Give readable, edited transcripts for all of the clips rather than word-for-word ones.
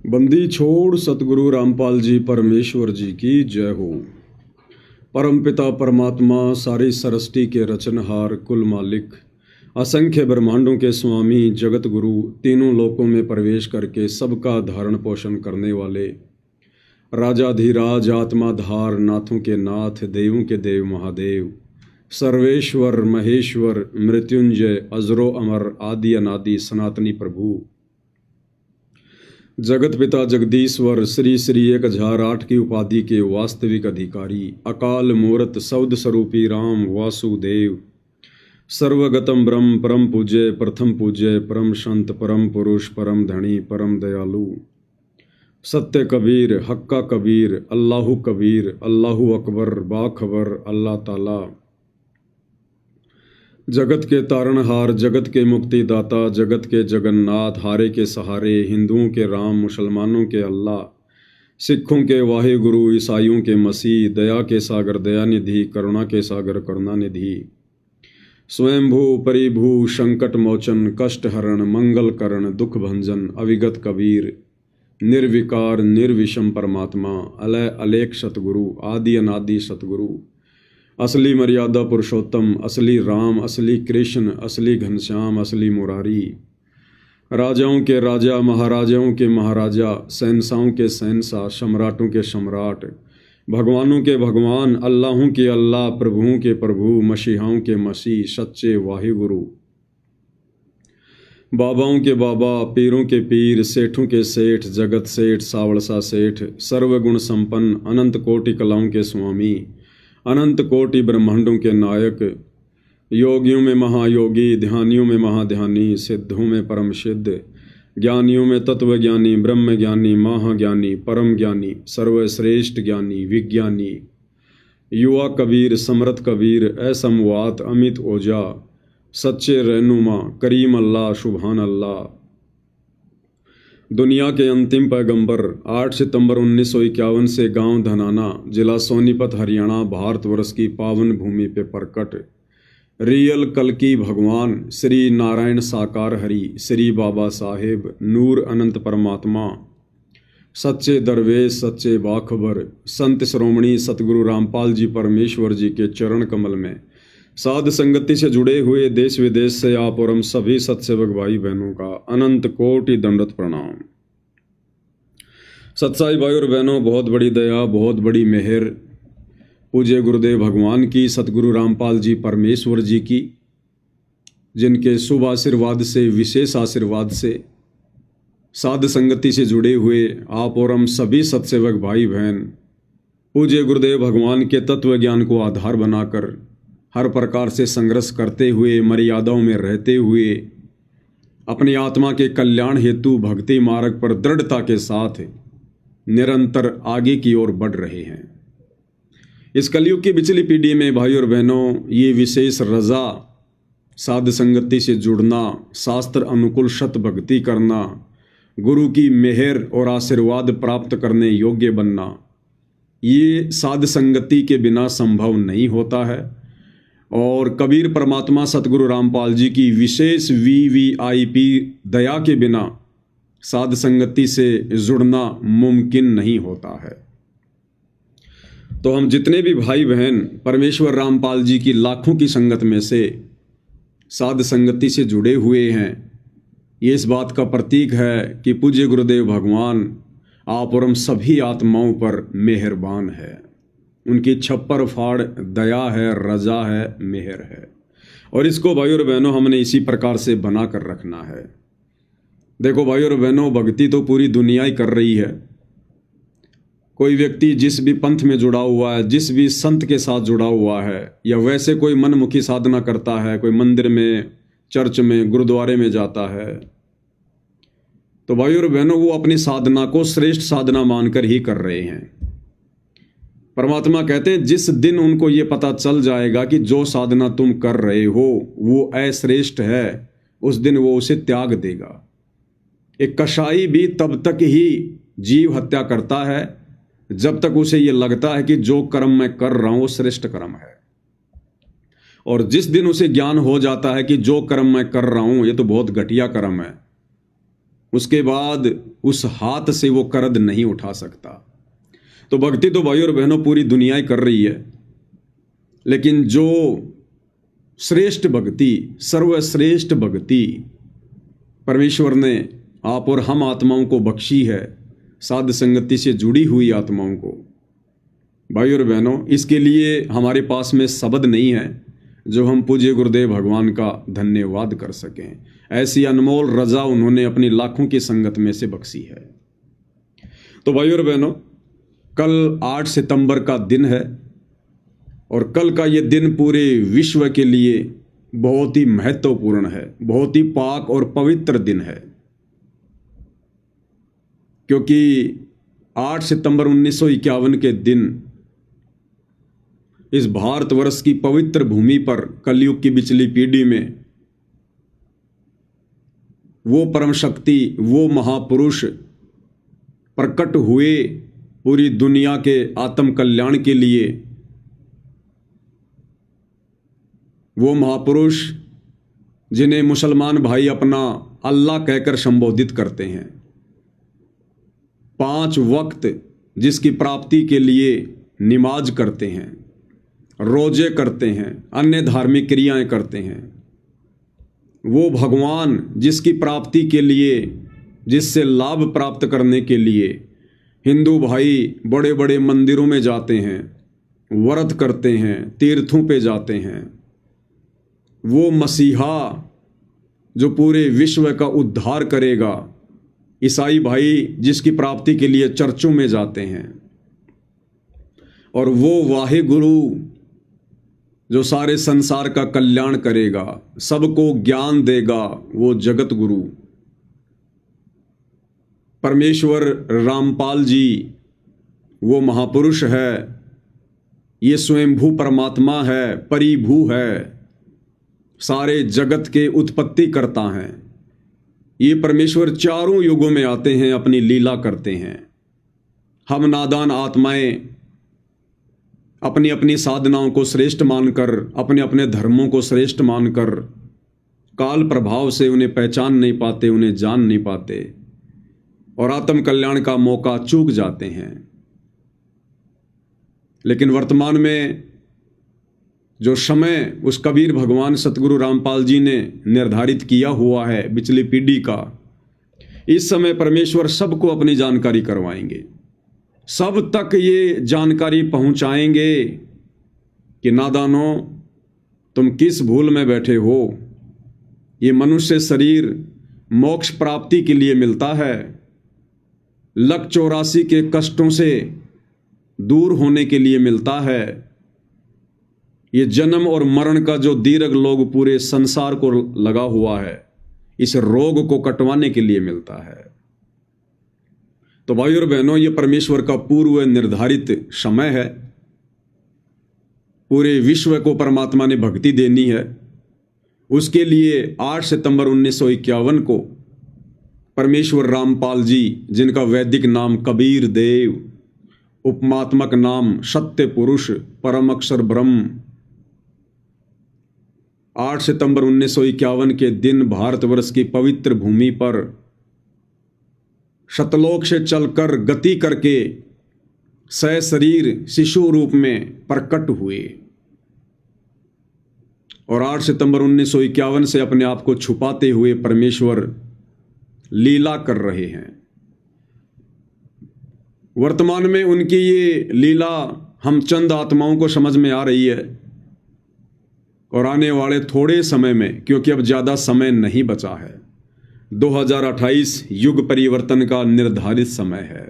बंदी छोड़ सतगुरु रामपाल जी परमेश्वर जी की जय हो। परमपिता परमात्मा सारी सृष्टि के रचनहार कुल मालिक असंख्य ब्रह्मांडों के स्वामी जगत गुरु तीनों लोकों में प्रवेश करके सबका धारण पोषण करने वाले राजाधिराज आत्माधार नाथों के नाथ देवों के देव महादेव सर्वेश्वर महेश्वर मृत्युंजय अजरो अमर आदि अनादि सनातनी प्रभु जगत पिता जगदीश्वर श्री श्री 1008 की उपाधि के वास्तविक अधिकारी अकाल मूर्त सौद स्वरूपी राम वासुदेव सर्वगतम ब्रह्म परम पूज्य प्रथम पूज्य परम संत परम पुरुष परम धनी परम दयालु सत्य कबीर हक्का कबीर अल्लाहु अकबर बाखबर अल्लाह ताला जगत के तारणहार जगत के मुक्तिदाता जगत के जगन्नाथ हारे के सहारे हिंदुओं के राम मुसलमानों के अल्लाह सिखों के वाहे गुरु ईसाइयों के मसीह दया के सागर दयानिधि करुणा के सागर करुणानिधि स्वयंभू परिभू संकट मोचन कष्ट हरण मंगल करण दुख भंजन अविगत कबीर निर्विकार निर्विषम परमात्मा अलय अलेख सतगुरु आदि अनादि सतगुरु असली मर्यादा पुरुषोत्तम असली राम असली कृष्ण असली घनश्याम असली मुरारी राजाओं के राजा महाराजाओं के महाराजा शहंशाहों के शहंशाह सम्राटों के सम्राट भगवानों के भगवान अल्लाहों के अल्लाह प्रभुओं के प्रभु मसीहाओं के मसीह सच्चे वाहिगुरु बाबाओं के बाबा पीरों के पीर सेठों के सेठ जगत सेठ सावड़सा सेठ सर्वगुण संपन्न अनंत कोटि कलाओं के स्वामी अनंत कोटि ब्रह्मांडों के नायक योगियों में महायोगी ध्यानियों में महाध्यानी सिद्धों में परम सिद्ध ज्ञानियों में तत्वज्ञानी ब्रह्म ज्ञानी महाज्ञानी परम ज्ञानी सर्वश्रेष्ठ ज्ञानी विज्ञानी युवा कबीर समर्थ कबीर असमवात अमित ओजा सच्चे रहनुमा करीम अल्लाह सुभान अल्लाह दुनिया के अंतिम पैगंबर 8 सितंबर 1951 से गांव धनाना जिला सोनीपत हरियाणा भारतवर्ष की पावन भूमि पे प्रकट रियल कल्कि भगवान श्री नारायण साकार हरि श्री बाबा साहेब नूर अनंत परमात्मा सच्चे दरवेश सच्चे बाखबर संत श्रोमणी सतगुरु रामपाल जी परमेश्वर जी के चरण कमल में साध संगति से जुड़े हुए देश विदेश से आप और हम सभी सत्सेवक भाई बहनों का अनंत कोटि दंडवत प्रणाम। सत्साई भाई और बहनों, बहुत बड़ी दया बहुत बड़ी मेहर पूज्य गुरुदेव भगवान की सतगुरु रामपाल जी परमेश्वर जी की, जिनके शुभ आशीर्वाद से विशेष आशीर्वाद से साध संगति से जुड़े हुए आप और हम सभी सत्सेवक भाई बहन पूज्य गुरुदेव भगवान के तत्व ज्ञान को आधार बनाकर हर प्रकार से संघर्ष करते हुए मर्यादाओं में रहते हुए अपनी आत्मा के कल्याण हेतु भक्ति मार्ग पर दृढ़ता के साथ निरंतर आगे की ओर बढ़ रहे हैं। इस कलयुग की पिछली पीढ़ी में भाई और बहनों, ये विशेष रजा साध संगति से जुड़ना, शास्त्र अनुकूल शत भक्ति करना, गुरु की मेहर और आशीर्वाद प्राप्त करने योग्य बनना, ये साध संगति के बिना संभव नहीं होता है। और कबीर परमात्मा सतगुरु रामपाल जी की विशेष वीवीआईपी दया के बिना साध संगति से जुड़ना मुमकिन नहीं होता है। तो हम जितने भी भाई बहन परमेश्वर रामपाल जी की लाखों की संगत में से साध संगति से जुड़े हुए हैं, ये इस बात का प्रतीक है कि पूज्य गुरुदेव भगवान आप और हम सभी आत्माओं पर मेहरबान है। उनकी छप्पर फाड़ दया है, रजा है, मेहर है। और इसको भाई और बहनों हमने इसी प्रकार से बना कर रखना है। देखो भाई और बहनों, भक्ति तो पूरी दुनिया ही कर रही है। कोई व्यक्ति जिस भी पंथ में जुड़ा हुआ है, जिस भी संत के साथ जुड़ा हुआ है, या वैसे कोई मनमुखी साधना करता है, कोई मंदिर में चर्च में गुरुद्वारे में जाता है, तो भाई और बहनों वो अपनी साधना को श्रेष्ठ साधना मानकर ही कर रहे हैं। परमात्मा कहते हैं जिस दिन उनको ये पता चल जाएगा कि जो साधना तुम कर रहे हो वो अश्रेष्ठ है, उस दिन वो उसे त्याग देगा। एक कसाई भी तब तक ही जीव हत्या करता है जब तक उसे ये लगता है कि जो कर्म मैं कर रहा हूं वो श्रेष्ठ कर्म है। और जिस दिन उसे ज्ञान हो जाता है कि जो कर्म मैं कर रहा हूं ये तो बहुत घटिया कर्म है, उसके बाद उस हाथ से वो करद नहीं उठा सकता। तो भक्ति तो भाई और बहनों पूरी दुनिया ही कर रही है, लेकिन जो श्रेष्ठ भक्ति, सर्वश्रेष्ठ भक्ति परमेश्वर ने आप और हम आत्माओं को बख्शी है, साध संगति से जुड़ी हुई आत्माओं को, भाई और बहनों, इसके लिए हमारे पास में शब्द नहीं है जो हम पूज्य गुरुदेव भगवान का धन्यवाद कर सकें। ऐसी अनमोल रजा उन्होंने अपनी लाखों की संगत में से बख्शी है। तो भाई और बहनों, कल 8 सितंबर का दिन है और कल का ये दिन पूरे विश्व के लिए बहुत ही महत्वपूर्ण है, बहुत ही पाक और पवित्र दिन है, क्योंकि 8 सितंबर 1951 के दिन इस भारतवर्ष की पवित्र भूमि पर कलयुग की बिचली पीढ़ी में वो परम शक्ति, वो महापुरुष प्रकट हुए पूरी दुनिया के आत्म कल्याण के लिए। वो महापुरुष जिन्हें मुसलमान भाई अपना अल्लाह कहकर संबोधित करते हैं, 5 वक्त जिसकी प्राप्ति के लिए नमाज करते हैं, रोजे करते हैं, अन्य धार्मिक क्रियाएं करते हैं, वो भगवान जिसकी प्राप्ति के लिए, जिससे लाभ प्राप्त करने के लिए हिंदू भाई बड़े बड़े मंदिरों में जाते हैं, व्रत करते हैं, तीर्थों पे जाते हैं, वो मसीहा जो पूरे विश्व का उद्धार करेगा, ईसाई भाई जिसकी प्राप्ति के लिए चर्चों में जाते हैं, और वो वाहे गुरु जो सारे संसार का कल्याण करेगा, सबको ज्ञान देगा, वो जगत गुरु परमेश्वर रामपाल जी, वो महापुरुष है, ये स्वयंभू परमात्मा है, परिभू है, सारे जगत के उत्पत्ति करता हैं। ये परमेश्वर चारों युगों में आते हैं, अपनी लीला करते हैं। हम नादान आत्माएं अपनी अपनी साधनाओं को श्रेष्ठ मानकर, अपने अपने धर्मों को श्रेष्ठ मानकर काल प्रभाव से उन्हें पहचान नहीं पाते, उन्हें जान नहीं पाते और आत्म कल्याण का मौका चूक जाते हैं। लेकिन वर्तमान में जो समय उस कबीर भगवान सतगुरु रामपाल जी ने निर्धारित किया हुआ है पिछली पीढ़ी का, इस समय परमेश्वर सबको अपनी जानकारी करवाएंगे, सब तक ये जानकारी पहुंचाएंगे कि नादानो तुम किस भूल में बैठे हो। ये मनुष्य शरीर मोक्ष प्राप्ति के लिए मिलता है, लक 84 के कष्टों से दूर होने के लिए मिलता है। ये जन्म और मरण का जो दीर्घ लोग पूरे संसार को लगा हुआ है, इस रोग को कटवाने के लिए मिलता है। तो भाई और बहनों, ये परमेश्वर का पूर्व निर्धारित समय है। पूरे विश्व को परमात्मा ने भक्ति देनी है। उसके लिए 8 सितंबर 1951 को परमेश्वर रामपाल जी, जिनका वैदिक नाम कबीर देव, उपमात्मक नाम सत्य पुरुष, परम अक्षर ब्रह्म, 8 सितंबर 1951 के दिन भारतवर्ष की पवित्र भूमि पर शतलोक से चलकर गति करके सशरीर शिशु रूप में प्रकट हुए और 8 सितंबर 1951 से अपने आप को छुपाते हुए परमेश्वर लीला कर रहे हैं। वर्तमान में उनकी ये लीला हम चंद आत्माओं को समझ में आ रही है और आने वाले थोड़े समय में, क्योंकि अब ज़्यादा समय नहीं बचा है, 2028 युग परिवर्तन का निर्धारित समय है।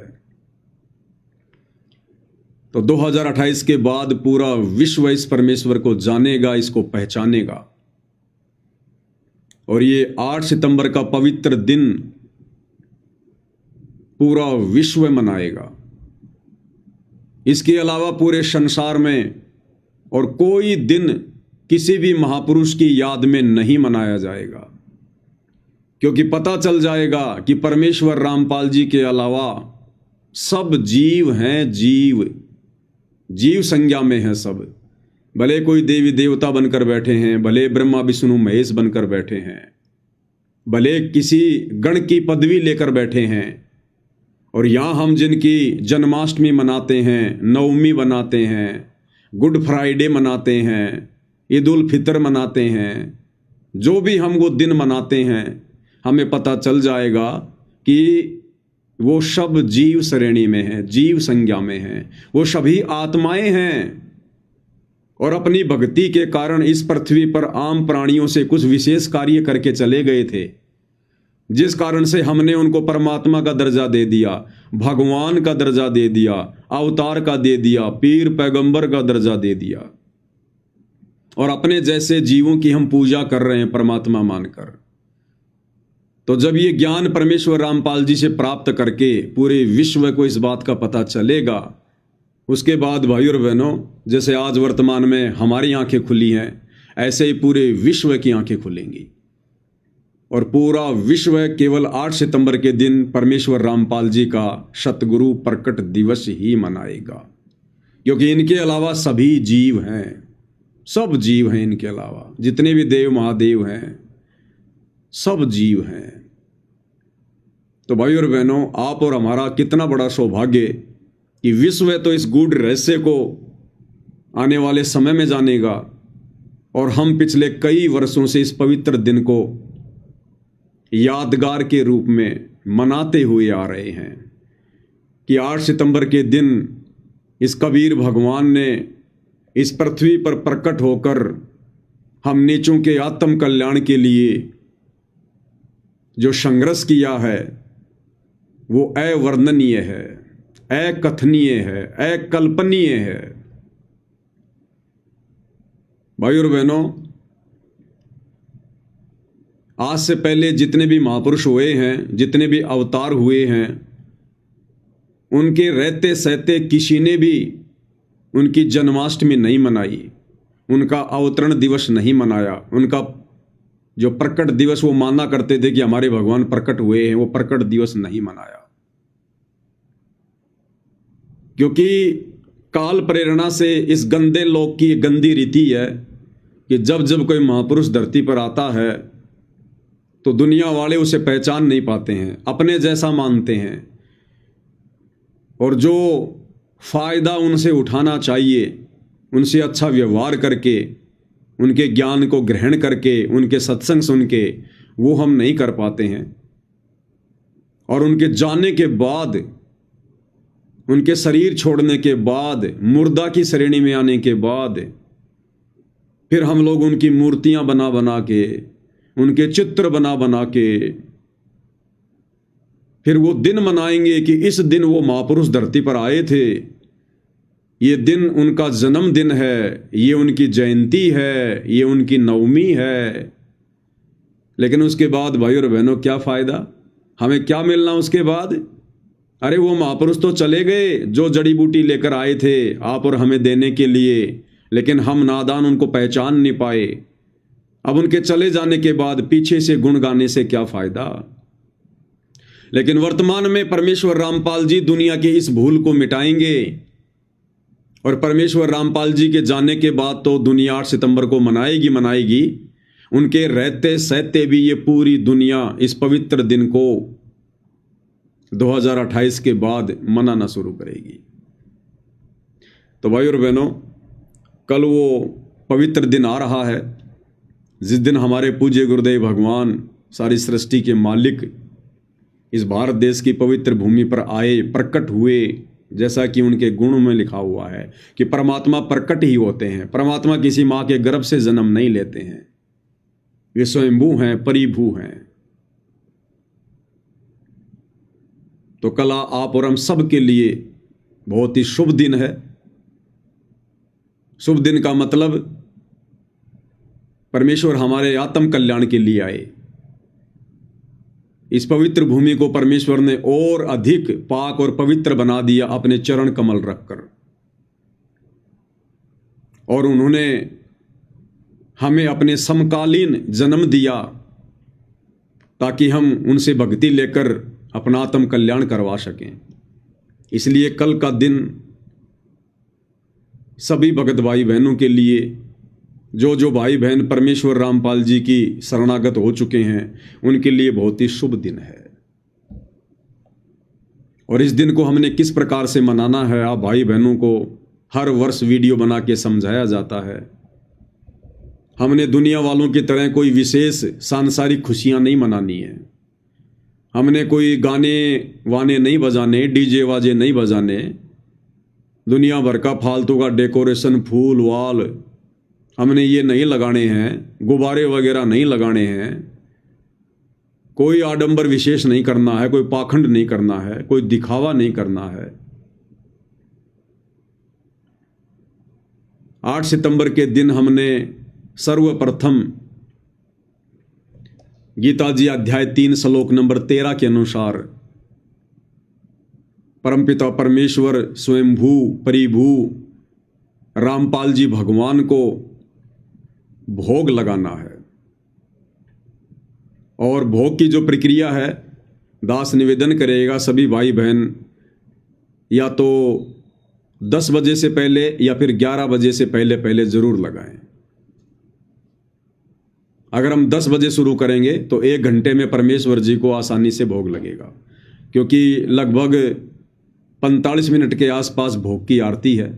तो 2028 के बाद पूरा विश्व इस परमेश्वर को जानेगा, इसको पहचानेगा और ये 8 सितंबर का पवित्र दिन पूरा विश्व मनाएगा। इसके अलावा पूरे संसार में और कोई दिन किसी भी महापुरुष की याद में नहीं मनाया जाएगा, क्योंकि पता चल जाएगा कि परमेश्वर रामपाल जी के अलावा सब जीव हैं, जीव संज्ञा में हैं सब। भले कोई देवी देवता बनकर बैठे हैं, भले ब्रह्मा विष्णु महेश बनकर बैठे हैं, भले किसी गण की पदवी लेकर बैठे हैं, और यहाँ हम जिनकी जन्माष्टमी मनाते हैं, नवमी मनाते हैं, गुड फ्राइडे मनाते हैं, ईद उल फितर मनाते हैं, जो भी हम वो दिन मनाते हैं, हमें पता चल जाएगा कि वो सब जीव श्रेणी में हैं, जीव संज्ञा में हैं, वो सभी आत्माएं हैं, और अपनी भक्ति के कारण इस पृथ्वी पर आम प्राणियों से कुछ विशेष कार्य करके चले गए थे, जिस कारण से हमने उनको परमात्मा का दर्जा दे दिया, भगवान का दर्जा दे दिया, अवतार का दे दिया, पीर पैगंबर का दर्जा दे दिया, और अपने जैसे जीवों की हम पूजा कर रहे हैं परमात्मा मानकर। तो जब ये ज्ञान परमेश्वर रामपाल जी से प्राप्त करके पूरे विश्व को इस बात का पता चलेगा, उसके बाद भाई और बहनों, जैसे आज वर्तमान में हमारी आंखें खुली हैं, ऐसे ही पूरे विश्व की आंखें खुलेंगी, और पूरा विश्व केवल 8 सितंबर के दिन परमेश्वर रामपाल जी का सतगुरु प्रकट दिवस ही मनाएगा, क्योंकि इनके अलावा सभी जीव हैं, सब जीव हैं, इनके अलावा जितने भी देव महादेव हैं, सब जीव हैं। तो भाई और बहनों, आप और हमारा कितना बड़ा सौभाग्य कि विश्व तो इस गूढ़ रहस्य को आने वाले समय में जानेगा, और हम पिछले कई वर्षों से इस पवित्र दिन को यादगार के रूप में मनाते हुए आ रहे हैं कि 8 सितंबर के दिन इस कबीर भगवान ने इस पृथ्वी पर प्रकट होकर हम नीचों के आत्म कल्याण के लिए जो संघर्ष किया है वो अवर्णनीय है, अकथनीय है, अकल्पनीय है। भाई और बहनों, आज से पहले जितने भी महापुरुष हुए हैं, जितने भी अवतार हुए हैं, उनके रहते सहते किसी ने भी उनकी जन्माष्टमी नहीं मनाई, उनका अवतरण दिवस नहीं मनाया, उनका जो प्रकट दिवस वो माना करते थे कि हमारे भगवान प्रकट हुए हैं, वो प्रकट दिवस नहीं मनाया। क्योंकि काल प्रेरणा से इस गंदे लोक की गंदी रीति है कि जब जब कोई महापुरुष धरती पर आता है तो दुनिया वाले उसे पहचान नहीं पाते हैं, अपने जैसा मानते हैं, और जो फायदा उनसे उठाना चाहिए, उनसे अच्छा व्यवहार करके, उनके ज्ञान को ग्रहण करके, उनके सत्संग सुन के, वो हम नहीं कर पाते हैं। और उनके जाने के बाद, उनके शरीर छोड़ने के बाद, मुर्दा की श्रेणी में आने के बाद, फिर हम लोग उनकी मूर्तियां बना बना के, उनके चित्र बना बना के फिर वो दिन मनाएंगे कि इस दिन वो महापुरुष धरती पर आए थे, ये दिन उनका जन्मदिन है, ये उनकी जयंती है, ये उनकी नवमी है। लेकिन उसके बाद भाई और बहनों क्या फ़ायदा, हमें क्या मिलना उसके बाद? अरे वो महापुरुष तो चले गए जो जड़ी बूटी लेकर आए थे आप और हमें देने के लिए, लेकिन हम नादान उनको पहचान नहीं पाए। अब उनके चले जाने के बाद पीछे से गुण गाने से क्या फ़ायदा? लेकिन वर्तमान में परमेश्वर रामपाल जी दुनिया की इस भूल को मिटाएंगे, और परमेश्वर रामपाल जी के जाने के बाद तो दुनिया 8 सितंबर को मनाएगी। उनके रहते सहते भी ये पूरी दुनिया इस पवित्र दिन को 2028 के बाद मनाना शुरू करेगी। तो भाई और बहनों, कल वो पवित्र दिन आ रहा है जिस दिन हमारे पूज्य गुरुदेव भगवान, सारी सृष्टि के मालिक, इस भारत देश की पवित्र भूमि पर आए, प्रकट हुए, जैसा कि उनके गुणों में लिखा हुआ है कि परमात्मा प्रकट ही होते हैं। परमात्मा किसी माँ के गर्भ से जन्म नहीं लेते हैं, वे स्वयंभू हैं, परिभू हैं। तो कल आप और हम सब के लिए बहुत ही शुभ दिन है। शुभ दिन का मतलब परमेश्वर हमारे आत्म कल्याण के लिए आए। इस पवित्र भूमि को परमेश्वर ने और अधिक पाक और पवित्र बना दिया अपने चरण कमल रखकर, और उन्होंने हमें अपने समकालीन जन्म दिया ताकि हम उनसे भक्ति लेकर अपना आत्म कल्याण करवा सकें। इसलिए कल का दिन सभी भगत भाई बहनों के लिए जो जो भाई बहन परमेश्वर रामपाल जी की शरणागत हो चुके हैं उनके लिए बहुत ही शुभ दिन है। और इस दिन को हमने किस प्रकार से मनाना है, आप भाई बहनों को हर वर्ष वीडियो बना के समझाया जाता है। हमने दुनिया वालों की तरह कोई विशेष सांसारिक खुशियां नहीं मनानी है। हमने कोई गाने वाने नहीं बजाने, डीजे वाजे नहीं बजाने, दुनिया भर का फालतू का डेकोरेशन, फूल वाल हमने ये नहीं लगाने हैं, गुब्बारे वगैरह नहीं लगाने हैं, कोई आडंबर विशेष नहीं करना है, कोई पाखंड नहीं करना है, कोई दिखावा नहीं करना है। 8 सितंबर के दिन हमने सर्वप्रथम गीता जी अध्याय 3 श्लोक नंबर 13 के अनुसार परमपिता परमेश्वर स्वयंभू परिभू रामपाल जी भगवान को भोग लगाना है। और भोग की जो प्रक्रिया है, दास निवेदन करेगा सभी भाई बहन या तो 10 बजे से पहले या फिर 11 बजे से पहले पहले जरूर लगाएं। अगर हम 10 बजे शुरू करेंगे तो 1 घंटे में परमेश्वर जी को आसानी से भोग लगेगा, क्योंकि लगभग 45 मिनट के आसपास भोग की आरती है।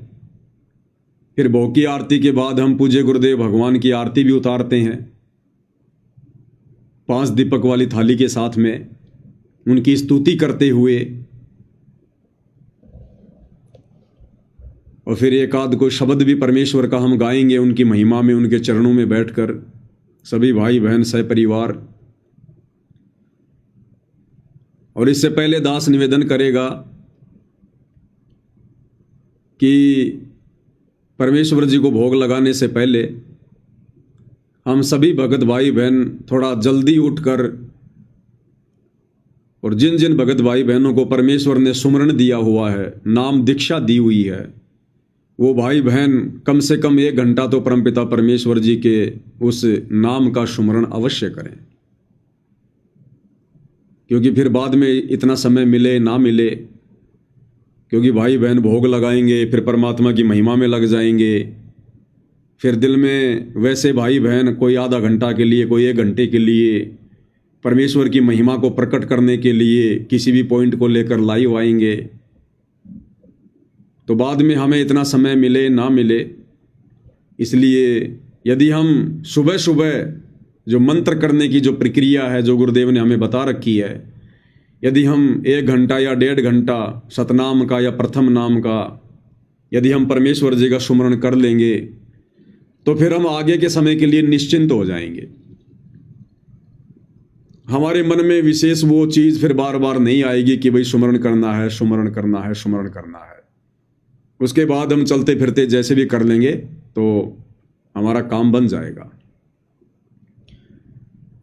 फिर भोग की आरती के बाद हम पूज्य गुरुदेव भगवान की आरती भी उतारते हैं 5 दीपक वाली थाली के साथ में, उनकी स्तुति करते हुए। और फिर एक आध को शब्द भी परमेश्वर का हम गाएंगे उनकी महिमा में, उनके चरणों में बैठकर सभी भाई बहन सहपरिवार। और इससे पहले दास निवेदन करेगा कि परमेश्वर जी को भोग लगाने से पहले हम सभी भगत भाई बहन थोड़ा जल्दी उठकर, और जिन जिन भगत भाई बहनों को परमेश्वर ने सुमरण दिया हुआ है, नाम दीक्षा दी हुई है, वो भाई बहन कम से कम 1 घंटा तो परमपिता परमेश्वर जी के उस नाम का सुमरण अवश्य करें। क्योंकि फिर बाद में इतना समय मिले ना मिले, क्योंकि भाई बहन भोग लगाएंगे फिर परमात्मा की महिमा में लग जाएंगे। फिर दिल में वैसे भाई बहन कोई आधा घंटा के लिए, कोई 1 घंटे के लिए परमेश्वर की महिमा को प्रकट करने के लिए किसी भी पॉइंट को लेकर लाइव आएंगे, तो बाद में हमें इतना समय मिले ना मिले। इसलिए यदि हम सुबह सुबह जो मंत्र करने की जो प्रक्रिया है, जो गुरुदेव ने हमें बता रखी है, यदि हम 1 घंटा या 1.5 घंटा सतनाम का या प्रथम नाम का यदि हम परमेश्वर जी का सुमरण कर लेंगे तो फिर हम आगे के समय के लिए निश्चिंत हो जाएंगे। हमारे मन में विशेष वो चीज़ फिर बार बार नहीं आएगी कि भाई सुमरण करना है, सुमरण करना है, सुमरण करना है। उसके बाद हम चलते फिरते जैसे भी कर लेंगे तो हमारा काम बन जाएगा।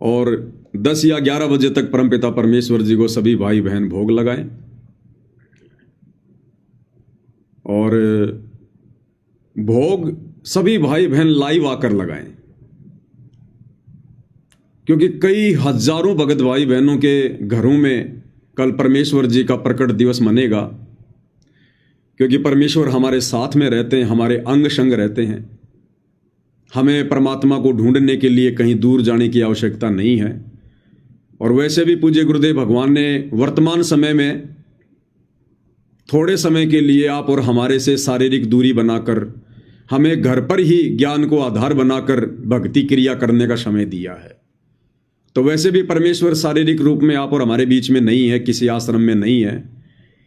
और 10 या 11 बजे तक परमपिता परमेश्वर जी को सभी भाई बहन भोग लगाएं। और भोग सभी भाई बहन लाइव आकर लगाएं, क्योंकि कई हजारों भगत भाई बहनों के घरों में कल परमेश्वर जी का प्रकट दिवस मनेगा। क्योंकि परमेश्वर हमारे साथ में रहते हैं, हमारे अंग संग रहते हैं। हमें परमात्मा को ढूंढने के लिए कहीं दूर जाने की आवश्यकता नहीं है। और वैसे भी पूज्य गुरुदेव भगवान ने वर्तमान समय में थोड़े समय के लिए आप और हमारे से शारीरिक दूरी बनाकर हमें घर पर ही ज्ञान को आधार बनाकर भक्ति क्रिया करने का समय दिया है। तो वैसे भी परमेश्वर शारीरिक रूप में आप और हमारे बीच में नहीं है, किसी आश्रम में नहीं है।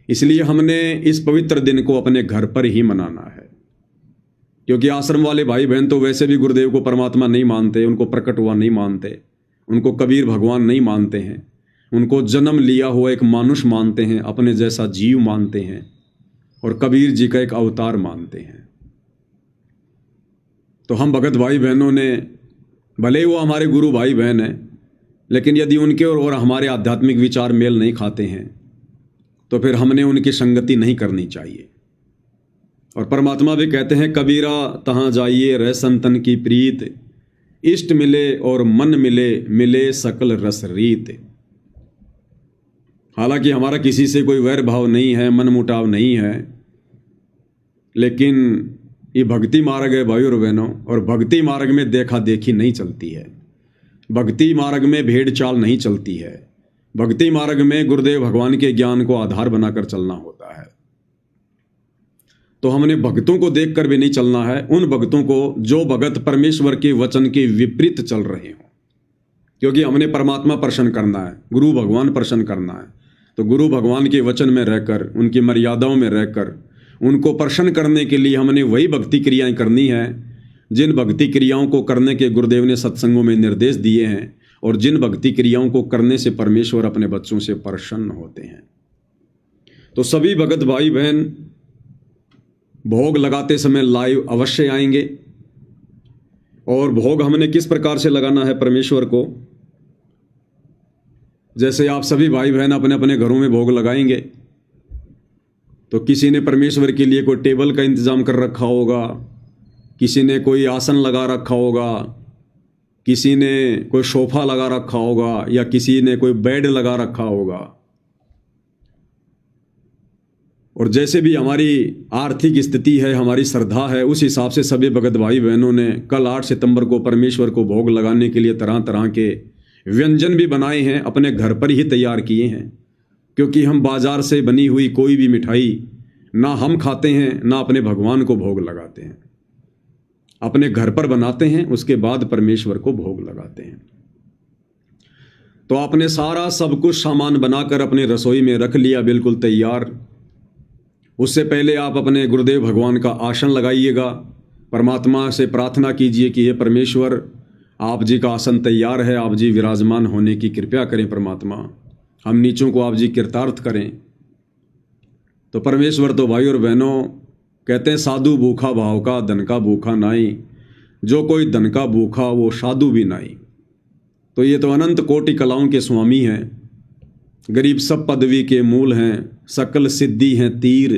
इसलिए हमने इस पवित्र दिन को अपने घर पर ही मनाना है। क्योंकि आश्रम वाले भाई बहन तो वैसे भी गुरुदेव को परमात्मा नहीं मानते, उनको प्रकट हुआ नहीं मानते, उनको कबीर भगवान नहीं मानते हैं, उनको जन्म लिया हुआ एक मानुष मानते हैं, अपने जैसा जीव मानते हैं और कबीर जी का एक अवतार मानते हैं। तो हम भगत भाई बहनों ने, भले ही वो हमारे गुरु भाई बहन हैं, लेकिन यदि उनके और हमारे आध्यात्मिक विचार मेल नहीं खाते हैं तो फिर हमने उनकी संगति नहीं करनी चाहिए। और परमात्मा भी कहते हैं, कबीरा तहाँ जाइए रह संतन की प्रीत, इष्ट मिले और मन मिले, मिले सकल रस रीत। हालांकि हमारा किसी से कोई वैर भाव नहीं है, मन मुटाव नहीं है, लेकिन ये भक्ति मार्ग है भाई और बहनों, और भक्ति मार्ग में देखा देखी नहीं चलती है, भक्ति मार्ग में भेड़ चाल नहीं चलती है, भक्ति मार्ग में गुरुदेव भगवान के ज्ञान को आधार बनाकर चलना होता है। तो हमने भक्तों को देखकर भी नहीं चलना है, उन भक्तों को जो भगत परमेश्वर के वचन के विपरीत चल रहे हों, क्योंकि हमने परमात्मा प्रसन्न करना है, गुरु भगवान प्रसन्न करना है। तो गुरु भगवान के वचन में रहकर, उनकी मर्यादाओं में रहकर उनको प्रसन्न करने के लिए हमने वही भक्ति क्रियाएं करनी है जिन भक्ति क्रियाओं को करने के गुरुदेव ने सत्संगों में निर्देश दिए हैं, और जिन भक्ति क्रियाओं को करने से परमेश्वर अपने बच्चों से प्रसन्न होते हैं। तो सभी भगत भाई बहन भोग लगाते समय लाइव अवश्य आएंगे, और भोग हमने किस प्रकार से लगाना है परमेश्वर को, जैसे आप सभी भाई बहन अपने अपने घरों में भोग लगाएंगे, तो किसी ने परमेश्वर के लिए कोई टेबल का इंतजाम कर रखा होगा, किसी ने कोई आसन लगा रखा होगा, किसी ने कोई सोफा लगा रखा होगा, या किसी ने कोई बेड लगा रखा होगा। और जैसे भी हमारी आर्थिक स्थिति है, हमारी श्रद्धा है, उस हिसाब से सभी भगत भाई बहनों ने कल 8 सितंबर को परमेश्वर को भोग लगाने के लिए तरह तरह के व्यंजन भी बनाए हैं, अपने घर पर ही तैयार किए हैं। क्योंकि हम बाजार से बनी हुई कोई भी मिठाई ना हम खाते हैं, ना अपने भगवान को भोग लगाते हैं, अपने घर पर बनाते हैं, उसके बाद परमेश्वर को भोग लगाते हैं। तो आपने सारा सब कुछ सामान बनाकर अपनी रसोई में रख लिया, बिल्कुल तैयार। उससे पहले आप अपने गुरुदेव भगवान का आसन लगाइएगा, परमात्मा से प्रार्थना कीजिए कि हे परमेश्वर, आप जी का आसन तैयार है, आप जी विराजमान होने की कृपया करें परमात्मा, हम नीचों को आप जी कृतार्थ करें। तो परमेश्वर तो भाई और बहनों कहते हैं, साधु भूखा भाव का, धन का भूखा नाई, जो कोई धन का भूखा वो साधु भी नाई। तो ये तो अनंत कोटि कलाओं के स्वामी हैं, गरीब सब पदवी के मूल हैं, सकल सिद्धि हैं तीर,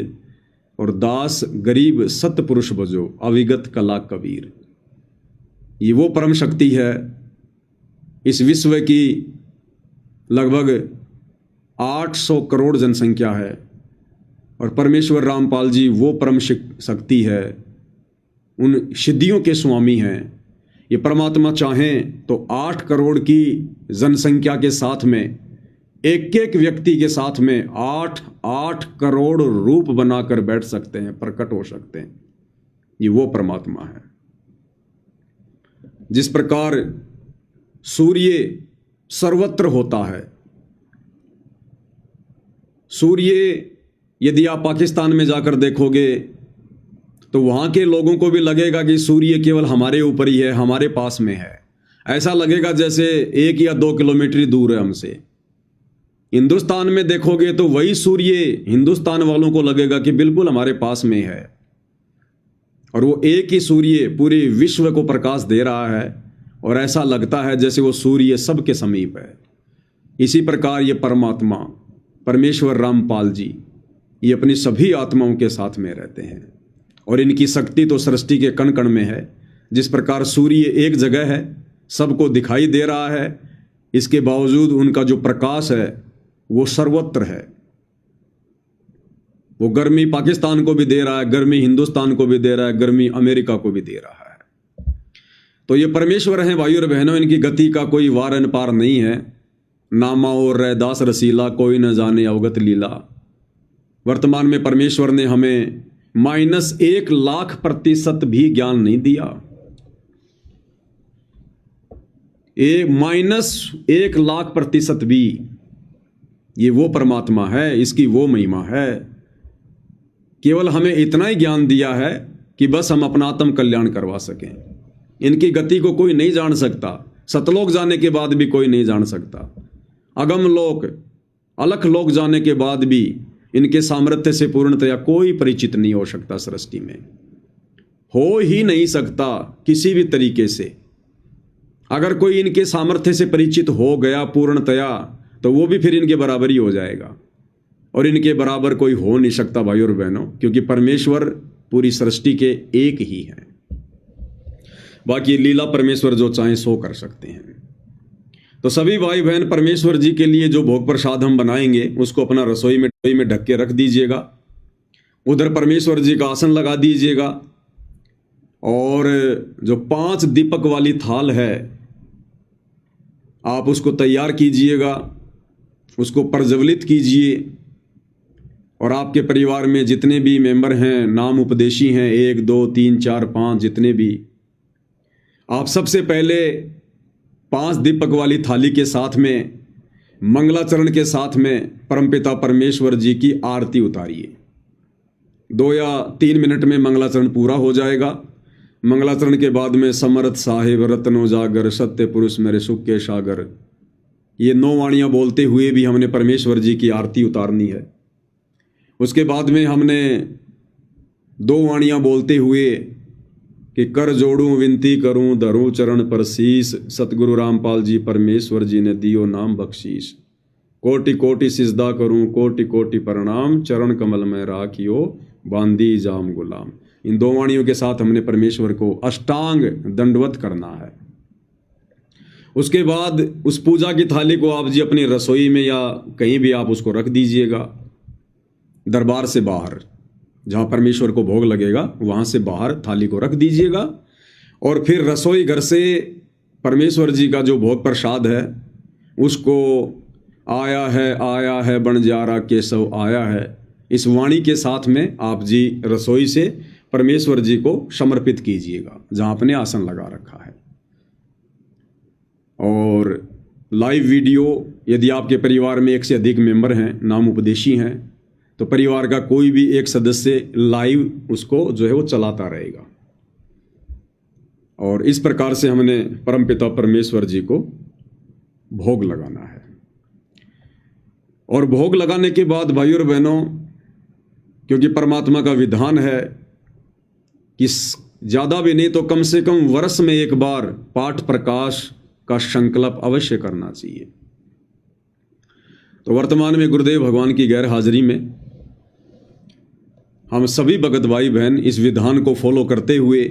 और दास गरीब सतपुरुष बजो, अविगत कला कबीर। ये वो परम शक्ति है। इस विश्व की लगभग 800 करोड़ जनसंख्या है, और परमेश्वर रामपाल जी वो परम शक्ति है, उन सिद्धियों के स्वामी हैं। ये परमात्मा चाहें तो 8 करोड़ की जनसंख्या के साथ में, एक एक व्यक्ति के साथ में 8 करोड़ रूप बनाकर बैठ सकते हैं, प्रकट हो सकते हैं। ये वो परमात्मा है। जिस प्रकार सूर्य सर्वत्र होता है, सूर्य यदि आप पाकिस्तान में जाकर देखोगे तो वहाँ के लोगों को भी लगेगा कि सूर्य केवल हमारे ऊपर ही है, हमारे पास में है। ऐसा लगेगा जैसे 1 या 2 किलोमीटर दूर है हमसे। हिंदुस्तान में देखोगे तो वही सूर्य हिंदुस्तान वालों को लगेगा कि बिल्कुल हमारे पास में है, और वो एक ही सूर्य पूरे विश्व को प्रकाश दे रहा है, और ऐसा लगता है जैसे वो सूर्य सबके समीप है। इसी प्रकार ये परमात्मा परमेश्वर रामपाल जी ये अपनी सभी आत्माओं के साथ में रहते हैं, और इनकी शक्ति तो सृष्टि के कण कण में है। जिस प्रकार सूर्य एक जगह है, सबको दिखाई दे रहा है, इसके बावजूद उनका जो प्रकाश है वो सर्वत्र है। वो गर्मी पाकिस्तान को भी दे रहा है, गर्मी हिंदुस्तान को भी दे रहा है, गर्मी अमेरिका को भी दे रहा है। तो ये परमेश्वर हैं भाई और बहनों, इनकी गति का कोई वार अन पार नहीं है। नामा और रैदास रसीला, कोई न जाने अवगत लीला। वर्तमान में परमेश्वर ने हमें -1 लाख % भी ज्ञान नहीं दिया। -1 लाख % भी। ये वो परमात्मा है, इसकी वो महिमा है। केवल हमें इतना ही ज्ञान दिया है कि बस हम अपना आत्म कल्याण करवा सकें। इनकी गति को कोई नहीं जान सकता, सतलोक जाने के बाद भी कोई नहीं जान सकता, अगम लोक अलख लोक जाने के बाद भी इनके सामर्थ्य से पूर्णतया कोई परिचित नहीं हो सकता। सृष्टि में हो ही नहीं सकता किसी भी तरीके से। अगर कोई इनके सामर्थ्य से परिचित हो गया पूर्णतया, तो वो भी फिर इनके बराबर ही हो जाएगा, और इनके बराबर कोई हो नहीं सकता भाई और बहनों, क्योंकि परमेश्वर पूरी सृष्टि के एक ही है। बाकी लीला परमेश्वर जो चाहे सो कर सकते हैं। तो सभी भाई बहन परमेश्वर जी के लिए जो भोग प्रसाद हम बनाएंगे उसको अपना रसोई में ढक के रख दीजिएगा। उधर परमेश्वर जी का आसन लगा दीजिएगा, और जो 5 दीपक वाली थाल है आप उसको तैयार कीजिएगा, उसको प्रज्वलित कीजिए। और आपके परिवार में जितने भी मेंबर हैं, नाम उपदेशी हैं, 1 2 3 4 5 जितने भी, आप सबसे पहले 5 दीपक वाली थाली के साथ में मंगलाचरण के साथ में परमपिता परमेश्वर जी की आरती उतारिए। 2 या 3 मिनट में मंगलाचरण पूरा हो जाएगा। मंगलाचरण के बाद में समर्थ साहिब रत्न उजागर सत्य पुरुष मेरे सुख के सागर, ये 9 वाणियाँ बोलते हुए भी हमने परमेश्वर जी की आरती उतारनी है। उसके बाद में हमने 2 वाणियाँ बोलते हुए कि कर जोड़ूं विनती करूं धरूं चरण पर शीस, सतगुरु रामपाल जी परमेश्वर जी ने दियो नाम बख्शीश। कोटि कोटि सिजदा करूं कोटि कोटि प्रणाम, चरण कमल में राखियो बांदी जाम गुलाम। इन 2 वाणियों के साथ हमने परमेश्वर को अष्टांग दंडवत करना है। उसके बाद उस पूजा की थाली को आप जी अपनी रसोई में या कहीं भी आप उसको रख दीजिएगा, दरबार से बाहर जहाँ परमेश्वर को भोग लगेगा वहाँ से बाहर थाली को रख दीजिएगा। और फिर रसोई घर से परमेश्वर जी का जो भोग प्रसाद है उसको आया है बंजारा केशव आया है, इस वाणी के साथ में आप जी रसोई से परमेश्वर जी को समर्पित कीजिएगा जहाँ आपने आसन लगा रखा है। और लाइव वीडियो यदि आपके परिवार में 1 से अधिक मेंबर हैं, नाम उपदेशी हैं, तो परिवार का कोई भी एक सदस्य लाइव उसको जो है वो चलाता रहेगा। और इस प्रकार से हमने परमपिता परमेश्वर जी को भोग लगाना है। और भोग लगाने के बाद भाइयों और बहनों, क्योंकि परमात्मा का विधान है कि ज़्यादा भी नहीं तो कम से कम वर्ष में 1 बार पाठ प्रकाश का संकल्प अवश्य करना चाहिए। तो वर्तमान में गुरुदेव भगवान की गैर हाजिरी में हम सभी भगत भाई बहन इस विधान को फॉलो करते हुए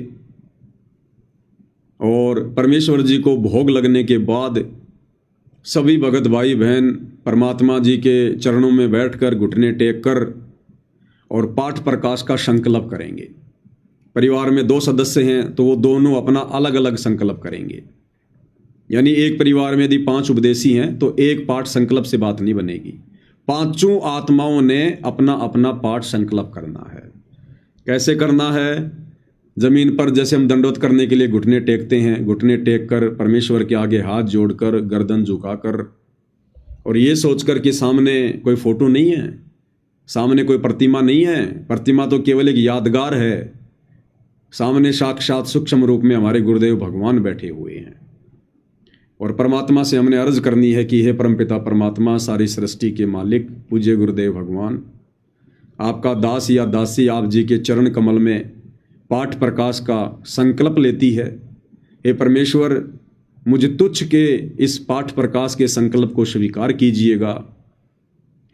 और परमेश्वर जी को भोग लगने के बाद सभी भगत भाई बहन परमात्मा जी के चरणों में बैठकर घुटने टेक कर और पाठ प्रकाश का संकल्प करेंगे। परिवार में 2 सदस्य हैं तो वो दोनों अपना अलग अलग संकल्प करेंगे। यानी एक परिवार में यदि 5 उपदेशी हैं तो एक पाठ संकल्प से बात नहीं बनेगी। 5 आत्माओं ने अपना अपना पाठ संकल्प करना है। कैसे करना है? जमीन पर जैसे हम दंडवत करने के लिए घुटने टेकते हैं, घुटने टेक कर परमेश्वर के आगे हाथ जोड़कर गर्दन झुकाकर, और ये सोचकर कि सामने कोई फोटो नहीं है, सामने कोई प्रतिमा नहीं है, प्रतिमा तो केवल एक यादगार है, सामने साक्षात सूक्ष्म रूप में हमारे गुरुदेव भगवान बैठे हुए हैं। और परमात्मा से हमने अर्ज करनी है कि हे परमपिता परमात्मा, सारी सृष्टि के मालिक पूज्य गुरुदेव भगवान, आपका दास या दासी आप जी के चरण कमल में पाठ प्रकाश का संकल्प लेती है। हे परमेश्वर, मुझे तुच्छ के इस पाठ प्रकाश के संकल्प को स्वीकार कीजिएगा।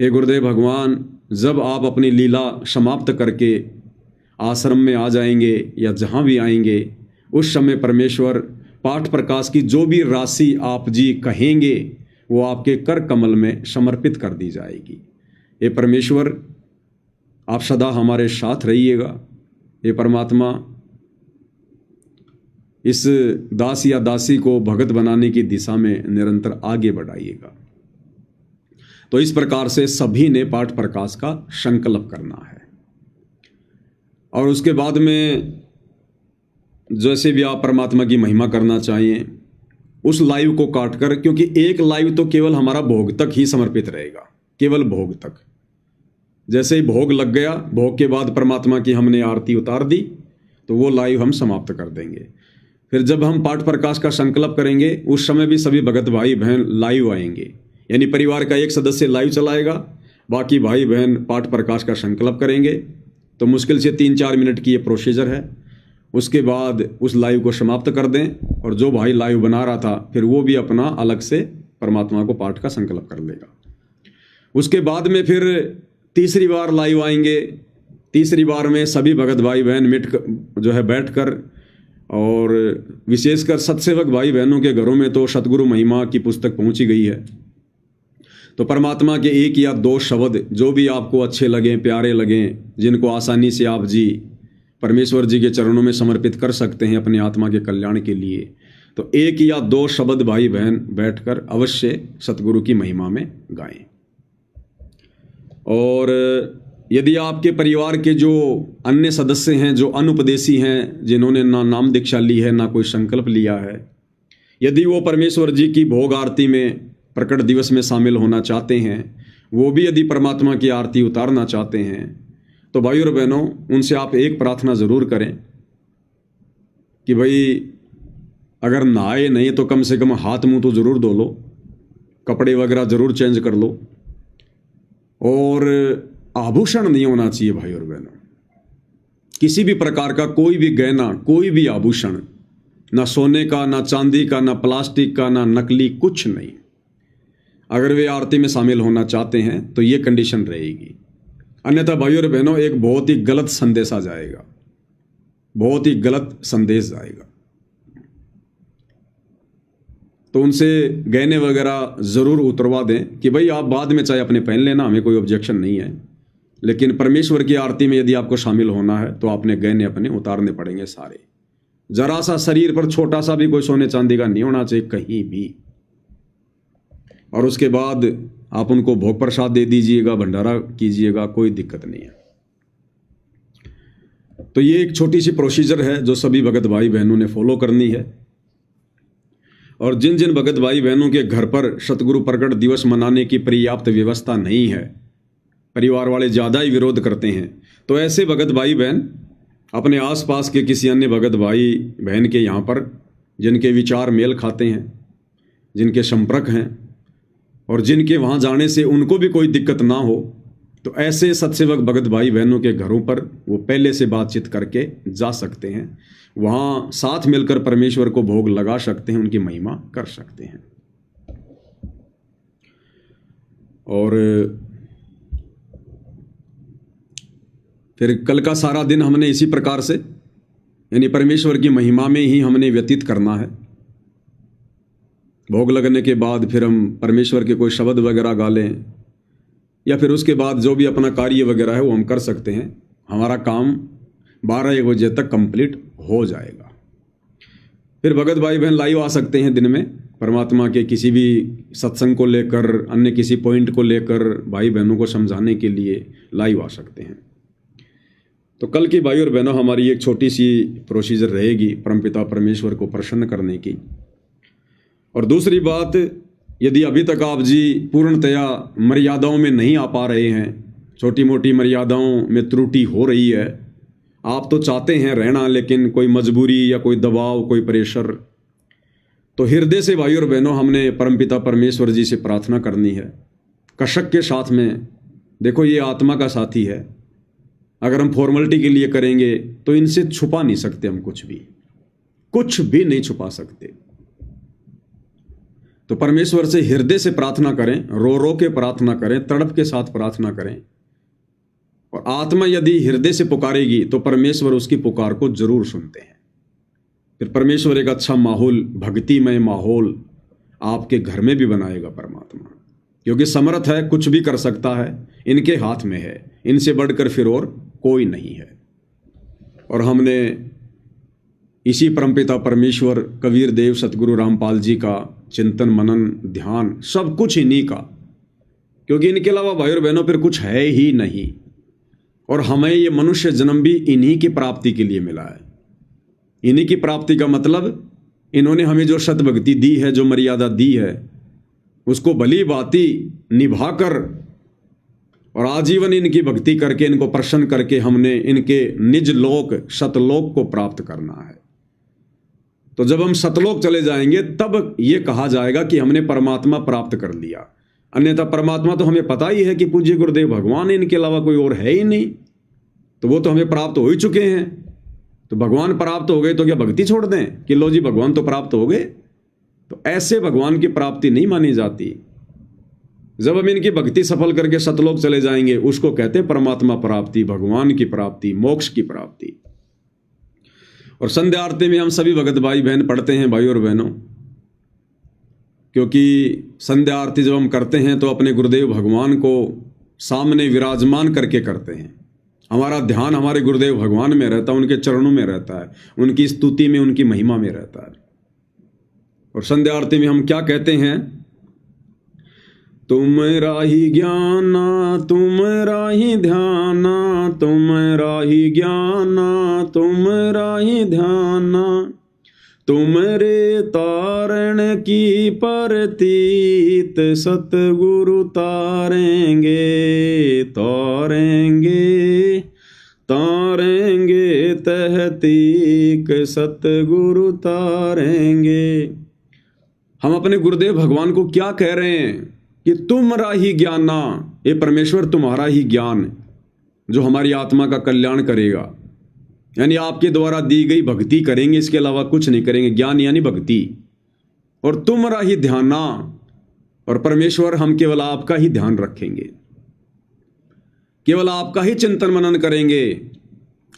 हे गुरुदेव भगवान, जब आप अपनी लीला समाप्त करके आश्रम में आ जाएंगे या जहाँ भी आएंगे, उस समय परमेश्वर पाठ प्रकाश की जो भी राशि आप जी कहेंगे वो आपके कर कमल में समर्पित कर दी जाएगी। हे परमेश्वर, आप सदा हमारे साथ रहिएगा। हे परमात्मा, इस दास या दासी को भगत बनाने की दिशा में निरंतर आगे बढ़ाइएगा। तो इस प्रकार से सभी ने पाठ प्रकाश का संकल्प करना है। और उसके बाद में जैसे भी आप परमात्मा की महिमा करना चाहिए, उस लाइव को काटकर, क्योंकि एक लाइव तो केवल हमारा भोग तक ही समर्पित रहेगा, केवल भोग तक। जैसे ही भोग लग गया, भोग के बाद परमात्मा की हमने आरती उतार दी, तो वो लाइव हम समाप्त कर देंगे। फिर जब हम पाठ प्रकाश का संकल्प करेंगे, उस समय भी सभी भगत भाई बहन लाइव आएंगे। यानी परिवार का एक सदस्य लाइव चलाएगा, बाकी भाई बहन पाठ प्रकाश का संकल्प करेंगे। तो मुश्किल से 3-4 मिनट की ये प्रोसीजर है। उसके बाद उस लाइव को समाप्त कर दें, और जो भाई लाइव बना रहा था फिर वो भी अपना अलग से परमात्मा को पाठ का संकल्प कर लेगा। उसके बाद में फिर तीसरी बार लाइव आएंगे। तीसरी बार में सभी भगत भाई बहन जो है बैठकर, और विशेषकर सत्सेवक भाई बहनों के घरों में तो सतगुरु महिमा की पुस्तक पहुंची गई है। तो परमात्मा के 1 या 2 शब्द जो भी आपको अच्छे लगें, प्यारे लगें, जिनको आसानी से आप जी परमेश्वर जी के चरणों में समर्पित कर सकते हैं अपनी आत्मा के कल्याण के लिए, तो 1 या 2 शब्द भाई बहन बैठकर अवश्य सतगुरु की महिमा में गाएं। और यदि आपके परिवार के जो अन्य सदस्य हैं, जो अनुपदेशी हैं, जिन्होंने ना नाम दीक्षा ली है ना कोई संकल्प लिया है, यदि वो परमेश्वर जी की भोग आरती में प्रकट दिवस में शामिल होना चाहते हैं, वो भी यदि परमात्मा की आरती उतारना चाहते हैं, तो भाई और बहनों उनसे आप एक प्रार्थना ज़रूर करें कि भाई अगर नहाए नहीं तो कम से कम हाथ मुंह तो ज़रूर धो लो, कपड़े वगैरह ज़रूर चेंज कर लो, और आभूषण नहीं होना चाहिए भाई और बहनों, किसी भी प्रकार का कोई भी गहना, कोई भी आभूषण, ना सोने का, ना चांदी का, ना प्लास्टिक का, ना नकली, कुछ नहीं। अगर वे आरती में शामिल होना चाहते हैं तो ये कंडीशन रहेगी, अन्यथा भाई और बहनों एक बहुत ही गलत संदेश आ जाएगा, बहुत ही गलत संदेश जाएगा। तो उनसे गहने वगैरह ज़रूर उतरवा दें कि भाई आप बाद में चाहे अपने पहन लेना, हमें कोई ऑब्जेक्शन नहीं है, लेकिन परमेश्वर की आरती में यदि आपको शामिल होना है तो आपने गहने अपने उतारने पड़ेंगे सारे। जरा सा शरीर पर छोटा सा भी कोई सोने चांदी का नहीं होना चाहिए कहीं भी। और उसके बाद आप उनको भोग प्रसाद दे दीजिएगा, भंडारा कीजिएगा, कोई दिक्कत नहीं है। तो ये एक छोटी सी प्रोसीजर है जो सभी भगत भाई बहनों ने फॉलो करनी है। और जिन जिन भगत भाई बहनों के घर पर सतगुरु प्रकट दिवस मनाने की पर्याप्त व्यवस्था नहीं है, परिवार वाले ज़्यादा ही विरोध करते हैं, तो ऐसे भगत भाई बहन अपने आसपास के किसी अन्य भगत भाई बहन के यहाँ पर, जिनके विचार मेल खाते हैं, जिनके संपर्क हैं और जिनके वहाँ जाने से उनको भी कोई दिक्कत ना हो, तो ऐसे सत्सेवक भगत भाई बहनों के घरों पर वो पहले से बातचीत करके जा सकते हैं, वहाँ साथ मिलकर परमेश्वर को भोग लगा सकते हैं, उनकी महिमा कर सकते हैं। और फिर कल का सारा दिन हमने इसी प्रकार से, यानी परमेश्वर की महिमा में ही हमने व्यतीत करना है। भोग लगने के बाद फिर हम परमेश्वर के कोई शब्द वगैरह गा लें, या फिर उसके बाद जो भी अपना कार्य वगैरह है वो हम कर सकते हैं। हमारा काम 12-1 बजे तक कंप्लीट हो जाएगा। फिर भगत भाई बहन लाइव आ सकते हैं दिन में, परमात्मा के किसी भी सत्संग को लेकर, अन्य किसी पॉइंट को लेकर भाई बहनों को समझाने के लिए लाइव आ सकते हैं। तो कल की भाई और बहनों हमारी एक छोटी सी प्रोसीजर रहेगी परमपिता परमेश्वर को प्रसन्न करने की। और दूसरी बात, यदि अभी तक आप जी पूर्णतया मर्यादाओं में नहीं आ पा रहे हैं, छोटी मोटी मर्यादाओं में त्रुटि हो रही है, आप तो चाहते हैं रहना लेकिन कोई मजबूरी या कोई दबाव, कोई प्रेशर, तो हृदय से भाई और बहनों हमने परमपिता परमेश्वर जी से प्रार्थना करनी है कशक के साथ में। देखो ये आत्मा का साथी है, अगर हम फॉर्मेलिटी के लिए करेंगे तो इनसे छुपा नहीं सकते, हम कुछ भी नहीं छुपा सकते। तो परमेश्वर से हृदय से प्रार्थना करें, रो रो के प्रार्थना करें, तड़प के साथ प्रार्थना करें। और आत्मा यदि हृदय से पुकारेगी तो परमेश्वर उसकी पुकार को जरूर सुनते हैं। फिर परमेश्वर एक अच्छा माहौल, भक्तिमय माहौल आपके घर में भी बनाएगा परमात्मा, क्योंकि समर्थ है, कुछ भी कर सकता है, इनके हाथ में है, इनसे बढ़कर फिर और कोई नहीं है। और हमने इसी परमपिता परमेश्वर, कबीर देव, सतगुरु रामपाल जी का चिंतन, मनन, ध्यान सब कुछ इन्हीं का, क्योंकि इनके अलावा भाई और बहनों फिर कुछ है ही नहीं। और हमें ये मनुष्य जन्म भी इन्हीं की प्राप्ति के लिए मिला है। इन्हीं की प्राप्ति का मतलब, इन्होंने हमें जो सतभक्ति दी है, जो मर्यादा दी है, उसको भली भांति निभाकर और आजीवन इनकी भक्ति करके, इनको प्रसन्न करके हमने इनके निज लोक सतलोक को प्राप्त करना है। तो जब हम सतलोक चले जाएंगे तब ये कहा जाएगा कि हमने परमात्मा प्राप्त कर लिया। अन्यथा परमात्मा तो हमें पता ही है कि पूज्य गुरुदेव भगवान, इनके अलावा कोई और है ही नहीं, तो वो तो हमें प्राप्त हो ही चुके हैं। तो भगवान प्राप्त हो गए तो क्या भक्ति छोड़ दें कि लो जी भगवान तो प्राप्त हो गए? तो ऐसे भगवान की प्राप्ति नहीं मानी जाती। जब हम इनकी भक्ति सफल करके सतलोक चले जाएंगे, उसको कहते हैं परमात्मा प्राप्ति, भगवान की प्राप्ति, मोक्ष की प्राप्ति। और संध्या आरती में हम सभी भगत भाई बहन पढ़ते हैं भाई और बहनों, क्योंकि संध्या आरती जब हम करते हैं तो अपने गुरुदेव भगवान को सामने विराजमान करके करते हैं। हमारा ध्यान हमारे गुरुदेव भगवान में रहता है, उनके चरणों में रहता है, उनकी स्तुति में, उनकी महिमा में रहता है। और संध्या आरती में हम क्या कहते हैं? तुमरा ही ज्ञाना तुमरा ही ध्याना, तुमरा ही ज्ञाना तुमरा ही ध्याना, तुमरे तारण की परतीत सतगुरु तारेंगे, तारेंगे तारेंगे तहतीक सतगुरु तारेंगे। हम अपने गुरुदेव भगवान को क्या कह रहे हैं कि तुम्हारा ही ज्ञाना, ये परमेश्वर तुम्हारा ही ज्ञान जो हमारी आत्मा का कल्याण करेगा, यानी आपके द्वारा दी गई भक्ति करेंगे, इसके अलावा कुछ नहीं करेंगे। ज्ञान यानी भक्ति। और तुम्हारा ही ध्याना, और परमेश्वर हम केवल आपका ही ध्यान रखेंगे, केवल आपका ही चिंतन मनन करेंगे।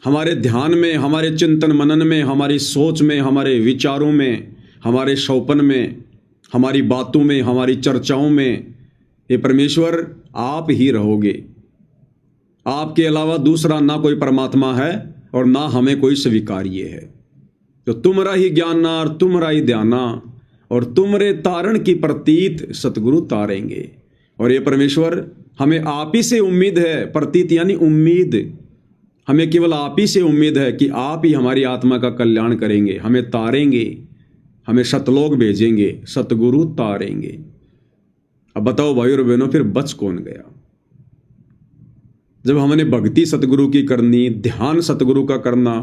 हमारे ध्यान में, हमारे चिंतन मनन में, हमारी सोच में, हमारे विचारों में, हमारे शौपन में, हमारी बातों में, हमारी चर्चाओं में, ये परमेश्वर आप ही रहोगे। आपके अलावा दूसरा ना कोई परमात्मा है और ना हमें कोई स्वीकार्य है। तो तुम्हारा ही ज्ञाना और तुम्हारा ही ध्याना, और तुमरे तारण की प्रतीत सतगुरु तारेंगे। और ये परमेश्वर हमें आप ही से उम्मीद है, प्रतीत यानी उम्मीद, हमें केवल आप ही से उम्मीद है कि आप ही हमारी आत्मा का कल्याण करेंगे, हमें तारेंगे, हमें सतलोक भेजेंगे, सतगुरु तारेंगे। अब बताओ भाई और बहनों, फिर बच कौन गया? जब हमने भक्ति सतगुरु की करनी, ध्यान सतगुरु का करना,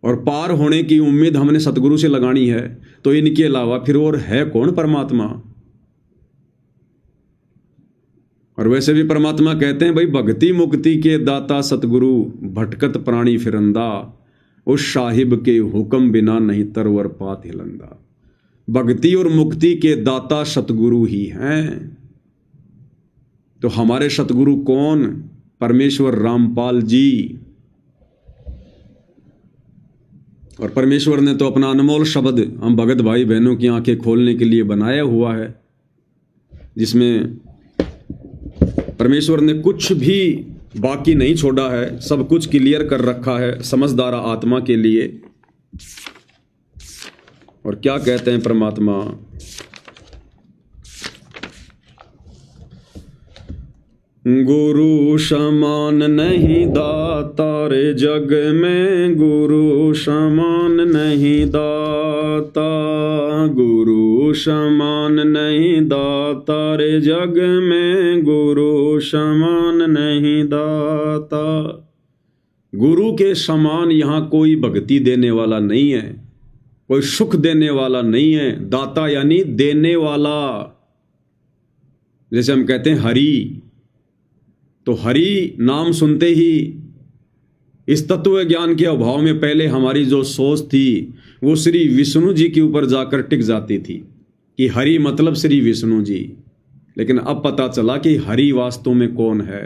और पार होने की उम्मीद हमने सतगुरु से लगानी है, तो इनके अलावा फिर और है कौन परमात्मा? और वैसे भी परमात्मा कहते हैं भाई, भक्ति मुक्ति के दाता सतगुरु, भटकत प्राणी फिरंदा, उस साहिब के हुक्म बिना नहीं तरवर पात हिलंदा। भक्ति और मुक्ति के दाता सतगुरु ही हैं। तो हमारे सतगुरु कौन? परमेश्वर रामपाल जी। और परमेश्वर ने तो अपना अनमोल शब्द हम भगत भाई बहनों की आंखें खोलने के लिए बनाया हुआ है, जिसमें परमेश्वर ने कुछ भी बाकी नहीं छोड़ा है, सब कुछ क्लियर कर रखा है समझदार आत्मा के लिए। और क्या कहते हैं परमात्मा? गुरु समान नहीं दाता रे जग में, गुरु समान नहीं दाता, गुरु समान नहीं दाता रे जग में, गुरु समान नहीं दाता। गुरु के समान यहाँ कोई भक्ति देने वाला नहीं है, कोई सुख देने वाला नहीं है। दाता यानी देने वाला। जैसे हम कहते हैं हरि, तो हरि नाम सुनते ही इस तत्व ज्ञान के अभाव में पहले हमारी जो सोच थी वो श्री विष्णु जी के ऊपर जाकर टिक जाती थी कि हरि मतलब श्री विष्णु जी। लेकिन अब पता चला कि हरि वास्तव में कौन है?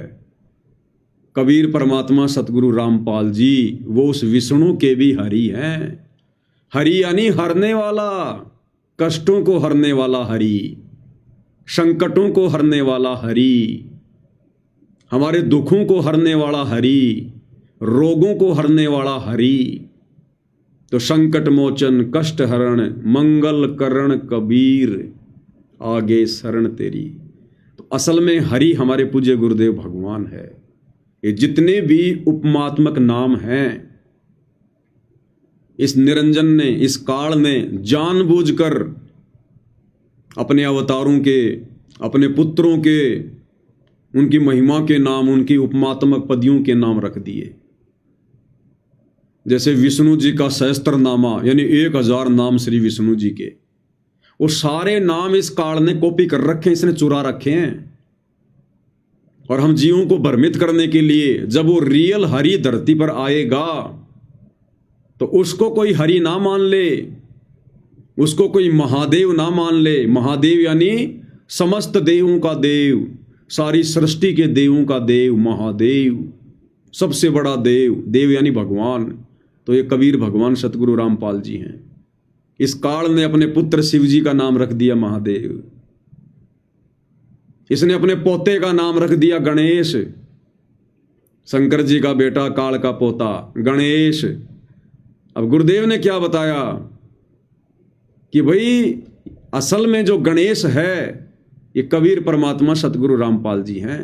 कबीर परमात्मा सतगुरु रामपाल जी, वो उस विष्णु के भी हरि हैं। हरि यानी हरने वाला, कष्टों को हरने वाला हरि, संकटों को हरने वाला हरि, हमारे दुखों को हरने वाला हरि, रोगों को हरने वाला हरि। तो संकट मोचन कष्ट हरण मंगल करण कबीर, आगे शरण तेरी। तो असल में हरि हमारे पूज्य गुरुदेव भगवान है। ये जितने भी उपमात्मक नाम हैं, इस निरंजन ने, इस काल ने जानबूझकर अपने अवतारों के, अपने पुत्रों के, उनकी महिमा के नाम, उनकी उपमात्मक पदियों के नाम रख दिए। जैसे विष्णु जी का सहस्त्रनामा यानी 1000 नाम श्री विष्णु जी के, वो सारे नाम इस काल ने कॉपी कर रखे हैं, इसने चुरा रखे हैं। और हम जीवों को भ्रमित करने के लिए जब वो रियल हरि धरती पर आएगा तो उसको कोई हरि ना मान ले, उसको कोई महादेव ना मान ले। महादेव यानी समस्त देवों का देव, सारी सृष्टि के देवों का देव महादेव, सबसे बड़ा देव। देव यानी भगवान। तो ये कबीर भगवान सतगुरु रामपाल जी हैं। इस काल ने अपने पुत्र शिव जी का नाम रख दिया महादेव। इसने अपने पोते का नाम रख दिया गणेश। शंकर जी का बेटा, काल का पोता गणेश। अब गुरुदेव ने क्या बताया कि भाई असल में जो गणेश है ये कबीर परमात्मा सतगुरु रामपाल जी हैं।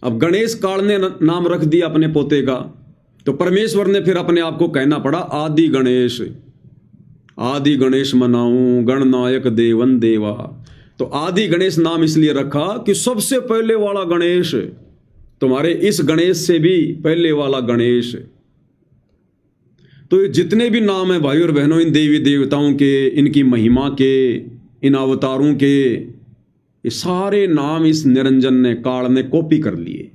अब गणेश काल ने नाम रख दिया अपने पोते का, तो परमेश्वर ने फिर अपने आप को कहना पड़ा आदि गणेश। आदि गणेश मनाऊं गणनायक देवन देवा। तो आदि गणेश नाम इसलिए रखा कि सबसे पहले वाला गणेश, तुम्हारे इस गणेश से भी पहले वाला गणेश। तो ये जितने भी नाम हैं भाई और बहनों, इन देवी देवताओं के, इनकी महिमा के, इन अवतारों के, ये सारे नाम इस निरंजन ने, काल ने कॉपी कर लिए।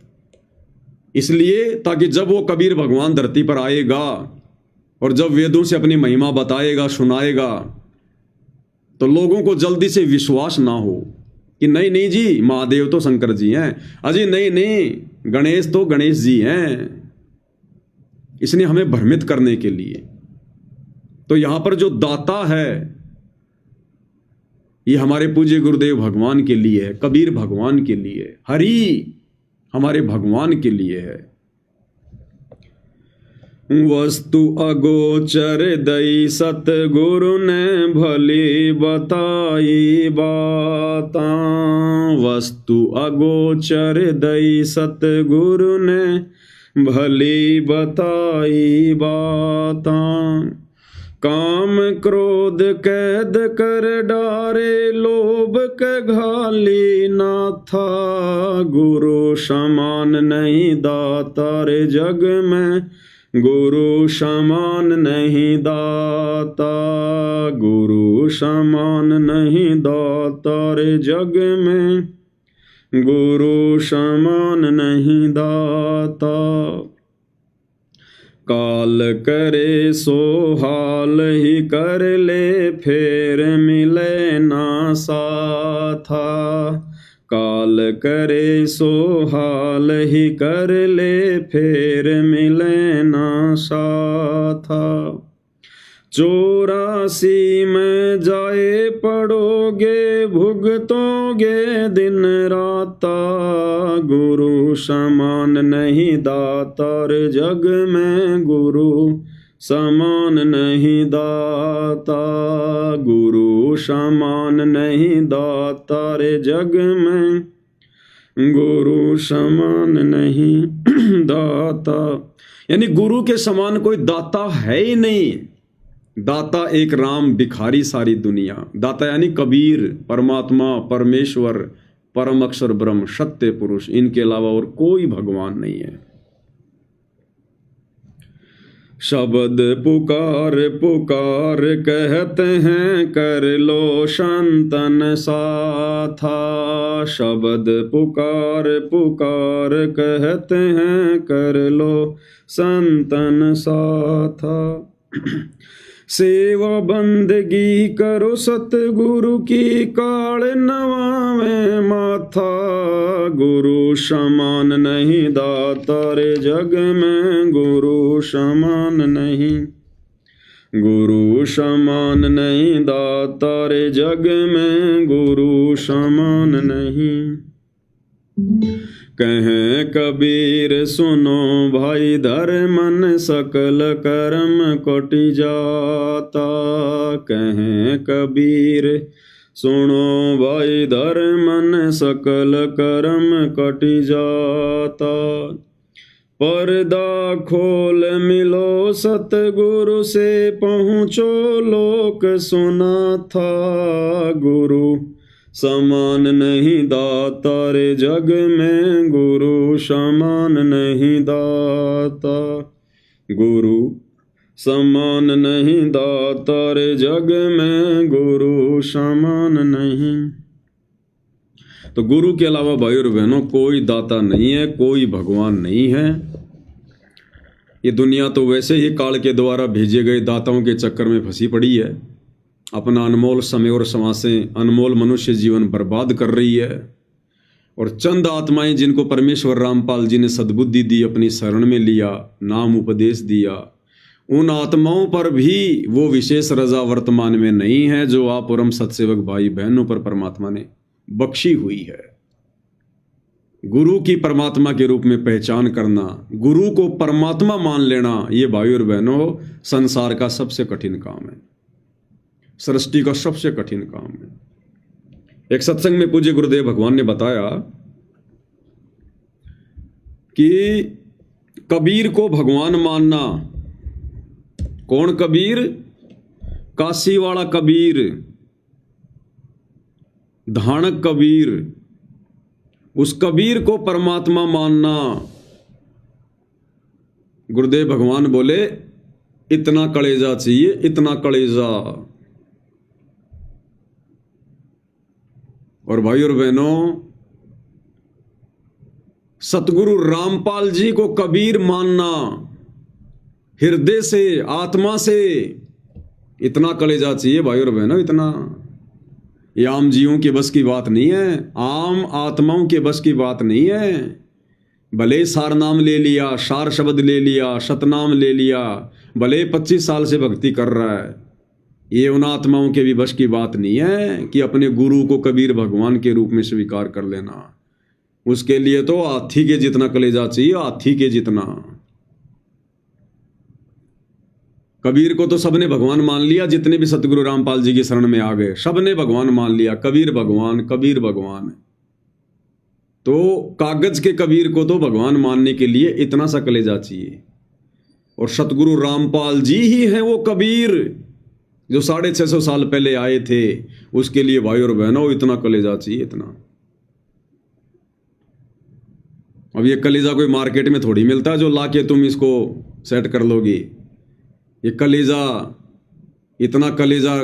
इसलिए ताकि जब वो कबीर भगवान धरती पर आएगा और जब वेदों से अपनी महिमा बताएगा, सुनाएगा, तो लोगों को जल्दी से विश्वास ना हो कि नहीं नहीं जी महादेव तो शंकर जी हैं, अजी नहीं नहीं गणेश तो गणेश जी हैं। इसने हमें भ्रमित करने के लिए। तो यहां पर जो दाता है ये हमारे पूज्य गुरुदेव भगवान के लिए है, कबीर भगवान के लिए, हरि हमारे भगवान के लिए है। वस्तु अगोचर दई सतगुरु ने भली बताई बाता। वस्तु अगोचर दई सतगुरु ने भली बताई बाता। काम क्रोध कैद कर डारे लोभ के घाली ना था। गुरु समान नहीं दाता रे जग में, गुरु समान नहीं दाता। गुरु समान नहीं दाता रे जग में, गुरु समान नहीं दाता। काल करे सो हाल ही कर ले, फेर मिले ना साथा। काल करे सो हाल ही कर ले, फेर मिले ना साथा। 84 में जाए पड़ोगे, भुगतोगे दिन राता। गुरु समान नहीं दाता रे जग में, गुरु समान नहीं दाता। गुरु समान नहीं दाता रे जग में, गुरु समान नहीं दाता। यानी गुरु के समान कोई दाता है ही नहीं। दाता एक राम, भिखारी सारी दुनिया। दाता यानी कबीर, परमात्मा, परमेश्वर, परम अक्षर ब्रह्म, सत्य पुरुष, इनके अलावा और कोई भगवान नहीं है। शब्द पुकार पुकार कहते हैं, कर लो संतन साथा। शब्द पुकार पुकार कहते हैं, कर लो संतन साथा। सेवा बंदगी करो सतगुरु की, काल नवावे माथा। गुरु समान नहीं दाता रे जग में, गुरु समान नहीं। गुरु समान नहीं दाता रे जग में, गुरु समान नहीं। कहें कबीर सुनो भाई धर्मन, सकल कर्म कोटि जाता। कहें कबीर सुनो भाई धर्मन, सकल कर्म कटि जाता। पर्दा खोल मिलो सतगुरु से, पहुँचो लोक सुना था। गुरु समान नहीं दाता रे जग में, गुरु समान नहीं दाता। गुरु समान नहीं दाता रे जग में, गुरु समान नहीं। तो गुरु के अलावा भाई और बहनों कोई दाता नहीं है, कोई भगवान नहीं है। ये दुनिया तो वैसे ही काल के द्वारा भेजे गए दाताओं के चक्कर में फंसी पड़ी है। अपना अनमोल समय और समासें, अनमोल मनुष्य जीवन बर्बाद कर रही है। और चंद आत्माएं जिनको परमेश्वर रामपाल जी ने सद्बुद्धि दी, अपनी शरण में लिया, नाम उपदेश दिया, उन आत्माओं पर भी वो विशेष रजा वर्तमान में नहीं है जो आप परम सत्सेवक भाई बहनों पर परमात्मा ने बख्शी हुई है। गुरु की परमात्मा के रूप में पहचान करना, गुरु को परमात्मा मान लेना, ये भाई और बहनों संसार का सबसे कठिन काम है, सृष्टि का सबसे कठिन काम है। एक सत्संग में पूज्य गुरुदेव भगवान ने बताया कि कबीर को भगवान मानना, कौन कबीर? काशी वाला कबीर, धानक कबीर, उस कबीर को परमात्मा मानना। गुरुदेव भगवान बोले इतना कलेजा चाहिए, इतना कलेजा। और भाई और बहनों, सतगुरु रामपाल जी को कबीर मानना, हृदय से, आत्मा से, इतना कलेजा चाहिए भाई और बहनों, इतना। ये आम जीवों के बस की बात नहीं है, आम आत्माओं के बस की बात नहीं है। भले सार नाम ले लिया, सार शब्द ले लिया, शतनाम ले लिया, भले 25 साल से भक्ति कर रहा है, ये उन आत्माओं के भी बस की बात नहीं है कि अपने गुरु को कबीर भगवान के रूप में स्वीकार कर लेना। उसके लिए तो हाथी के जितना कलेजा चाहिए, हाथी के जितना। कबीर को तो सबने भगवान मान लिया, जितने भी सतगुरु रामपाल जी की शरण में आ गए सबने भगवान मान लिया, कबीर भगवान, कबीर भगवान। तो कागज के कबीर को तो भगवान मानने के लिए इतना सा कलेजा चाहिए, और सतगुरु रामपाल जी ही हैं वो कबीर जो 650 साल पहले आए थे। उसके लिए भाई और बहनों इतना कलेजा चाहिए, इतना। अब ये कलेजा कोई मार्केट में थोड़ी मिलता है जो लाके तुम इसको सेट कर लोगी। ये कलेजा, इतना कलेजा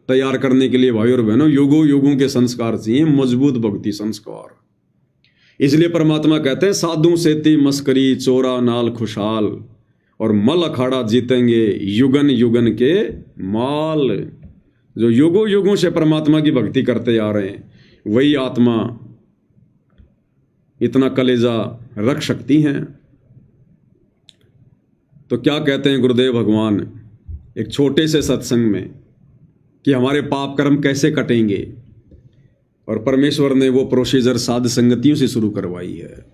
तैयार करने के लिए भाई और बहनों युगों युगों के संस्कार चाहिए, मजबूत भक्ति संस्कार। इसलिए परमात्मा कहते हैं साधु सेती मस्करी चोरा नाल खुशहाल, और मल अखाड़ा जीतेंगे युगन युगन के माल। जो युगों युगों से परमात्मा की भक्ति करते आ रहे हैं वही आत्मा इतना कलेजा रख सकती हैं। तो क्या कहते हैं गुरुदेव भगवान एक छोटे से सत्संग में कि हमारे पाप कर्म कैसे कटेंगे, और परमेश्वर ने वो प्रोसीजर साध संगतियों से शुरू करवाई है।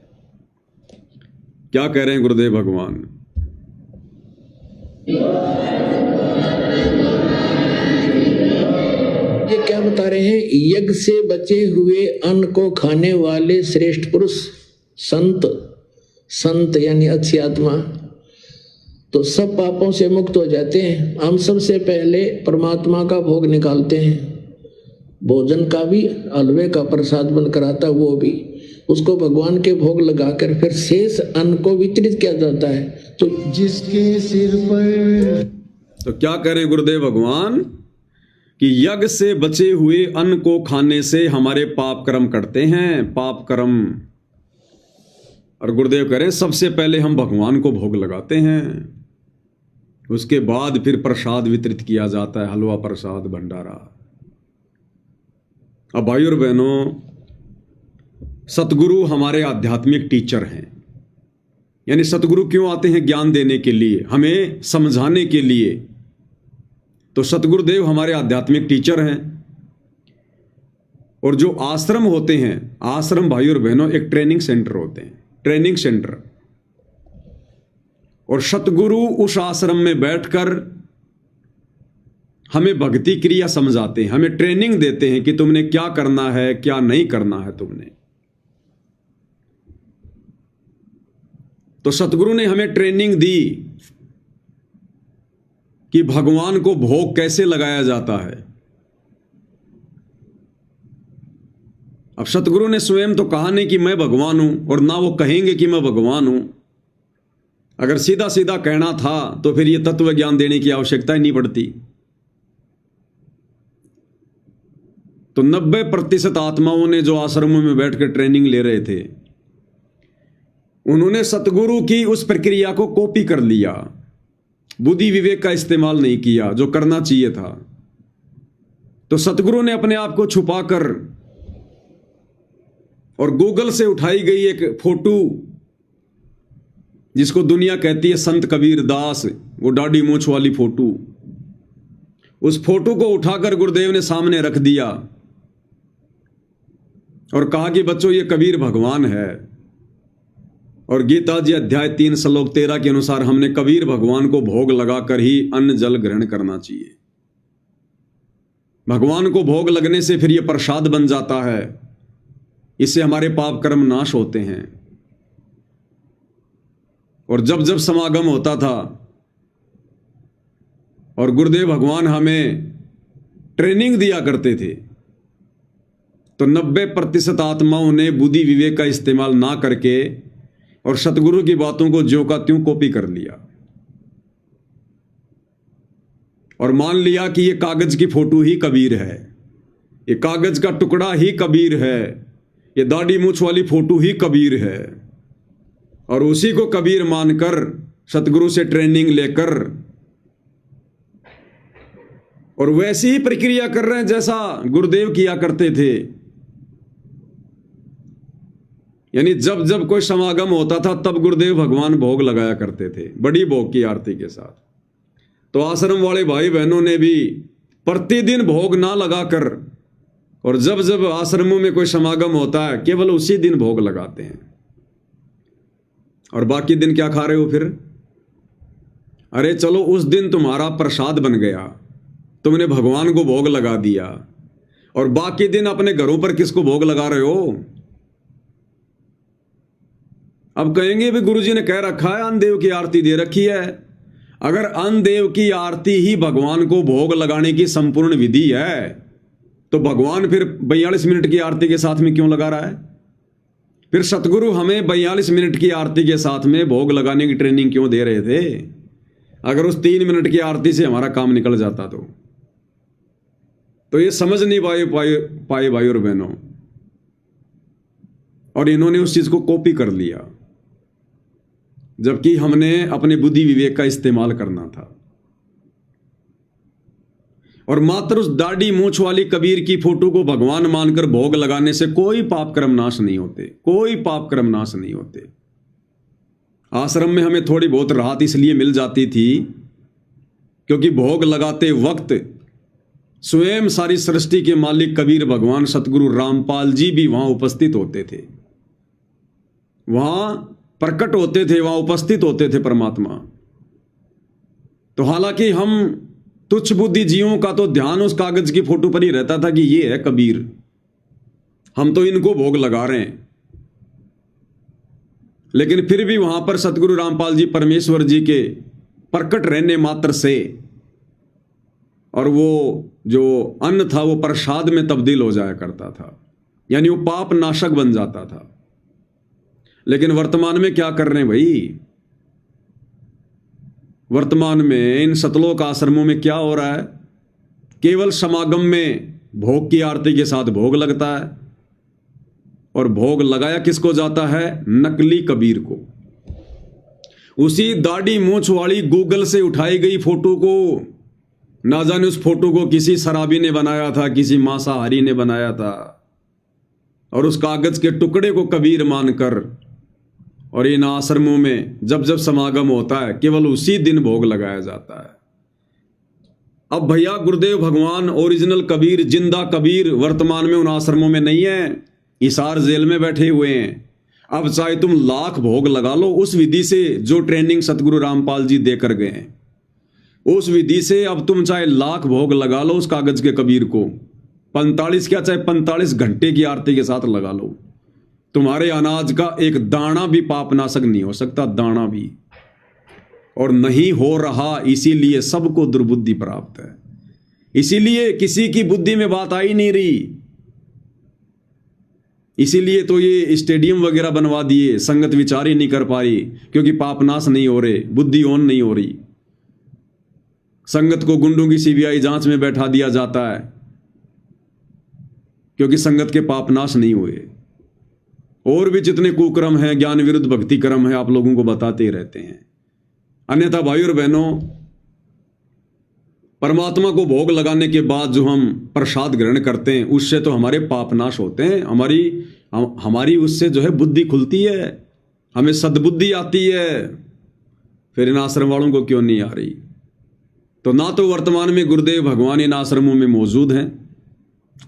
क्या कह रहे हैं गुरुदेव भगवान? ये क्या बता रहे हैं? यज्ञ से बचे हुए अन्न को खाने वाले श्रेष्ठ पुरुष संत, संत यानी अच्छी आत्मा, तो सब पापों से मुक्त हो जाते हैं। हम सबसे पहले परमात्मा का भोग निकालते हैं, भोजन का भी, हलवे का प्रसाद बन कराता वो भी, उसको भगवान के भोग लगाकर फिर शेष अन्न को वितरित किया जाता है। तो जिसके सिर पर, तो क्या करें गुरुदेव भगवान कि यज्ञ से बचे हुए अन्न को खाने से हमारे पाप कर्म कटते हैं, पाप कर्म। और गुरुदेव कह रहे हैं सबसे पहले हम भगवान को भोग लगाते हैं, उसके बाद फिर प्रसाद वितरित किया जाता है, हलवा प्रसाद भंडारा। अब भाई और बहनों, सतगुरु हमारे आध्यात्मिक टीचर हैं। यानी सतगुरु क्यों आते हैं? ज्ञान देने के लिए, हमें समझाने के लिए। तो सतगुरुदेव हमारे आध्यात्मिक टीचर हैं। और जो आश्रम होते हैं, आश्रम भाई और बहनों एक ट्रेनिंग सेंटर होते हैं, ट्रेनिंग सेंटर। और सतगुरु उस आश्रम में बैठकर हमें भक्ति क्रिया समझाते हैं, हमें ट्रेनिंग देते हैं कि तुमने क्या करना है, क्या नहीं करना है तुमने। तो सतगुरु ने हमें ट्रेनिंग दी कि भगवान को भोग कैसे लगाया जाता है। अब सतगुरु ने स्वयं तो कहा नहीं कि मैं भगवान हूं, और ना वो कहेंगे कि मैं भगवान हूं। अगर सीधा सीधा कहना था तो फिर ये तत्व ज्ञान देने की आवश्यकता ही नहीं पड़ती। तो 90% आत्माओं ने जो आश्रमों में बैठकर ट्रेनिंग ले रहे थे, उन्होंने सतगुरु की उस प्रक्रिया को कॉपी कर लिया, बुद्धि विवेक का इस्तेमाल नहीं किया जो करना चाहिए था। तो सतगुरु ने अपने आप को छुपाकर और गूगल से उठाई गई एक फोटो, जिसको दुनिया कहती है संत कबीर दास, वो दाढ़ी मूंछ वाली फोटो, उस फोटो को उठाकर गुरुदेव ने सामने रख दिया और कहा कि बच्चों ये कबीर भगवान है। और गीता जी अध्याय 3 श्लोक 13 के अनुसार हमने कबीर भगवान को भोग लगाकर ही अन्न जल ग्रहण करना चाहिए। भगवान को भोग लगने से फिर यह प्रसाद बन जाता है, इससे हमारे पाप कर्म नाश होते हैं। और जब जब समागम होता था और गुरुदेव भगवान हमें ट्रेनिंग दिया करते थे, तो 90% आत्माओं ने बुद्धि विवेक का इस्तेमाल ना करके और सतगुरु की बातों को ज्यों का त्यों कॉपी कर लिया और मान लिया कि ये कागज की फोटो ही कबीर है, ये कागज का टुकड़ा ही कबीर है, ये दाढ़ी मूछ वाली फोटो ही कबीर है। और उसी को कबीर मानकर सतगुरु से ट्रेनिंग लेकर और वैसी ही प्रक्रिया कर रहे हैं जैसा गुरुदेव किया करते थे। यानी जब जब कोई समागम होता था तब गुरुदेव भगवान भोग लगाया करते थे, बड़ी भोग की आरती के साथ। तो आश्रम वाले भाई बहनों ने भी प्रतिदिन भोग ना लगाकर और जब जब आश्रमों में कोई समागम होता है केवल उसी दिन भोग लगाते हैं। और बाकी दिन क्या खा रहे हो फिर? अरे चलो उस दिन तुम्हारा प्रसाद बन गया, तुमने भगवान को भोग लगा दिया, और बाकी दिन अपने घरों पर किसको भोग लगा रहे हो? अब कहेंगे भी गुरुजी ने कह रखा है अन्नदेव की आरती दे रखी है। अगर अन्नदेव की आरती ही भगवान को भोग लगाने की संपूर्ण विधि है तो भगवान फिर 42 मिनट की आरती के साथ में क्यों लगा रहा है? फिर सतगुरु हमें 42 मिनट की आरती के साथ में भोग लगाने की ट्रेनिंग क्यों दे रहे थे? अगर उस 3 मिनट की आरती से हमारा काम निकल जाता तो ये समझ नहीं पाए भाई और बहनों, और इन्होंने उस चीज को कॉपी कर लिया, जबकि हमने अपने बुद्धि विवेक का इस्तेमाल करना था। और मात्र उस दाढ़ी मूछ वाली कबीर की फोटो को भगवान मानकर भोग लगाने से कोई पाप कर्म नाश नहीं होते, कोई पाप कर्म नाश नहीं होते। आश्रम में हमें थोड़ी बहुत राहत इसलिए मिल जाती थी क्योंकि भोग लगाते वक्त स्वयं सारी सृष्टि के मालिक कबीर भगवान सतगुरु रामपाल जी भी वहां उपस्थित होते थे, वहां प्रकट होते थे, वहां उपस्थित होते थे परमात्मा। तो हालांकि हम तुच्छ बुद्धि जीवों का तो ध्यान उस कागज की फोटो पर ही रहता था कि ये है कबीर, हम तो इनको भोग लगा रहे हैं। लेकिन फिर भी वहां पर सतगुरु रामपाल जी परमेश्वर जी के प्रकट रहने मात्र से और वो जो अन्न था वो प्रसाद में तब्दील हो जाया करता था, यानी वो पाप नाशक बन जाता था। लेकिन वर्तमान में क्या कर रहे हैं भाई? वर्तमान में इन सतलोक आश्रमों में क्या हो रहा है? केवल समागम में भोग की आरती के साथ भोग लगता है, और भोग लगाया किसको जाता है? नकली कबीर को। उसी दाढ़ी मूछ वाली गूगल से उठाई गई फोटो को, ना जाने उस फोटो को किसी शराबी ने बनाया था, किसी मांसाहारी ने बनाया था, और उस कागज के टुकड़े को कबीर मानकर और इन आश्रमों में जब जब समागम होता है केवल उसी दिन भोग लगाया जाता है। अब भैया गुरुदेव भगवान ओरिजिनल कबीर, जिंदा कबीर वर्तमान में उन आश्रमों में नहीं है, हिसार जेल में बैठे हुए हैं। अब चाहे तुम लाख भोग लगा लो उस विधि से जो ट्रेनिंग सतगुरु रामपाल जी देकर गए हैं, उस विधि से अब तुम चाहे लाख भोग लगा लो उस कागज के कबीर को, 45 क्या चाहे 45 घंटे की आरती के साथ लगा लो, तुम्हारे अनाज का एक दाना भी पापनाशक नहीं हो सकता, दाना भी। और नहीं हो रहा, इसीलिए सबको दुर्बुद्धि प्राप्त है, इसीलिए किसी की बुद्धि में बात आई नहीं रही। इसीलिए तो ये स्टेडियम वगैरह बनवा दिए, संगत विचार ही नहीं कर पा रही क्योंकि पापनाश नहीं हो रहे, बुद्धि ऑन नहीं हो रही। संगत को गुंडों की सीबीआई जांच में बैठा दिया जाता है क्योंकि संगत के पापनाश नहीं हुए। और भी जितने कुकर्म हैं, ज्ञान विरुद्ध भक्ति कर्म है, आप लोगों को बताते ही रहते हैं। अन्यथा भाई और बहनों, परमात्मा को भोग लगाने के बाद जो हम प्रसाद ग्रहण करते हैं उससे तो हमारे पापनाश होते हैं, हमारी उससे जो है बुद्धि खुलती है, हमें सद्बुद्धि आती है। फिर इन आश्रम वालों को क्यों नहीं आ रही? तो ना तो वर्तमान में गुरुदेव भगवान इन आश्रमों में मौजूद हैं,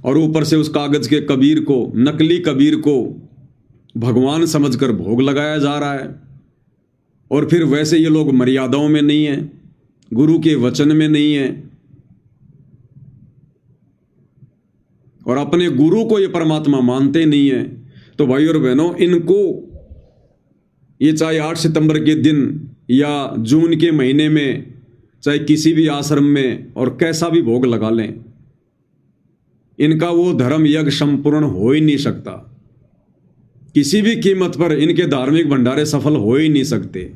और ऊपर से उस कागज के कबीर को, नकली कबीर को भगवान समझकर भोग लगाया जा रहा है। और फिर वैसे ये लोग मर्यादाओं में नहीं है, गुरु के वचन में नहीं है, और अपने गुरु को ये परमात्मा मानते नहीं है। तो भाई और बहनों, इनको ये चाहे 8 सितंबर के दिन या जून के महीने में, चाहे किसी भी आश्रम में और कैसा भी भोग लगा लें, इनका वो धर्म यज्ञ संपूर्ण हो ही नहीं सकता। किसी भी कीमत पर इनके धार्मिक भंडारे सफल हो ही नहीं सकते।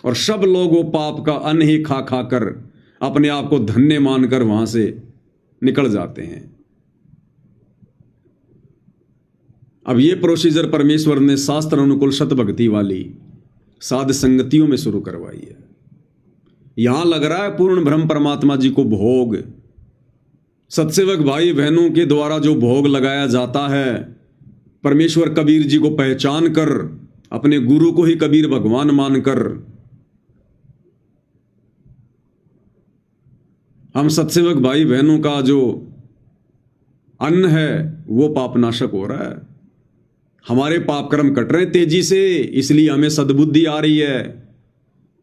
और सब लोग वो पाप का अन्न ही खा खा कर अपने आप को धन्य मानकर वहां से निकल जाते हैं। अब ये प्रोसीजर परमेश्वर ने शास्त्र अनुकूल सतभक्ति वाली साध संगतियों में शुरू करवाई है। यहां लग रहा है पूर्ण ब्रह्म परमात्मा जी को भोग, सत्सेवक भाई बहनों के द्वारा जो भोग लगाया जाता है, परमेश्वर कबीर जी को पहचान कर, अपने गुरु को ही कबीर भगवान मानकर हम सत्सेवक भाई बहनों का जो अन्न है वो पापनाशक हो रहा है। हमारे पाप कर्म कट रहे तेजी से, इसलिए हमें सद्बुद्धि आ रही है,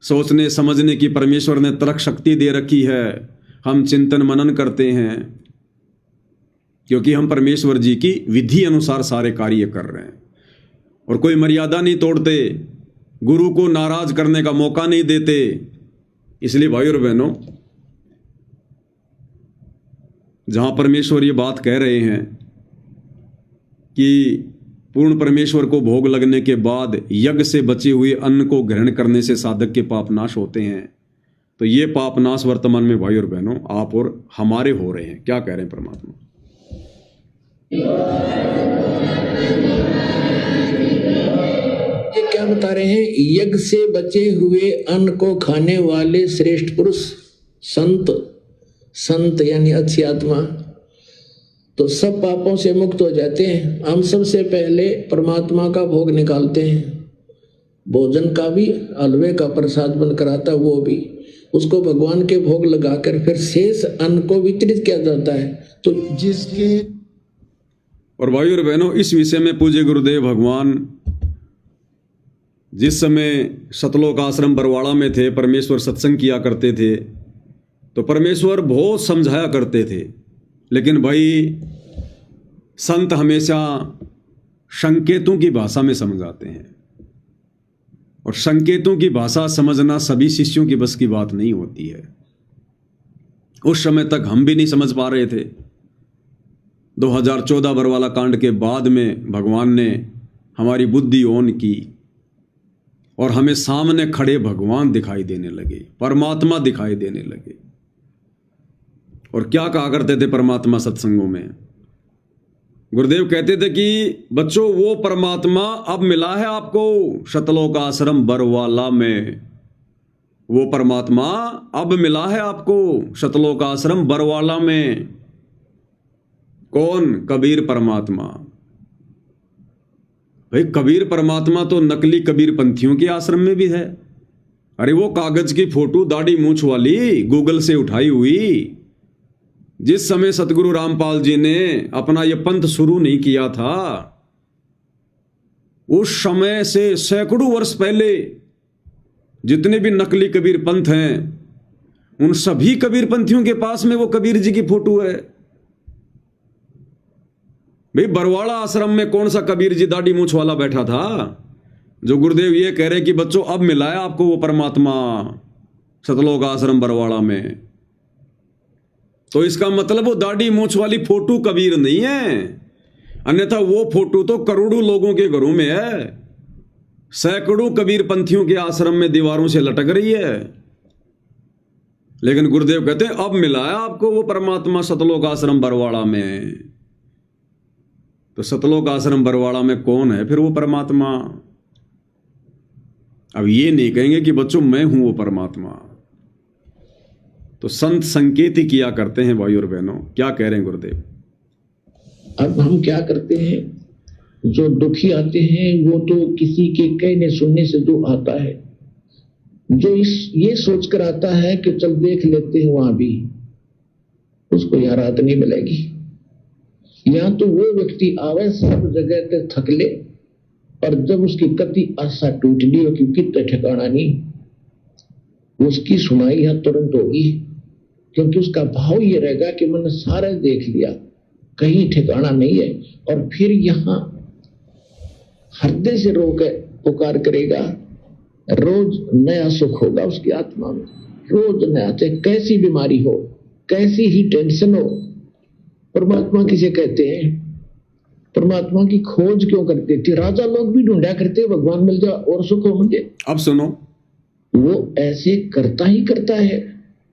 सोचने समझने की परमेश्वर ने तर्क शक्ति दे रखी है। हम चिंतन मनन करते हैं क्योंकि हम परमेश्वर जी की विधि अनुसार सारे कार्य कर रहे हैं और कोई मर्यादा नहीं तोड़ते, गुरु को नाराज करने का मौका नहीं देते। इसलिए भाई और बहनों, जहां परमेश्वर ये बात कह रहे हैं कि पूर्ण परमेश्वर को भोग लगने के बाद यज्ञ से बचे हुए अन्न को ग्रहण करने से साधक के पाप नाश होते हैं, तो ये पाप नाश वर्तमान में भाई और बहनों आप और हमारे हो रहे हैं। क्या कह रहे हैं परमात्मा? ये क्या बता रहे हैं? यज्ञ से बचे हुए अन्न को खाने वाले श्रेष्ठ पुरुष संत यानी अच्छी आत्मा तो सब पापों से मुक्त हो जाते हैं। हम सबसे पहले परमात्मा का भोग निकालते हैं, भोजन का भी, हलवे का प्रसाद बनकर आता वो भी, उसको भगवान के भोग लगाकर फिर शेष अन्न को वितरित किया जाता है। तो जिसके और भाई और बहनों, इस विषय में पूज्य गुरुदेव भगवान जिस समय सतलोक आश्रम बरवाड़ा में थे, परमेश्वर सत्संग किया करते थे, तो परमेश्वर बहुत समझाया करते थे। लेकिन भाई संत हमेशा संकेतों की भाषा में समझाते हैं, और संकेतों की भाषा समझना सभी शिष्यों की बस की बात नहीं होती है। उस समय तक हम भी नहीं समझ पा रहे थे। 2014 बरवाला कांड के बाद में भगवान ने हमारी बुद्धि ओन की और हमें सामने खड़े भगवान दिखाई देने लगे, परमात्मा दिखाई देने लगे। और क्या कहा करते थे परमात्मा सत्संगों में? गुरुदेव कहते थे कि बच्चों, वो परमात्मा अब मिला है आपको सतलोक आश्रम बरवाला में, वो परमात्मा अब मिला है आपको सतलोक आश्रम बरवाला में। कौन? कबीर परमात्मा। भाई कबीर परमात्मा तो नकली कबीर पंथियों के आश्रम में भी है। अरे वो कागज की फोटो दाढ़ी मूंछ वाली गूगल से उठाई हुई, जिस समय सतगुरु रामपाल जी ने अपना यह पंथ शुरू नहीं किया था, उस समय से सैकड़ों वर्ष पहले जितने भी नकली कबीर पंथ हैं, उन सभी कबीर पंथियों के पास में वो कबीर जी की फोटो है। भाई बरवाड़ा आश्रम में कौन सा कबीर जी दाढ़ी मूंछ वाला बैठा था जो गुरुदेव ये कह रहे कि बच्चों अब मिला है आपको वो परमात्मा सतलोक आश्रम बरवाड़ा में? तो इसका मतलब वो दाढ़ी मूंछ वाली फोटो कबीर नहीं है, अन्यथा वो फोटो तो करोड़ों लोगों के घरों में है, सैकड़ों कबीर पंथियों के आश्रम में दीवारों से लटक रही है। लेकिन गुरुदेव कहते हैं अब मिला है आपको वो परमात्मा सतलोक आश्रम बरवाड़ा में। तो सतलोक आश्रम बरवाड़ा में कौन है फिर वो परमात्मा? अब ये नहीं कहेंगे कि बच्चों मैं हूं वो परमात्मा। तो संत संकेत ही किया करते हैं भाई और बहनों। क्या कह रहे हैं गुरुदेव? अब हम क्या करते हैं, जो दुखी आते हैं वो तो किसी के कहने सुनने से दुख आता है, जो ये सोचकर आता है कि चल देख लेते हैं वहां भी, उसको यहाँ राहत नहीं मिलेगी। या तो वो व्यक्ति आवे सब जगह पे थक ले और जब उसकी कति आशा टूट ली हो कि कितने ठिकाना नहीं, उसकी सुनाई यह तुरंत होगी, क्योंकि उसका भाव ये रहेगा कि मैंने सारे देख लिया, कहीं ठिकाना नहीं है। और फिर यहां हृदय से रो के पुकार करेगा, रोज नया सुख होगा उसकी आत्मा में, रोज नया, चाहे कैसी बीमारी हो, कैसी ही टेंशन हो। परमात्मा किसे कहते हैं? परमात्मा की खोज क्यों करते थे? राजा लोग भी ढूंढा करते भगवान मिल जाए और सुख हो मुझे। अब सुनो, वो ऐसे करता ही करता है।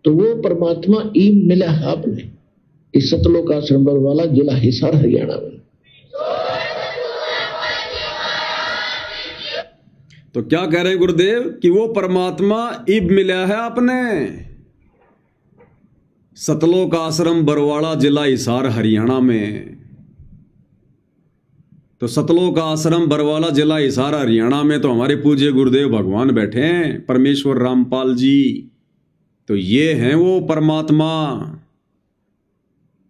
तो वो परमात्मा ई मिला है आपने इस सतलोक आश्रम वाला जिला हिसार हरियाणा में। तो क्या कह रहे हैं गुरुदेव कि वो परमात्मा इब मिला है आपने सतलोक आश्रम बरवाड़ा जिला हिसार हरियाणा में। तो सतलोक आश्रम बरवाड़ा जिला हिसार हरियाणा में तो हमारे पूज्य गुरुदेव भगवान बैठे हैं, परमेश्वर रामपाल जी। तो ये हैं वो परमात्मा,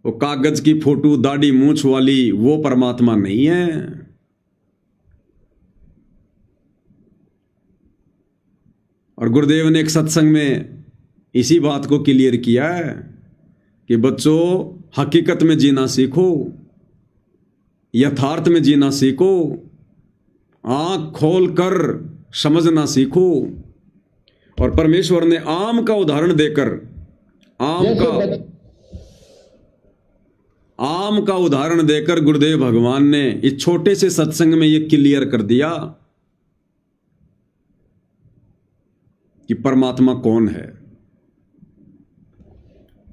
वो कागज की फोटो दाढ़ी मूंछ वाली वो परमात्मा नहीं है। और गुरुदेव ने एक सत्संग में इसी बात को क्लियर किया है कि बच्चों हकीकत में जीना सीखो, यथार्थ में जीना सीखो, आंख खोल कर समझना सीखो। और परमेश्वर ने आम का उदाहरण देकर आम का उदाहरण देकर गुरुदेव भगवान ने इस छोटे से सत्संग में यह क्लियर कर दिया कि परमात्मा कौन है।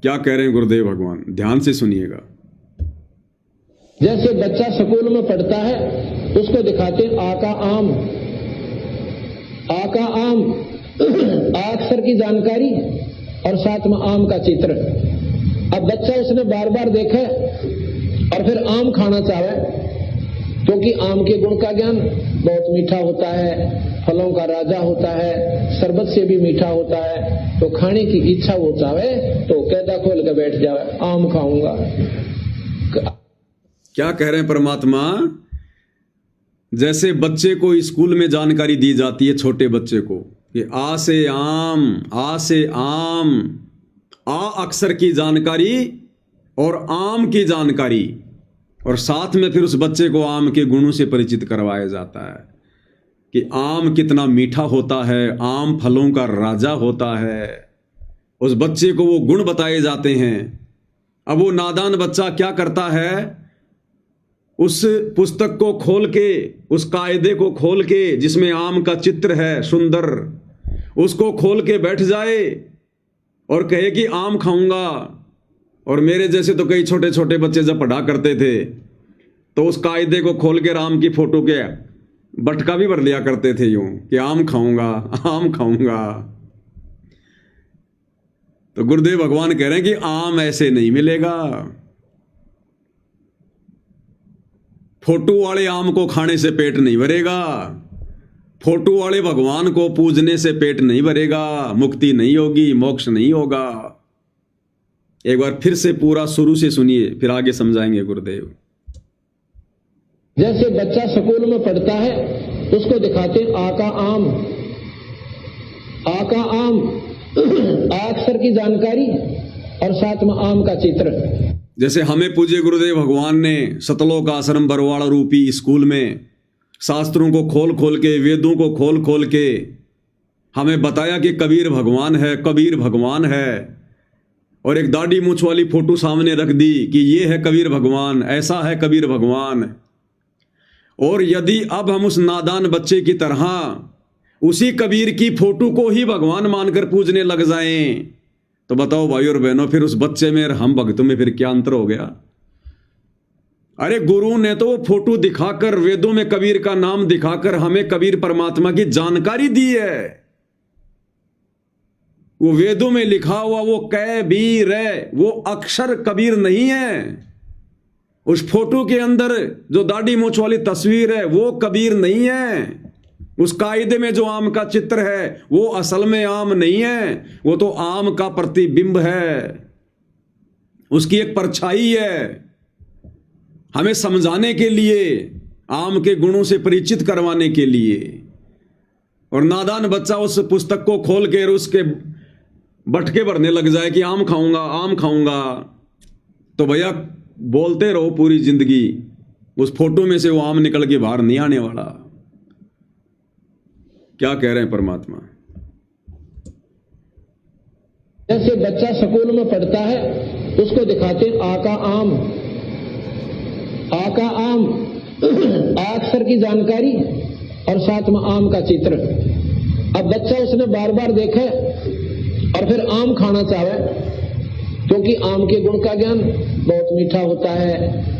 क्या कह रहे हैं गुरुदेव भगवान, ध्यान से सुनिएगा। जैसे बच्चा स्कूल में पढ़ता है उसको दिखाते हैं आका आम, आका आम, अक्षर की जानकारी और साथ में आम का चित्र। अब बच्चा उसने बार बार देखा और फिर आम खाना चाहे, क्योंकि आम के गुण का ज्ञान बहुत मीठा होता है, फलों का राजा होता है, शरबत से भी मीठा होता है। तो खाने की इच्छा वो चाहे तो कैदा खोल के बैठ जाए, आम खाऊंगा। क्या कह रहे हैं परमात्मा? जैसे बच्चे को स्कूल में जानकारी दी जाती है, छोटे बच्चे को, कि आ से आम, आ से आम, आ अक्षर की जानकारी और आम की जानकारी, और साथ में फिर उस बच्चे को आम के गुणों से परिचित करवाया जाता है कि आम कितना मीठा होता है, आम फलों का राजा होता है। उस बच्चे को वो गुण बताए जाते हैं। अब वो नादान बच्चा क्या करता है, उस पुस्तक को खोल के, उस कायदे को खोल के जिसमें आम का चित्र है सुंदर, उसको खोल के बैठ जाए और कहे कि आम खाऊंगा। और मेरे जैसे तो कई छोटे छोटे बच्चे जब पढ़ा करते थे तो उस कायदे को खोल के आम की फोटो के बटका भी भर लिया करते थे यूं कि आम खाऊंगा, आम खाऊंगा। तो गुरुदेव भगवान कह रहे हैं कि आम ऐसे नहीं मिलेगा। फोटो वाले आम को खाने से पेट नहीं भरेगा, फोटो वाले भगवान को पूजने से पेट नहीं भरेगा, मुक्ति नहीं होगी, मोक्ष नहीं होगा। एक बार फिर से पूरा शुरू से सुनिए, फिर आगे समझाएंगे गुरुदेव। जैसे बच्चा स्कूल में पढ़ता है उसको दिखाते हैं आका आम, आका आम, अक्षर की जानकारी और साथ में आम का चित्र। जैसे हमें पूज्य गुरुदेव भगवान ने सतलोक आश्रम बरवाड़ा रूपी स्कूल में शास्त्रों को खोल खोल के, वेदों को खोल खोल के हमें बताया कि कबीर भगवान है, कबीर भगवान है। और एक दाढ़ी मूंछ वाली फोटो सामने रख दी कि ये है कबीर भगवान, ऐसा है कबीर भगवान। और यदि अब हम उस नादान बच्चे की तरह उसी कबीर की फोटो को ही भगवान मानकर पूजने लग जाएं, तो बताओ भाई और बहनों, फिर उस बच्चे में और हम भक्तों में फिर क्या अंतर हो गया? अरे गुरु ने तो फोटो दिखाकर, वेदों में कबीर का नाम दिखाकर हमें कबीर परमात्मा की जानकारी दी है। वो वेदों में लिखा हुआ वो कबीर है, वो अक्षर कबीर नहीं है। उस फोटो के अंदर जो दाढ़ी मूंछ वाली तस्वीर है वो कबीर नहीं है। उस कायदे में जो आम का चित्र है वो असल में आम नहीं है, वो तो आम का प्रतिबिंब है, उसकी एक परछाई है। हमें समझाने के लिए आम के गुणों से परिचित करवाने के लिए, और नादान बच्चा उस पुस्तक को खोल के उसके बटके भरने लग जाए कि आम खाऊंगा आम खाऊंगा, तो भैया बोलते रहो पूरी जिंदगी, उस फोटो में से वो आम निकल के बाहर नहीं आने वाला। क्या कह रहे हैं परमात्मा? जैसे बच्चा स्कूल में पढ़ता है, उसको दिखाते हैं आ का आम, आ का आम, आ अक्षर की जानकारी और साथ में आम का चित्र। अब बच्चा उसने बार बार देखे और फिर आम खाना चाहे, क्योंकि आम के गुण का ज्ञान बहुत मीठा होता है,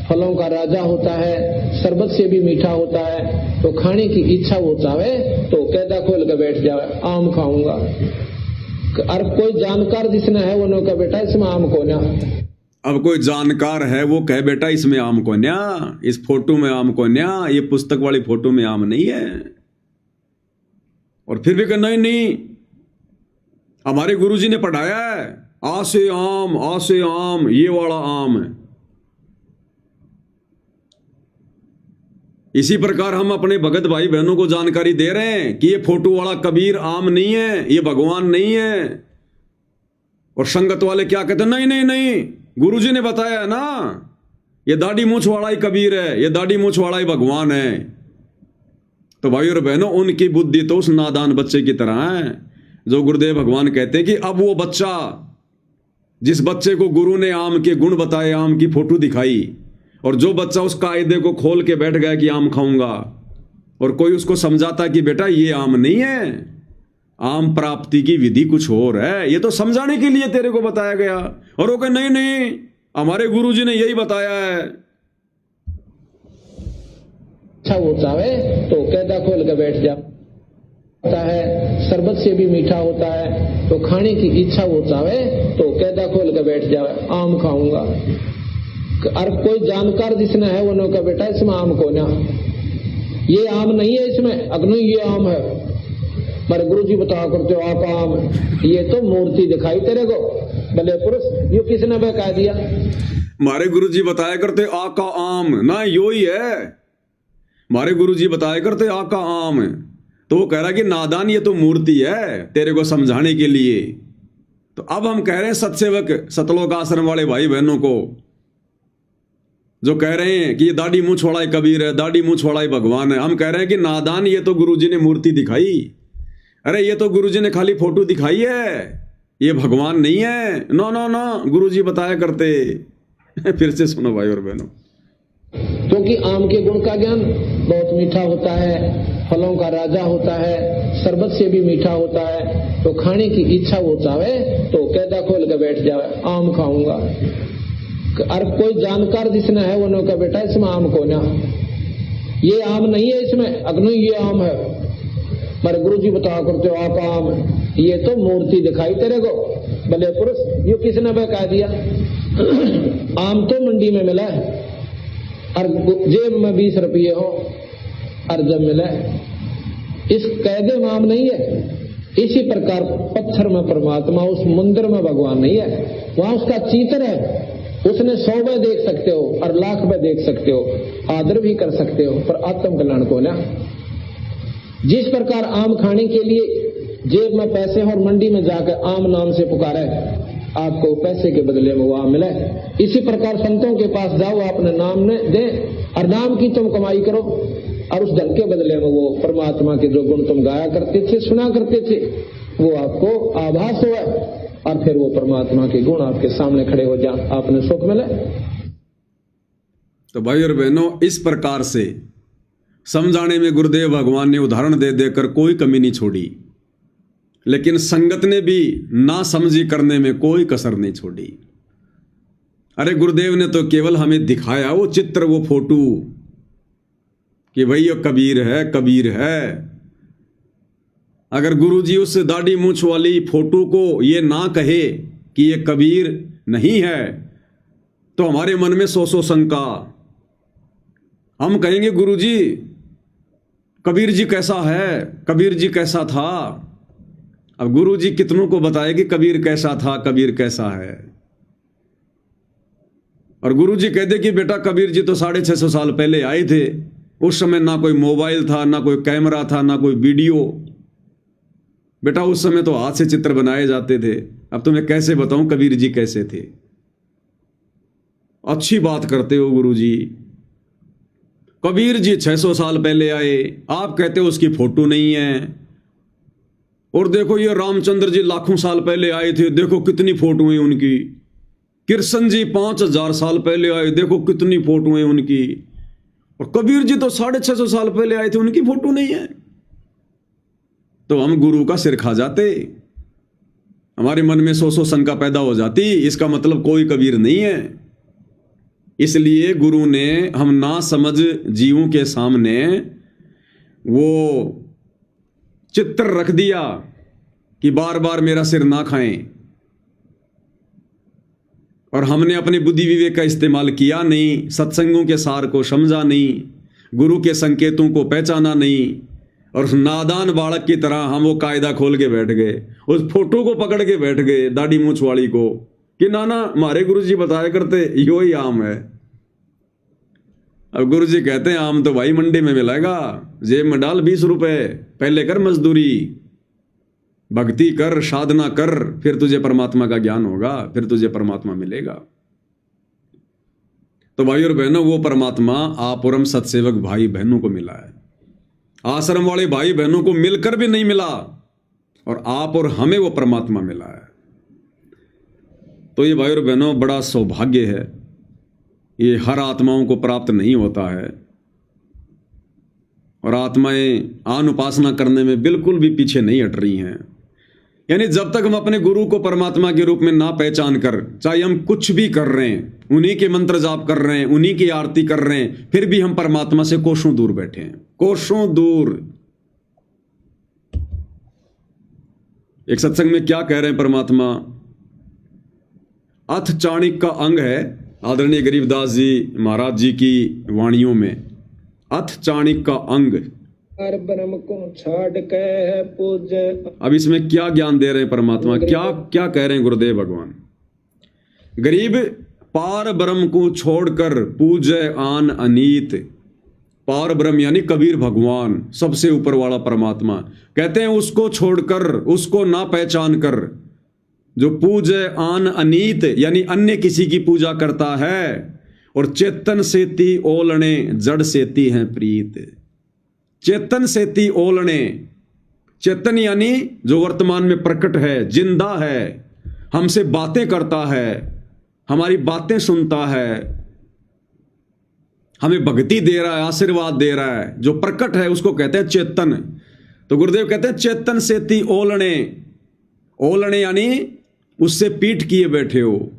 फलों का राजा होता है, शरबत से भी मीठा होता है, तो खाने की इच्छा वो चाहे तो कैदा खोल के बैठ जाए, आम खाऊंगा। और कोई जानकार जिसने है वो कहा बेटा इसमें आम को ना। अब कोई जानकार है वो कहे बेटा इसमें आम को न्या, इस फोटो में आम को न्या, ये पुस्तक वाली फोटो में आम नहीं है। और फिर भी कहे नहीं नहीं, हमारे गुरुजी ने पढ़ाया है आ से आम, ये वाला आम है। इसी प्रकार हम अपने भगत भाई बहनों को जानकारी दे रहे हैं कि ये फोटो वाला कबीर आम नहीं है, ये भगवान नहीं है। और संगत वाले क्या कहते हैं, नहीं नहीं नहीं, गुरुजी ने बताया है ना, ये दाढ़ी मूछ वाला ही कबीर है, ये दाढ़ी मूछ वाला ही भगवान है। तो भाई और बहनों, उनकी बुद्धि तो उस नादान बच्चे की तरह है जो गुरुदेव भगवान कहते हैं कि अब वो बच्चा, जिस बच्चे को गुरु ने आम के गुण बताए, आम की फोटो दिखाई, और जो बच्चा उस कायदे को खोल के बैठ गया कि आम खाऊंगा, और कोई उसको समझाता कि बेटा ये आम नहीं है, आम प्राप्ति की विधि कुछ और है, ये तो समझाने के लिए तेरे को बताया गया। और वो कहे नहीं नहीं, हमारे गुरुजी ने यही बताया है। अच्छा वो चाहे तो कैदा खोल के बैठ जाता है, शरबत से भी मीठा होता है, तो खाने की इच्छा वो चाहे तो कैदा खोल के बैठ जाए, आम खाऊंगा। और कोई जानकार जिसने है वो कहा बेटा इसमें आम को ना, ये आम नहीं है इसमें, अग्नि ये आम है। मेरे गुरुजी बताया करते हो आपका आम, ये तो मूर्ति दिखाई तेरे को, भले पुरुष, ये किसने बहका दिया? हमारे गुरुजी बताया करते आ का आम ना, यो ही है। हमारे गुरुजी बताया करते आ का आम, तो वो कह रहा कि नादान ये तो मूर्ति है तेरे को समझाने के लिए। तो अब हम कह रहे हैं सत्सेवक सतलोक आश्रम वाले भाई बहनों को, जो कह रहे हैं कि ये दाढ़ी मूछ वाला ही कबीर है, दाढ़ी मूछ वाला ही भगवान है, हम कह रहे हैं कि नादान ये तो गुरुजी ने मूर्ति दिखाई, अरे ये तो गुरुजी ने खाली फोटो दिखाई है, ये भगवान नहीं है। नो नो नो, गुरुजी बताया करते। फिर से सुनो भाई और बहनों, क्योंकि आम के गुण का ज्ञान बहुत मीठा होता है, फलों का राजा होता है, शरबत से भी मीठा होता है, तो खाने की इच्छा वो चाहे तो कैदा खोल के बैठ जाए, आम खाऊंगा। और कोई जानकार जिसने है वो कहा बेटा इसमें आम को ना, ये आम नहीं है इसमें, अग्नि ये आम है। मेरे गुरुजी बताया करते हो आपका आम, ये तो मूर्ति दिखाई तेरे को, भले पुरुष, ये किसने बहका दिया? आम तो मंडी में मिला है और जेब में 20 रुपये हो और जब मिला, इस कैदे में आम नहीं है। इसी प्रकार पत्थर में परमात्मा, उस मंदिर में भगवान नहीं है, वहां उसका चित्र है, उसने 100 में देख सकते हो और लाख में देख सकते हो, आदर भी कर सकते हो, पर आत्म कल्याण को ना। जिस प्रकार आम खाने के लिए जेब में पैसे और मंडी में जाकर आम नाम से पुकारे, आपको पैसे के बदले में वो आम मिले, इसी प्रकार संतों के पास जाओ, अपने नाम ने दे और नाम की तुम कमाई करो, और उस धन के बदले में वो परमात्मा के जो गुण तुम गाया करते थे, सुना करते थे, वो आपको आभास हुआ, और फिर वो परमात्मा के गुण आपके सामने खड़े हो जाए, आपने सुख मिले। तो भाई और बहनों, इस प्रकार से समझाने में गुरुदेव भगवान ने उदाहरण दे देकर कोई कमी नहीं छोड़ी, लेकिन संगत ने भी ना समझी करने में कोई कसर नहीं छोड़ी। अरे गुरुदेव ने तो केवल हमें दिखाया वो चित्र, वो फोटो, कि भाई ये कबीर है, कबीर है। अगर गुरुजी उस दाढ़ी मूछ वाली फोटो को ये ना कहे कि ये कबीर नहीं है, तो हमारे मन में 100 शंका। हम कहेंगे गुरुजी कबीर जी कैसा है, कबीर जी कैसा था। अब गुरुजी कितनों को बताए कि कबीर कैसा था, कबीर कैसा है। और गुरुजी कहते कि बेटा कबीर जी तो 650 साल पहले आए थे, उस समय ना कोई मोबाइल था, ना कोई कैमरा था, ना कोई वीडियो। बेटा उस समय तो हाथ से चित्र बनाए जाते थे। अब तुम्हें कैसे बताऊं कबीर जी कैसे थे। अच्छी बात करते हो गुरुजी। कबीर जी 600 साल पहले आए, आप कहते हो उसकी फोटो नहीं है। और देखो ये रामचंद्र जी लाखों साल पहले आए थे, देखो कितनी फोटो हैं उनकी। कृष्ण जी 5000 साल पहले आए, देखो कितनी फोटो हैं उनकी। और कबीर जी तो 650 साल पहले आए थे, उनकी फोटो नहीं है। तो हम गुरु का सिर खा जाते, हमारे मन में सौ शंका पैदा हो जाती, इसका मतलब कोई कबीर नहीं है। इसलिए गुरु ने हम ना समझ जीवों के सामने वो चित्र रख दिया कि बार बार मेरा सिर ना खाएं, और हमने अपनी बुद्धि विवेक का इस्तेमाल किया नहीं, सत्संगों के सार को समझा नहीं, गुरु के संकेतों को पहचाना नहीं, और उस नादान बालक की तरह हम वो कायदा खोल के बैठ गए, उस फोटो को पकड़ के बैठ गए दाढ़ी मूछ वाली को, कि नाना हमारे गुरु जी बताया करते यो ही आम है। अब गुरु जी कहते हैं आम तो भाई मंडी में मिलेगा, जेब में डाल 20 रुपए, पहले कर मजदूरी, भक्ति कर, साधना कर, फिर तुझे परमात्मा का ज्ञान होगा, फिर तुझे परमात्मा मिलेगा। तो भाई और बहनों, वो परमात्मा आप और हम सत्सेवक भाई बहनों को मिला है। आश्रम वाले भाई बहनों को मिलकर भी नहीं मिला, और आप और हमें वो परमात्मा मिला है। तो ये भाई और बहनों बड़ा सौभाग्य है, ये हर आत्माओं को प्राप्त नहीं होता है। और आत्माएं आन उपासना करने में बिल्कुल भी पीछे नहीं हट रही हैं। यानी जब तक हम अपने गुरु को परमात्मा के रूप में ना पहचान कर, चाहे हम कुछ भी कर रहे हैं, उन्हीं के मंत्र जाप कर रहे हैं, उन्हीं की आरती कर रहे हैं, फिर भी हम परमात्मा से कोसों दूर बैठे हैं, कोसों दूर। एक सत्संग में क्या कह रहे हैं परमात्मा, अथ चाणिक का अंग है, आदरणीय गरीबदास जी महाराज जी की वाणियों में, अथ चाणिक का अंग। ब्रह्म को छाड़ के पूजे। अब इसमें क्या ज्ञान दे रहे हैं परमात्मा, क्या क्या कह रहे हैं गुरुदेव भगवान। गरीब पार ब्रह्म को छोड़कर पूजे आन अनीत। पार ब्रह्म यानी कबीर भगवान, सबसे ऊपर वाला परमात्मा, कहते हैं उसको छोड़कर, उसको ना पहचान कर, जो पूजे आन अनीत यानी अन्य किसी की पूजा करता है, और चेतन सेती ओलने जड़ सेती हैं प्रीत। चेतन सेती ओलने, चेतन यानी जो वर्तमान में प्रकट है, जिंदा है, हमसे बातें करता है, हमारी बातें सुनता है, हमें भक्ति दे रहा है, आशीर्वाद दे रहा है, जो प्रकट है उसको कहते हैं चेतन। तो गुरुदेव कहते हैं चेतन सेती ओलने। ओलने यानी उससे पीठ किए बैठे हो,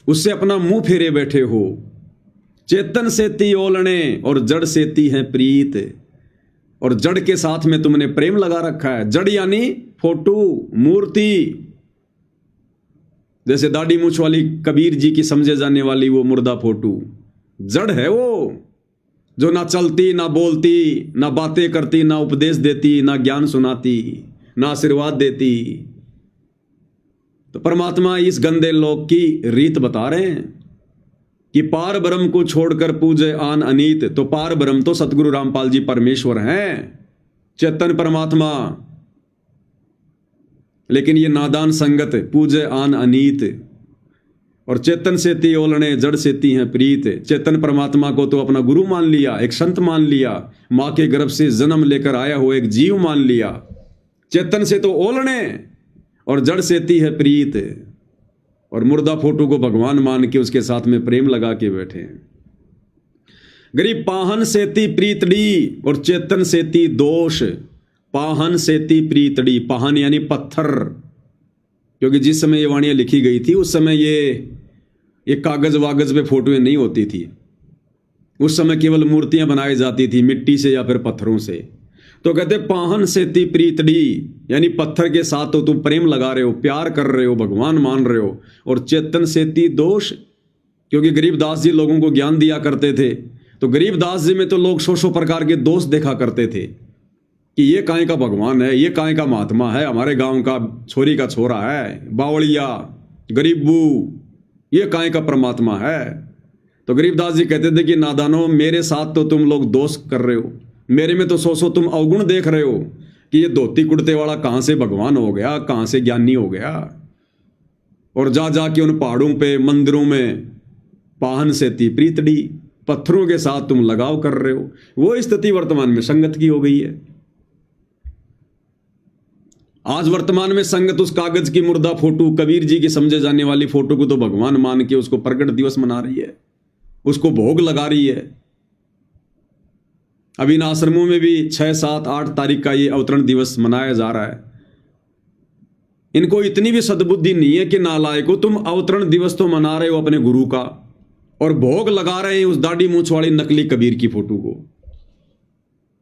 उससे अपना मुंह फेरे बैठे हो। चेतन सेती ओलने और जड़ सेती है प्रीत। और जड़ के साथ में तुमने प्रेम लगा रखा है। जड़ यानी फोटो, मूर्ति, जैसे दाढ़ी मूछ वाली कबीर जी की समझे जाने वाली वो मुर्दा फोटो, जड़ है वो, जो ना चलती, ना बोलती, ना बातें करती, ना उपदेश देती, ना ज्ञान सुनाती, ना आशीर्वाद देती। तो परमात्मा इस गंदे लोक की रीत बता रहे हैं कि पार ब्रह्म को छोड़कर पूजे आन अनीत। तो पार ब्रह्म तो सतगुरु रामपाल जी परमेश्वर हैं, चेतन परमात्मा। लेकिन ये नादान संगत पूजे आन अनीत। और चेतन सेती ओलने जड़ सेती हैं प्रीत। चेतन परमात्मा को तो अपना गुरु मान लिया, एक संत मान लिया, मां के गर्भ से जन्म लेकर आया हुआ एक जीव मान लिया। चेतन से तो ओलने और जड़ सेती है प्रीत। और मुर्दा फोटो को भगवान मान के उसके साथ में प्रेम लगा के बैठे हैं। गरीब पाहन सेती प्रीतड़ी और चेतन सेती दोष। पाहन सेती प्रीतड़ी, पाहन यानी पत्थर, क्योंकि जिस समय ये वाणियां लिखी गई थी उस समय ये कागज वागज पे फोटोएं नहीं होती थी। उस समय केवल मूर्तियां बनाई जाती थी मिट्टी से या फिर पत्थरों से। तो कहते पाहन सेती प्रीतड़ी यानी पत्थर के साथ तो तुम प्रेम लगा रहे हो, प्यार कर रहे हो, भगवान मान रहे हो। और चेतन सेती दोष, क्योंकि गरीबदास जी लोगों को ज्ञान दिया करते थे, तो गरीबदास जी में तो लोग सौ प्रकार के दोष देखा करते थे कि ये काहे का भगवान है, ये काहे का महात्मा है, हमारे गांव का छोरी का छोरा है, बावड़िया, गरीबू, ये काहे का परमात्मा है। तो गरीबदास जी कहते थे कि नादानो, मेरे साथ तो तुम लोग दोष कर रहे हो, मेरे में तो सौ तुम अवगुण देख रहे हो कि ये धोती कुर्ते वाला कहां से भगवान हो गया, कहां से ज्ञानी हो गया। और जा जाके उन पहाड़ों पे मंदिरों में पाहन से प्रीतड़ी पत्थरों के साथ तुम लगाव कर रहे हो। वो स्थिति वर्तमान में संगत की हो गई है। आज वर्तमान में संगत उस कागज की मुर्दा फोटो, कबीर जी की समझे जाने वाली फोटो को तो भगवान मान के उसको प्रगट दिवस मना रही है, उसको भोग लगा रही है। अभी इन आश्रमों में भी 6, 7, 8 तारीख का ये अवतरण दिवस मनाया जा रहा है। इनको इतनी भी सद्बुद्धि नहीं है कि नालायको, तुम अवतरण दिवस तो मना रहे हो अपने गुरु का और भोग लगा रहे हैं उस दाढ़ी मूंछ वाली नकली कबीर की फोटो को।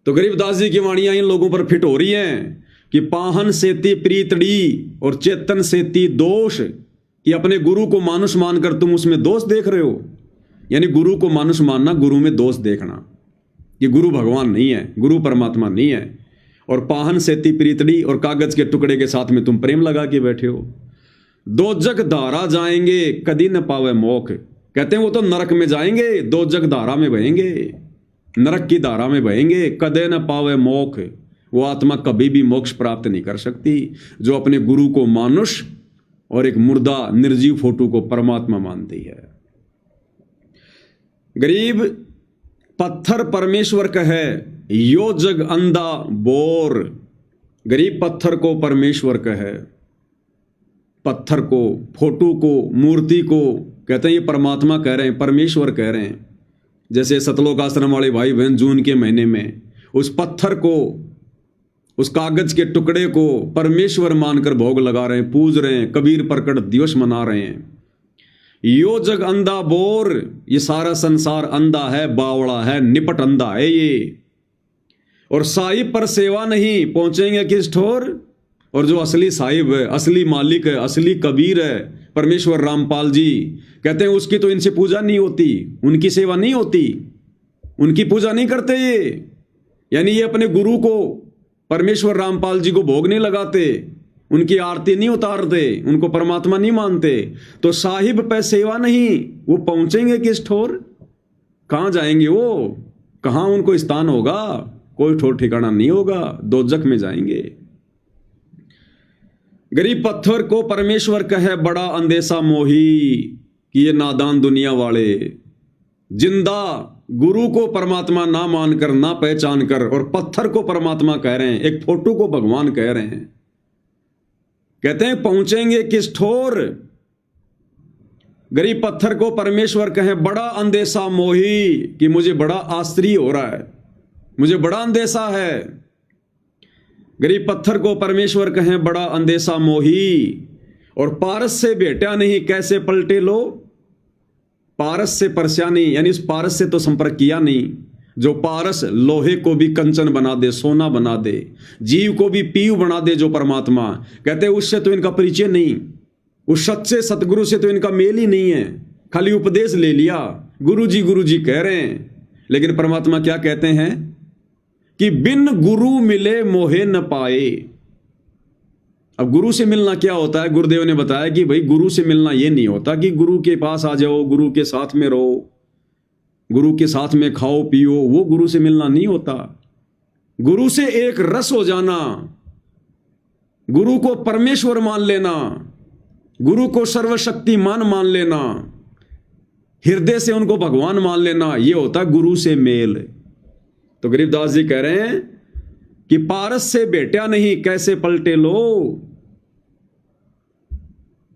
तो गरीबदास जी की वाणियां इन लोगों पर फिट हो रही हैं कि पाहन सेती प्रीतड़ी और चेतन सेती दोष, कि अपने गुरु को मानुष मानकर तुम उसमें दोष देख रहे हो। यानी गुरु को मानुष मानना, गुरु में दोष देखना। ये गुरु भगवान नहीं है, गुरु परमात्मा नहीं है। और पाहन सेती प्रीतड़ी और कागज के टुकड़े के साथ में तुम प्रेम लगा के बैठे हो। दो जग धारा जाएंगे कदी न पावे मोख, कहते हैं वो तो नरक में जाएंगे, दो जग धारा में बहेंगे, नरक की धारा में बहेंगे, कदे न पावे मोख। वो आत्मा कभी भी मोक्ष प्राप्त नहीं कर सकती जो अपने गुरु को मानुष और एक मुर्दा निर्जीव फोटो को परमात्मा मानती है। गरीब पत्थर परमेश्वर कहे, यो जग अंधा बोर। गरीब पत्थर को परमेश्वर कहे, पत्थर को, फोटो को, मूर्ति को कहते हैं ये परमात्मा कह रहे हैं, परमेश्वर कह रहे हैं। जैसे सतलोक आश्रम वाले भाई बहन जून के महीने में उस पत्थर को, उस कागज के टुकड़े को परमेश्वर मानकर भोग लगा रहे हैं, पूज रहे हैं, कबीर प्रकट दिवस मना रहे हैं। यो जग अंधा बोर, ये सारा संसार अंधा है, बावड़ा है, निपट अंधा है ये। और साहिब पर सेवा नहीं, पहुंचेंगे किस ठोर। और जो असली साहिब है, असली मालिक है, असली कबीर है, परमेश्वर रामपाल जी कहते हैं उसकी तो इनसे पूजा नहीं होती, उनकी सेवा नहीं होती, उनकी पूजा नहीं करते ये। यानी ये अपने गुरु को, परमेश्वर रामपाल जी को भोग नहीं लगाते, उनकी आरती नहीं उतारते, उनको परमात्मा नहीं मानते। तो साहिब पे सेवा नहीं, वो पहुंचेंगे किस ठोर। कहां जाएंगे वो, कहां उनको स्थान होगा, कोई ठोर ठिकाना नहीं होगा, दोजख में जाएंगे। गरीब पत्थर को परमेश्वर कहे, बड़ा अंदेशा मोही, कि ये नादान दुनिया वाले जिंदा गुरु को परमात्मा ना मानकर, ना पहचान कर, और पत्थर को परमात्मा कह रहे हैं, एक फोटो को भगवान कह रहे हैं। कहते हैं पहुंचेंगे किस ठोर। गरीब पत्थर को परमेश्वर कहे, बड़ा अंदेशा मोही, कि मुझे बड़ा आश्चर्य हो रहा है, मुझे बड़ा अंदेशा है। गरीब पत्थर को परमेश्वर कहे, बड़ा अंदेशा मोही, और पारस से भेटा नहीं कैसे पलटे लो। पारस से परस्यानी, यानी उस पारस से तो संपर्क किया नहीं, जो पारस लोहे को भी कंचन बना दे, सोना बना दे, जीव को भी पीयू बना दे, जो परमात्मा कहते हैं उससे तो इनका परिचय नहीं, उस सच्चे सतगुरु से तो इनका मेल ही नहीं है। खाली उपदेश ले लिया, गुरु जी कह रहे हैं, लेकिन परमात्मा क्या कहते हैं कि बिन गुरु मिले मोहे न पाए। अब गुरु से मिलना क्या होता है, गुरुदेव ने बताया कि भाई गुरु से मिलना ये नहीं होता कि गुरु के पास आ जाओ, गुरु के साथ में रहो, गुरु के साथ में खाओ पियो, वो गुरु से मिलना नहीं होता। गुरु से एक रस हो जाना, गुरु को परमेश्वर मान लेना, गुरु को सर्वशक्तिमान मान लेना, हृदय से उनको भगवान मान लेना, ये होता गुरु से मेल। तो गरीबदास जी कह रहे हैं कि पारस से भेटा नहीं कैसे पलटे लो,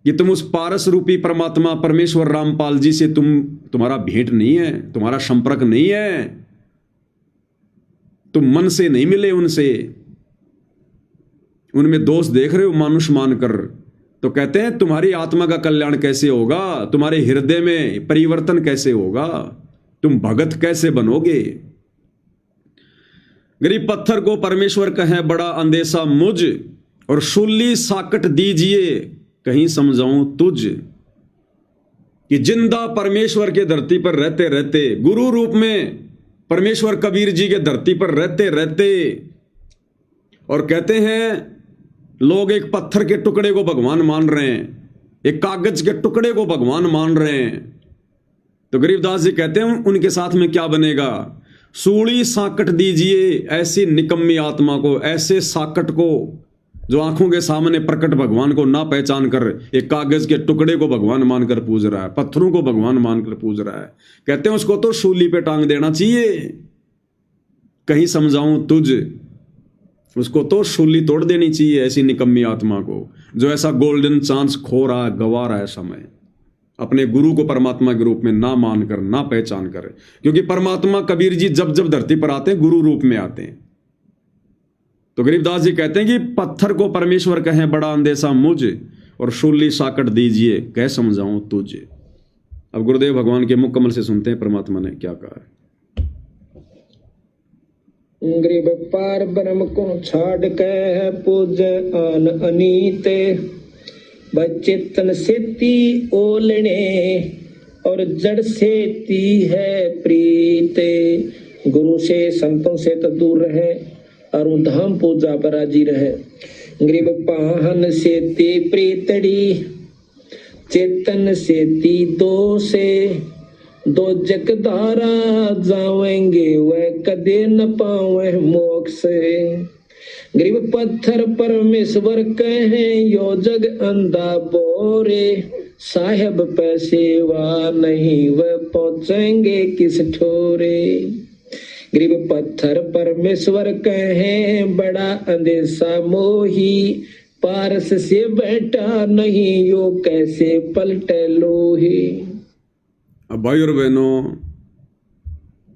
कि तुम उस पारस रूपी परमात्मा परमेश्वर रामपाल जी से तुम्हारा भेंट नहीं है, तुम्हारा संपर्क नहीं है, तुम मन से नहीं मिले उनसे, उनमें दोष देख रहे हो मानुष मानकर। तो कहते हैं तुम्हारी आत्मा का कल्याण कैसे होगा, तुम्हारे हृदय में परिवर्तन कैसे होगा, तुम भगत कैसे बनोगे। गरीब पत्थर को परमेश्वर कहे, बड़ा अंदेशा मुझ, और शूली साकट दीजिए कहीं समझाऊं तुझ। कि जिंदा परमेश्वर के धरती पर रहते रहते, गुरु रूप में परमेश्वर कबीर जी के धरती पर रहते रहते, और कहते हैं लोग एक पत्थर के टुकड़े को भगवान मान रहे हैं, एक कागज के टुकड़े को भगवान मान रहे हैं, तो गरीबदास जी कहते हैं उनके साथ में क्या बनेगा? सूली साकट दीजिए ऐसी निकम्मी आत्मा को, ऐसे साकट को जो आंखों के सामने प्रकट भगवान को ना पहचान कर एक कागज के टुकड़े को भगवान मानकर पूज रहा है, पत्थरों को भगवान मानकर पूज रहा है। कहते हैं उसको तो सूली पे टांग देना चाहिए। कहीं समझाऊं तुझ, उसको तो सूली तोड़ देनी चाहिए ऐसी निकम्मी आत्मा को जो ऐसा गोल्डन चांस खो रहा है, गवा रहा है समय, अपने गुरु को परमात्मा के रूप में ना मानकर, ना पहचान कर। क्योंकि परमात्मा कबीर जी जब जब धरती पर आते हैं गुरु रूप में आते हैं। तो गरीबदास जी कहते हैं कि पत्थर को परमेश्वर कहें बड़ा अंदेशा मुझ, और शूली साकट दीजिए कह समझाऊं तुझे। अब गुरुदेव भगवान के मुख कमल से सुनते हैं परमात्मा ने क्या कहा है। गरीब पार ब्रह्म को छाड़ के पूज आन अनीते, बचेतन सेती ओलने और जड़ सेती है प्रीते। गुरु से संतों से तो दूर रहे और धाम पूजा पर राजी रहे। गरीब पाहन सेती प्रीतड़ी, चेतन सेती दो से, दो जगधारा जावेंगे वह कदे न पावे मोक्ष। गरीब पत्थर परमेश्वर कहे यो जग अंधा बोरे, साहेब पैसेवा नहीं वह पहुंचेंगे किस ठोरे। गरीब पत्थर परमेश्वर कहे बड़ा अंदेशा मोही, पारस से बैठा नहीं यो कैसे पलटे लोही। अब भाई और बहनों,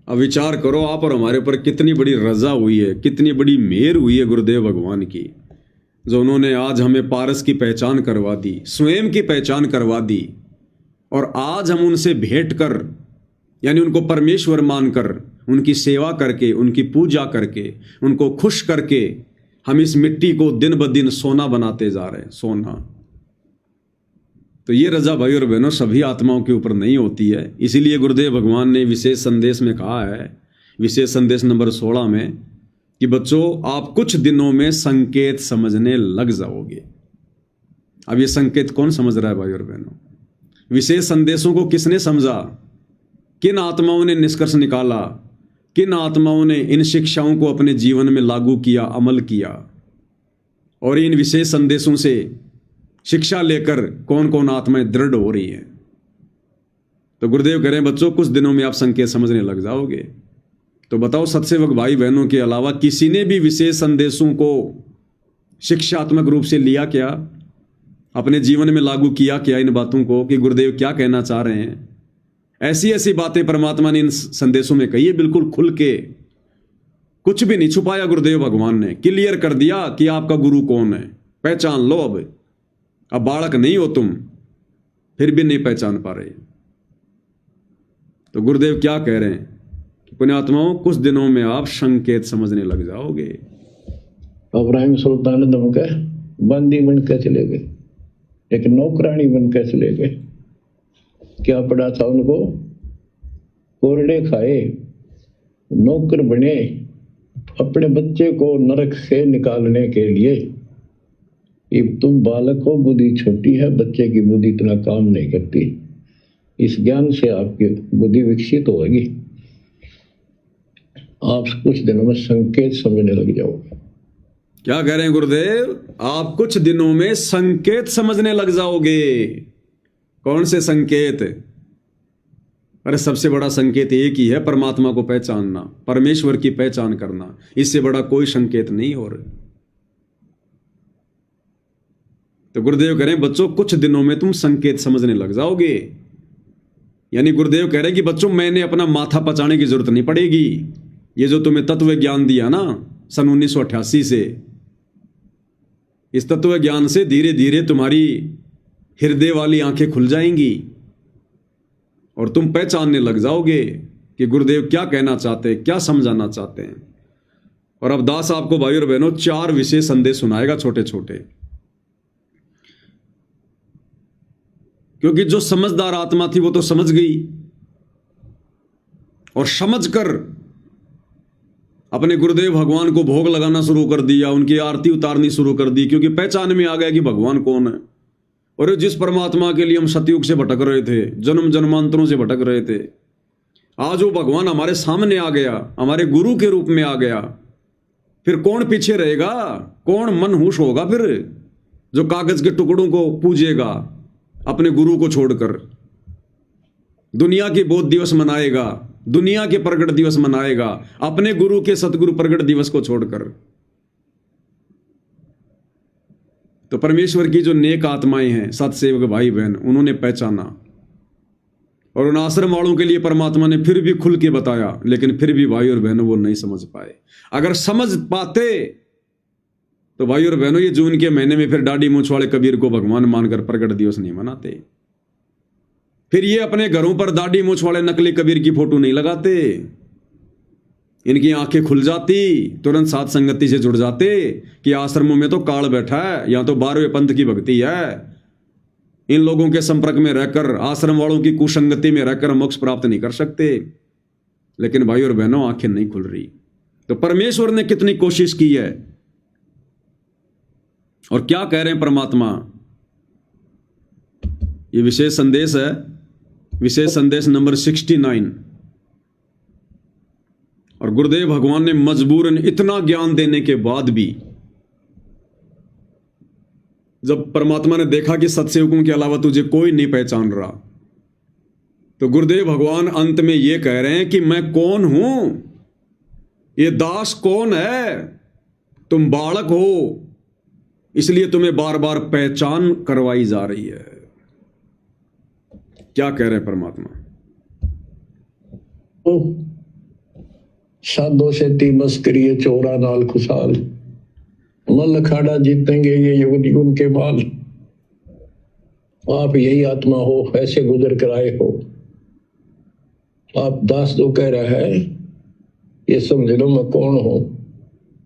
अब विचार करो आप और हमारे ऊपर कितनी बड़ी रजा हुई है, कितनी बड़ी मेहर हुई है गुरुदेव भगवान की, जो उन्होंने आज हमें पारस की पहचान करवा दी, स्वयं की पहचान करवा दी। और आज हम उनसे भेंट कर, यानी उनको परमेश्वर मानकर, उनकी सेवा करके, उनकी पूजा करके, उनको खुश करके हम इस मिट्टी को दिन ब दिन सोना बनाते जा रहे हैं, सोना। तो ये रजा भाई और बहनों सभी आत्माओं के ऊपर नहीं होती है। इसीलिए गुरुदेव भगवान ने विशेष संदेश में कहा है, विशेष संदेश नंबर 16 में, कि बच्चों आप कुछ दिनों में संकेत समझने लग जाओगे। अब ये संकेत कौन समझ रहा है भाई और बहनों? विशेष संदेशों को किसने समझा? किन आत्माओं ने निष्कर्ष निकाला? किन आत्माओं ने इन शिक्षाओं को अपने जीवन में लागू किया, अमल किया? और इन विशेष संदेशों से शिक्षा लेकर कौन कौन आत्माएं दृढ़ हो रही हैं? तो गुरुदेव कह रहे हैं बच्चों कुछ दिनों में आप संकेत समझने लग जाओगे। तो बताओ सत्सेवक भाई बहनों के अलावा किसी ने भी विशेष संदेशों को शिक्षात्मक रूप से लिया क्या? अपने जीवन में लागू किया क्या इन बातों को कि गुरुदेव क्या कहना चाह रहे हैं? ऐसी ऐसी बातें परमात्मा ने इन संदेशों में कही है, बिल्कुल खुल के, कुछ भी नहीं छुपाया। गुरुदेव भगवान ने क्लियर कर दिया कि आपका गुरु कौन है, पहचान लो। अब बालक नहीं हो तुम, फिर भी नहीं पहचान पा रहे। तो गुरुदेव क्या कह रहे हैं कि पुण्यात्माओं कुछ दिनों में आप संकेत समझने लग जाओगे। इब्राहिम सुल्तान दमका बंदी बन के चले गए, एक नौकरानी बन के चले गए। क्या पड़ा था उनको? कोरडे खाए, नौकर बने अपने बच्चे को नरक से निकालने के लिए। अब तुम बालक हो, बुद्धि छोटी है, बच्चे की बुद्धि इतना काम नहीं करती। इस ज्ञान से आपकी बुद्धि विकसित होगी। आप कुछ दिनों में संकेत समझने लग जाओगे। क्या कह रहे हैं गुरुदेव? आप कुछ दिनों में संकेत समझने लग जाओगे। कौन से संकेत? अरे सबसे बड़ा संकेत एक ही है, परमात्मा को पहचानना, परमेश्वर की पहचान करना। इससे बड़ा कोई संकेत नहीं हो रहा। तो गुरुदेव कह रहे हैं बच्चों कुछ दिनों में तुम संकेत समझने लग जाओगे। यानी गुरुदेव कह रहे हैं कि बच्चों मैंने अपना माथा पचाने की जरूरत नहीं पड़ेगी। ये जो तुम्हें तत्व ज्ञान दिया ना सन 1988 से, इस तत्व ज्ञान से धीरे धीरे तुम्हारी हृदय वाली आंखें खुल जाएंगी और तुम पहचानने लग जाओगे कि गुरुदेव क्या कहना चाहते हैं, क्या समझाना चाहते हैं। और अब दास आपको भाई और बहनों 4 विशेष संदेश सुनाएगा, छोटे छोटे। क्योंकि जो समझदार आत्मा थी वो तो समझ गई और समझकर अपने गुरुदेव भगवान को भोग लगाना शुरू कर दिया, उनकी आरती उतारनी शुरू कर दी, क्योंकि पहचान में आ गया कि भगवान कौन है। और जिस परमात्मा के लिए हम सतयुग से भटक रहे थे, जन्म जन्मांतरों से भटक रहे थे, आज वो भगवान हमारे सामने आ गया, हमारे गुरु के रूप में आ गया। फिर कौन पीछे रहेगा? कौन मनहूस होगा फिर, जो कागज के टुकड़ों को पूजेगा अपने गुरु को छोड़कर, दुनिया के बोध दिवस मनाएगा, दुनिया के प्रगट दिवस मनाएगा अपने गुरु के सतगुरु प्रगट दिवस को छोड़कर। तो परमेश्वर की जो नेक आत्माएं हैं, सतसेवक भाई बहन, उन्होंने पहचाना, और उन आश्रम वालों के लिए परमात्मा ने फिर भी खुल के बताया, लेकिन फिर भी भाई और बहनों वो नहीं समझ पाए। अगर समझ पाते तो भाई और बहनों, ये जून के महीने में फिर दाढ़ी मूंछ वाले कबीर को भगवान मानकर प्रगट दिवस नहीं मनाते, फिर ये अपने घरों पर दाढ़ी मूंछ वाले नकली कबीर की फोटो नहीं लगाते, इनकी आंखें खुल जाती, तुरंत साथ संगति से जुड़ जाते कि आश्रमों में तो काल बैठा है, यहां तो 12वें पंथ की भक्ति है, इन लोगों के संपर्क में रहकर, आश्रम वालों की कुसंगति में रहकर मोक्ष प्राप्त नहीं कर सकते। लेकिन भाई और बहनों, आंखें नहीं खुल रही। तो परमेश्वर ने कितनी कोशिश की है, और क्या कह रहे हैं परमात्मा। ये विशेष संदेश है, विशेष संदेश नंबर 69। और गुरुदेव भगवान ने मजबूरन इतना ज्ञान देने के बाद भी, जब परमात्मा ने देखा कि सत्सेवकों के अलावा तुझे कोई नहीं पहचान रहा, तो गुरुदेव भगवान अंत में यह कह रहे हैं कि मैं कौन हूं, ये दास कौन है, तुम बालक हो, इसलिए तुम्हें बार बार पहचान करवाई जा रही है। क्या कह रहे हैं परमात्मा? साधो से ती बस करिए चोरा नाल खुशाल, मल अखाड़ा जीतेंगे ये युग युग के बाल। आप यही आत्मा हो, ऐसे गुजर कर आए हो। आप दास जो कह रहा है, ये समझ लो मैं कौन हूं,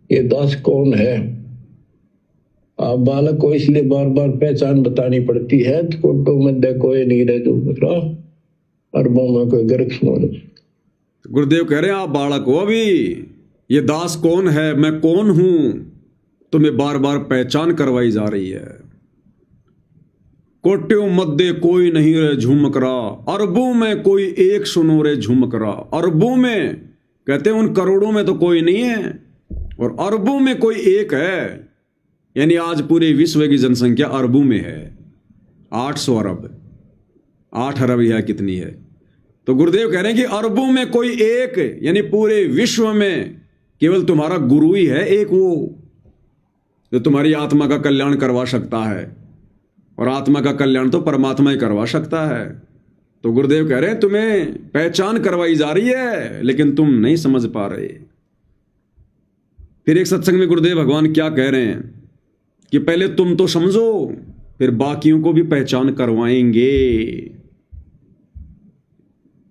ये दास कौन है। आप बालक को इसलिए बार बार पहचान बतानी पड़ती है, तो कोटो मध्य कोई नहीं रह दूसरा, अरबों में कोई गर्क सुनो। गुरुदेव कह रहे हैं आप बालक हो अभी, ये दास कौन है, मैं कौन हूं, तुम्हें बार बार पहचान करवाई जा रही है। कोट्यों मध्य कोई नहीं रे झुमक रहा, अरबों में कोई एक सुनो रे झुमक रहा। अरबों में कहते हैं उन करोड़ों में तो कोई नहीं है, और अरबों में कोई एक है। यानी आज पूरे विश्व की जनसंख्या अरबों में है, 800 अरब, 8 अरब या कितनी है। तो गुरुदेव कह रहे हैं कि अरबों में कोई एक, यानी पूरे विश्व में केवल तुम्हारा गुरु ही है एक, वो जो तुम्हारी आत्मा का कल्याण करवा सकता है, और आत्मा का कल्याण तो परमात्मा ही करवा सकता है। तो गुरुदेव कह रहे हैं तुम्हें पहचान करवाई जा रही है, लेकिन तुम नहीं समझ पा रहे। फिर एक सत्संग में गुरुदेव भगवान क्या कह रहे हैं कि पहले तुम तो समझो, फिर बाकियों को भी पहचान करवाएंगे।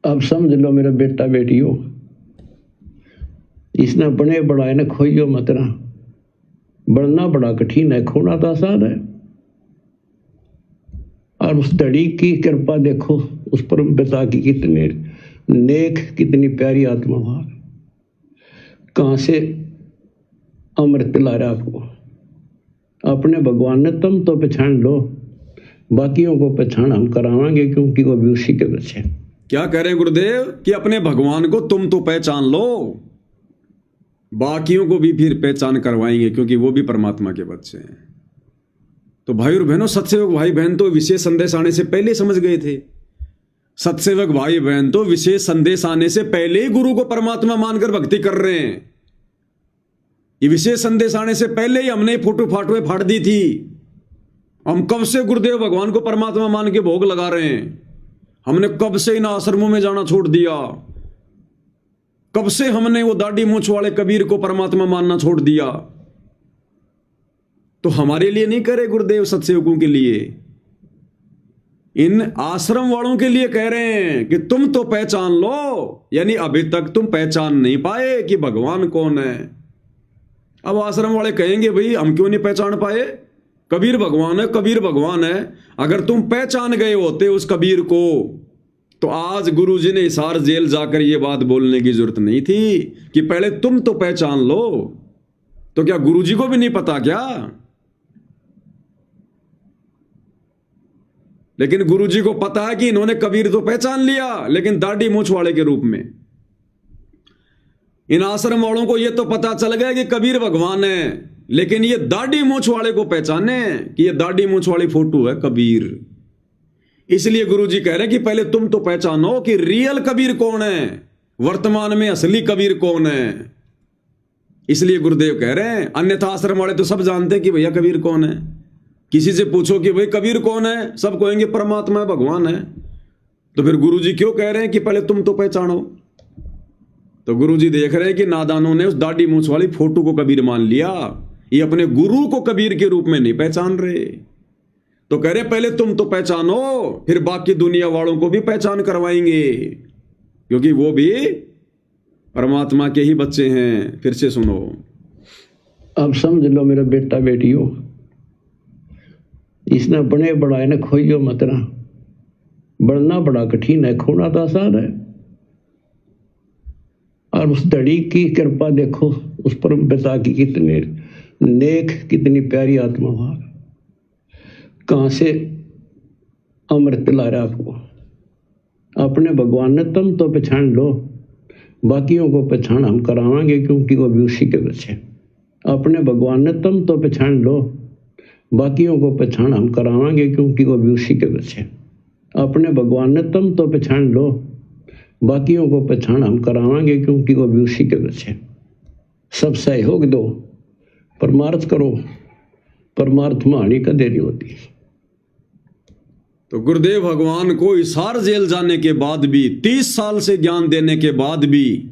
अब समझ लो मेरा बेटा बेटियों, इसने बने बढ़ाए ने खोइयो मत ना। बढ़ना बड़ा कठिन है, खोना तो आसान है। और उस धड़ी की कृपा देखो, उस परम पिता की कितने नेक, कितनी प्यारी आत्मा हुआ, कहां से अमृत पिला रहा आपको अपने भगवान ने। तुम तो पहचान लो, बाकियों को पहचान हम करावांगे, क्योंकि वो भी उसी के बच्चे। क्या कह रहे हैं गुरुदेव कि अपने भगवान को तुम तो पहचान लो, बाकियों को भी फिर पहचान करवाएंगे, क्योंकि वो भी परमात्मा के बच्चे हैं। तो भाई और बहनों, सत्सेवक भाई बहन तो विशेष संदेश आने से पहले समझ गए थे। सत्सेवक भाई बहन तो विशेष संदेश आने से पहले ही गुरु को परमात्मा मानकर भक्ति कर रहे हैं। ये विशेष संदेश आने से पहले ही हमने फोटो फाटुएं फाड़ दी थी। हम कब से गुरुदेव भगवान को परमात्मा मान के भोग लगा रहे हैं। हमने कब से इन आश्रमों में जाना छोड़ दिया, कब से हमने वो दाढ़ी मूंछ वाले कबीर को परमात्मा मानना छोड़ दिया। तो हमारे लिए नहीं करे गुरुदेव, सत्सेवकों के लिए, इन आश्रम वालों के लिए कह रहे हैं कि तुम तो पहचान लो। यानी अभी तक तुम पहचान नहीं पाए कि भगवान कौन है। अब आश्रम वाले कहेंगे भाई हम क्यों नहीं पहचान पाए, कबीर भगवान है, कबीर भगवान है। अगर तुम पहचान गए होते उस कबीर को, तो आज गुरुजी ने हिसार जेल जाकर यह बात बोलने की जरूरत नहीं थी कि पहले तुम तो पहचान लो। तो क्या गुरुजी को भी नहीं पता क्या? लेकिन गुरुजी को पता है कि इन्होंने कबीर तो पहचान लिया, लेकिन दाढ़ी मूंछ वाले के रूप में। इन आश्रम वालों को यह तो पता चल गया कि कबीर भगवान है, लेकिन ये दाढ़ी मूंछ वाले को पहचाने कि ये दाढ़ी मूंछ वाली फोटो है कबीर। इसलिए गुरुजी कह रहे हैं कि पहले तुम तो पहचानो कि रियल कबीर कौन है, वर्तमान में असली कबीर कौन है। इसलिए गुरुदेव कह रहे हैं, अन्यथा आश्रम वाले तो सब जानते हैं कि भैया कबीर कौन है। किसी से पूछो कि भाई कबीर कौन है, सब कहेंगे परमात्मा है, भगवान है। तो फिर गुरुजी क्यों कह रहे हैं कि पहले तुम तो पहचानो। तो गुरुजी देख रहे हैं कि नादानों ने उस दाढ़ी मूंछ वाली फोटो को कबीर मान लिया, ये अपने गुरु को कबीर के रूप में नहीं पहचान रहे। तो कह रहे पहले तुम तो पहचानो, फिर बाकी दुनिया वालों को भी पहचान करवाएंगे, क्योंकि वो भी परमात्मा के ही बच्चे हैं। फिर से सुनो, अब समझ लो मेरा बेटा बेटियों, इसने बने बढ़ाए न खोइयो मत ना। बढ़ना बड़ा कठिन है, खोना तो आसान है। और उस धड़ी की कृपा देखो, उस परम पिता की कितने नेक, कितनी प्यारी आत्मा वहां, कहां से अमृत पिला रहा आपको। अपने भगवान ने तुम तो पहचान लो, बाकियों को पहचान हम करावांगे, क्योंकि वो भी उसी के बच्चे। अपने भगवान ने तुम तो पहचान लो, बाकियों को पहचान हम करावांगे, क्योंकि वो भी उसी के बच्चे। अपने भगवान ने तुम तो पहचान लो, बाकियों को पहचान हम करावांगे, क्योंकि वो भी उसी के बच्चे। सब सहयोग दो, परमार्थ करो, परमार्थ में हानि का देरी होती है। तो गुरुदेव भगवान को हिसार जेल जाने के बाद भी, 30 साल से ज्ञान देने के बाद भी,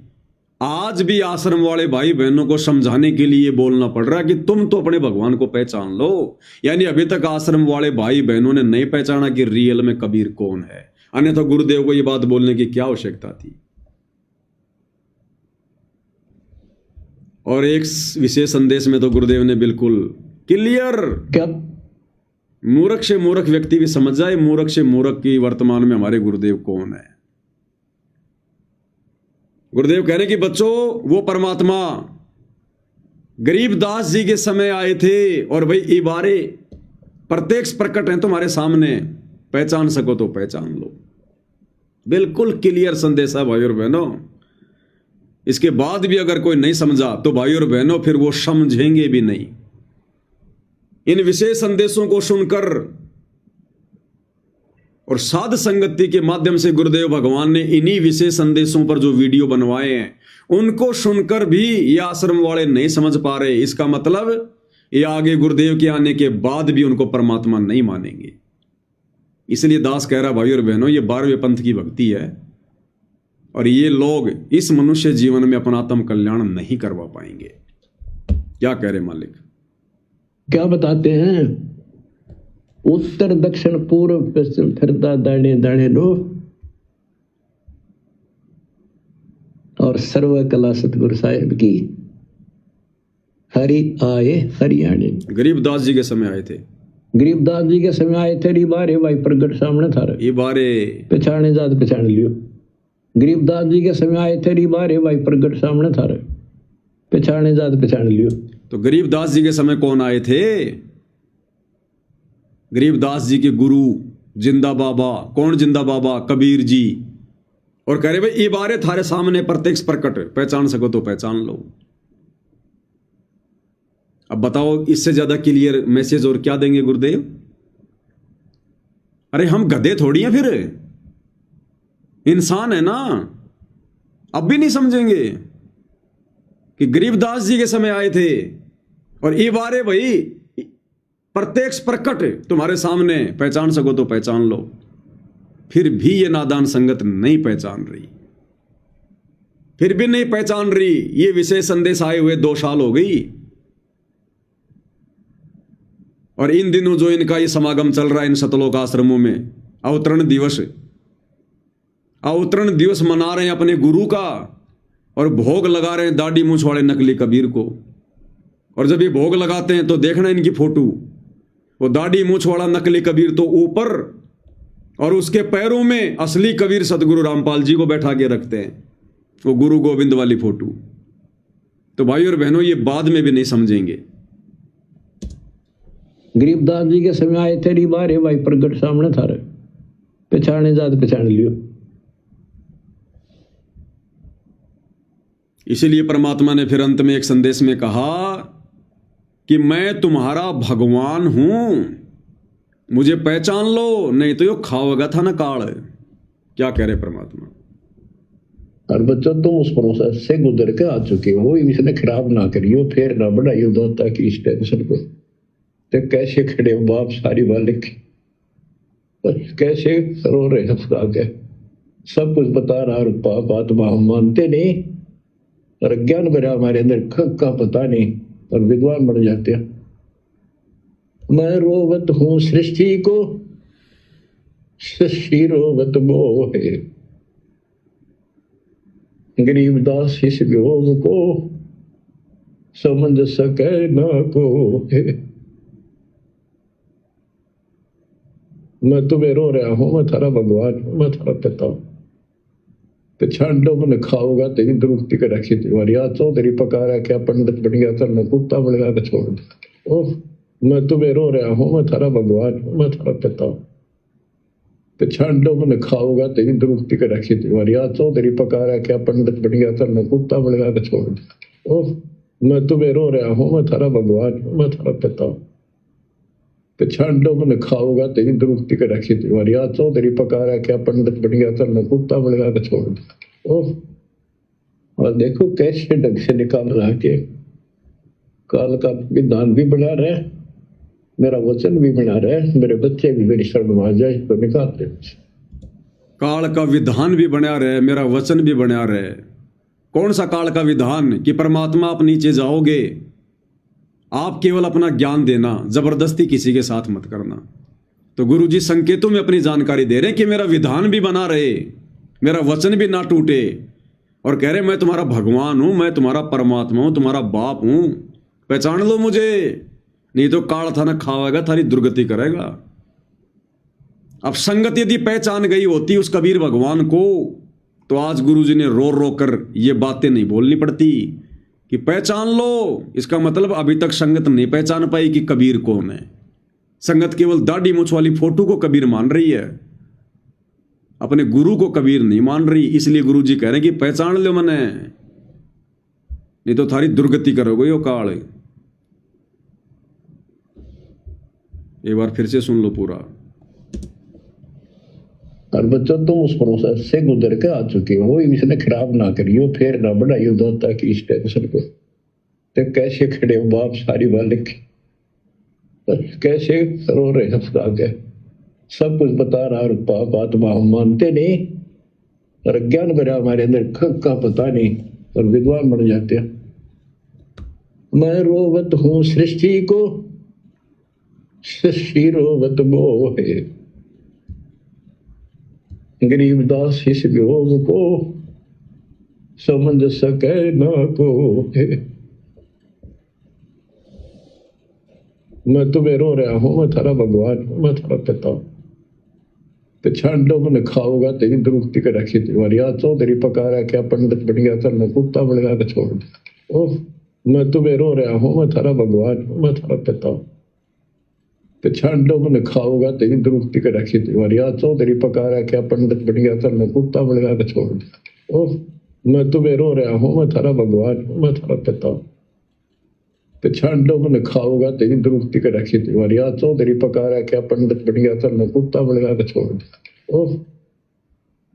आज भी आश्रम वाले भाई बहनों को समझाने के लिए बोलना पड़ रहा है कि तुम तो अपने भगवान को पहचान लो। यानी अभी तक आश्रम वाले भाई बहनों ने नहीं पहचाना कि रियल में कबीर कौन है, अन्यथा गुरुदेव को यह बात बोलने की क्या आवश्यकता थी। और एक विशेष संदेश में तो गुरुदेव ने बिल्कुल क्लियर, क्या मूर्ख से मूर्ख व्यक्ति भी समझ जाए, मूर्ख से मूर्ख की वर्तमान में हमारे गुरुदेव कौन है। गुरुदेव कह रहे कि बच्चों, वो परमात्मा गरीबदास जी के समय आए थे, और भाई इबारे प्रत्यक्ष प्रकट हैं तुम्हारे सामने, पहचान सको तो पहचान लो। बिल्कुल क्लियर संदेश है भाई और बहनों। इसके बाद भी अगर कोई नहीं समझा तो भाई और बहनों फिर वो समझेंगे भी नहीं। इन विशेष संदेशों को सुनकर और साध संगति के माध्यम से गुरुदेव भगवान ने इन्हीं विशेष संदेशों पर जो वीडियो बनवाए हैं, उनको सुनकर भी ये आश्रम वाले नहीं समझ पा रहे। इसका मतलब ये आगे गुरुदेव के आने के बाद भी उनको परमात्मा नहीं मानेंगे। इसलिए दास कह रहा भाई और बहनों, ये 12वें पंथ की भक्ति है, और ये लोग इस मनुष्य जीवन में अपना आत्म कल्याण नहीं करवा पाएंगे। क्या कह रहे मालिक? क्या बताते हैं? उत्तर दक्षिण पूर्व पश्चिम फिरता दाने दाने लो, और सर्व कला सतगुरु साहिब की। हरि आए हरियाणे। गरीबदास जी के समय आए थे। गरीबदास जी के समय आए थे। बारे भाई प्रगट सामने था, ये बारे पहचाने जात पहचान लियो। गरीबदास जी के समय आए थे। बारे भाई प्रगट सामने था, पहचाने जात पहचान लियो। तो गरीबदास जी के समय कौन आए थे? गरीबदास जी के गुरु जिंदा बाबा। कौन जिंदा बाबा? कबीर जी। और कह रहे भाई ये बारे थारे सामने प्रत्यक्ष प्रकट, पहचान सको तो पहचान लो। अब बताओ इससे ज्यादा क्लियर मैसेज और क्या देंगे गुरुदेव? अरे हम गधे थोड़ी हैं, फिर इंसान है ना। अब भी नहीं समझेंगे कि गरीबदास जी के समय आए थे और ये बारे भाई प्रत्यक्ष प्रकट तुम्हारे सामने, पहचान सको तो पहचान लो। फिर भी ये नादान संगत नहीं पहचान रही, फिर भी नहीं पहचान रही। ये विशेष संदेश आए हुए 2 साल हो गई, और इन दिनों जो इनका ये समागम चल रहा है इन सतलोक आश्रमों में, अवतरण दिवस मना रहे हैं अपने गुरु का, और भोग लगा रहे हैं दाढ़ी मूंछ वाले नकली कबीर को। और जब ये भोग लगाते हैं तो देखना इनकी फोटो, वो दाढ़ी मूंछ वाला नकली कबीर तो ऊपर, और उसके पैरों में असली कबीर सतगुरु रामपाल जी को बैठा के रखते हैं, वो गुरु गोविंद वाली फोटो। तो भाई और बहनों, ये बाद में भी नहीं समझेंगे। गरीबदास जी के समय आए थे। बारे भाई प्रगट सामने था, पहचाने जात पहचान लियो। इसीलिए परमात्मा ने फिर अंत में एक संदेश में कहा कि मैं तुम्हारा भगवान हूं, मुझे पहचान लो, नहीं तो यो खाओगा था ना काल। क्या कह रहे परमात्मा? और बच्चों तुम उस प्रोसेस से गुजर के आ चुके हो, इसने खराब ना करियो, फिर ना बढ़ाइयो दाता की इस टेंशन को। तो कैसे खड़े हो बाप सारी बालिक, कैसे रो रहे हैं खुदा के, सब कुछ बता रहा, और पाप आत्मा हम मानते नहीं, और ज्ञान भरा हमारे अंदर का पता नहीं, और विद्वान बन जाते हैं। मैं रोवत हूं सृष्टि को, सृष्टि रोवत मोहे, गरीबदास इस वियोग को समझ सके ना कोई। मैं तुम्हें रो रहा हूं, मैं थारा भगवान हूं, मैं थारा पिता हूं। पिछाड़ो मन खाओगा तेरी दुरुक्ति कर रखी तुम्हारी आंचों, तेरी पकारा क्या पंडित बन गया था, मैं कुत्ता बन गया छोड़ दे। ओह मैं तुम्हें रो रहा हूं, मैं थारा भगवान हूं, मैं थारा पिता हूं। पिछाड़ो मन खाओगा तेरी दुरुक्ति कर रखी तुम्हारी आंचों, तेरी पकारा क्या पंडित बन गया था, मैं कुत्ता बन गया छोड़ दे। ओह मैं तुम्हें रो रहा हूं, मैं थारा भगवान हूं, मैं थारा पिता हूं। पिछाड़ो मन खाओगा तेरी दुरुक्ति कर रखी तुम्हारी आंचों, तेरी पकारा क्या पंडित बन गया था, मैं कुत्ता बन गया छोड़ दे। ओह और देखो कैसे ढंग से निकाल रहा के काल का विधान भी बना रहे, मेरा वचन भी बना रहे, मेरे बच्चे भी मेरी शरण आ जाए तो निकालते। काल का विधान भी बना रहे, मेरा वचन भी बना रहे। कौन सा काल का विधान? कि परमात्मा आप नीचे जाओगे, आप केवल अपना ज्ञान देना, जबरदस्ती किसी के साथ मत करना। तो गुरुजी संकेतों में अपनी जानकारी दे रहे हैं कि मेरा विधान भी बना रहे, मेरा वचन भी ना टूटे, और कह रहे मैं तुम्हारा भगवान हूं, मैं तुम्हारा परमात्मा हूं, तुम्हारा बाप हूं, पहचान लो मुझे, नहीं तो काल था ना खाएगा, थारी दुर्गति करेगा। अब संगत यदि पहचान गई होती उस कबीर भगवान को, तो आज गुरुजी ने रो रो कर ये बातें नहीं बोलनी पड़ती कि पहचान लो। इसका मतलब अभी तक संगत नहीं पहचान पाई कि कबीर कौन है। संगत केवल दाढ़ी मूछ वाली फोटो को कबीर मान रही है, अपने गुरु को कबीर नहीं मान रही। इसलिए गुरुजी कह रहे हैं कि पहचान लो मने, नहीं तो थारी दुर्गति करोगे यो काल। एक बार फिर से सुन लो पूरा। और बच्चों तुम उस प्रोसेस से गुजर के आ चुके हो, इसने खराब ना करियो, फिर ना बढ़ाइयो दाता की इस टेंशन को। तो कैसे खड़े हो बाप सारी बालिक, कैसे रो रहे हैं खुदा के, सब कुछ बता रहा, और पाप आत्मा हम मानते नहीं, और ज्ञान भरा हमारे अंदर का पता नहीं, और विद्वान बन जाते हैं। मैं रोवत हूं सृष्टि को, सृष्टि रोवत मोहे, गरीबदास इस वियोग को समझ सके ना कोई। मैं तुम्हें रो रहा हूं, मैं थारा भगवान हूं, मैं थारा पिता हूं। पिछाड़ो मन खाओगा तेरी दुरुक्ति कर रखी तुम्हारी आंचों, तेरी पकारा क्या पंडित बन गया था, मैं कुत्ता बन गया छोड़ दे। ओह मैं तुम्हें रो रहा हूं, मैं थारा भगवान हूं, मैं थारा पिता हूं। पिछाड़ो मन खाओगा तेरी दुरुक्ति कर रखी तुम्हारी आंचों, तेरी पकारा क्या पंडित बन गया था, मैं कुत्ता बन गया छोड़ दे। ओह मैं तुम्हें रो रहा हूं, मैं थारा भगवान हूं, मैं थारा पिता हूं। पिछाड़ो मन खाओगा तेरी दुरुक्ति कर रखी तुम्हारी आंचों, तेरी पकारा क्या पंडित बन गया था, मैं कुत्ता बन गया छोड़ दे। ओह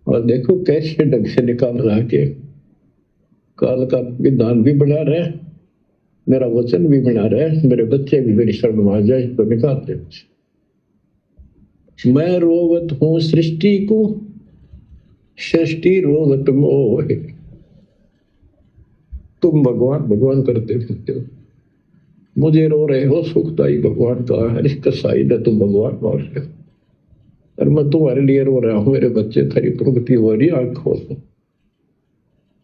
और देखो कैसे ढंग से निकाल रहा के काल का विधान भी बना रहे, मेरा वचन भी बना रहे, मेरे बच्चे भी मेरी शरण आ जाए तो निकालते। मैं रोवत हूं सृष्टि को, सृष्टि रोवत मोहे। तुम भगवान भगवान करते फिरते हो, मुझे रो रहे हो, सुखदाई भगवान का है, इसका साइड है, तुम भगवान मान रहे हो, और मैं तुम्हारे लिए रो रहा हूं, मेरे बच्चे थारी प्रगति हो रही, आंख खोलो।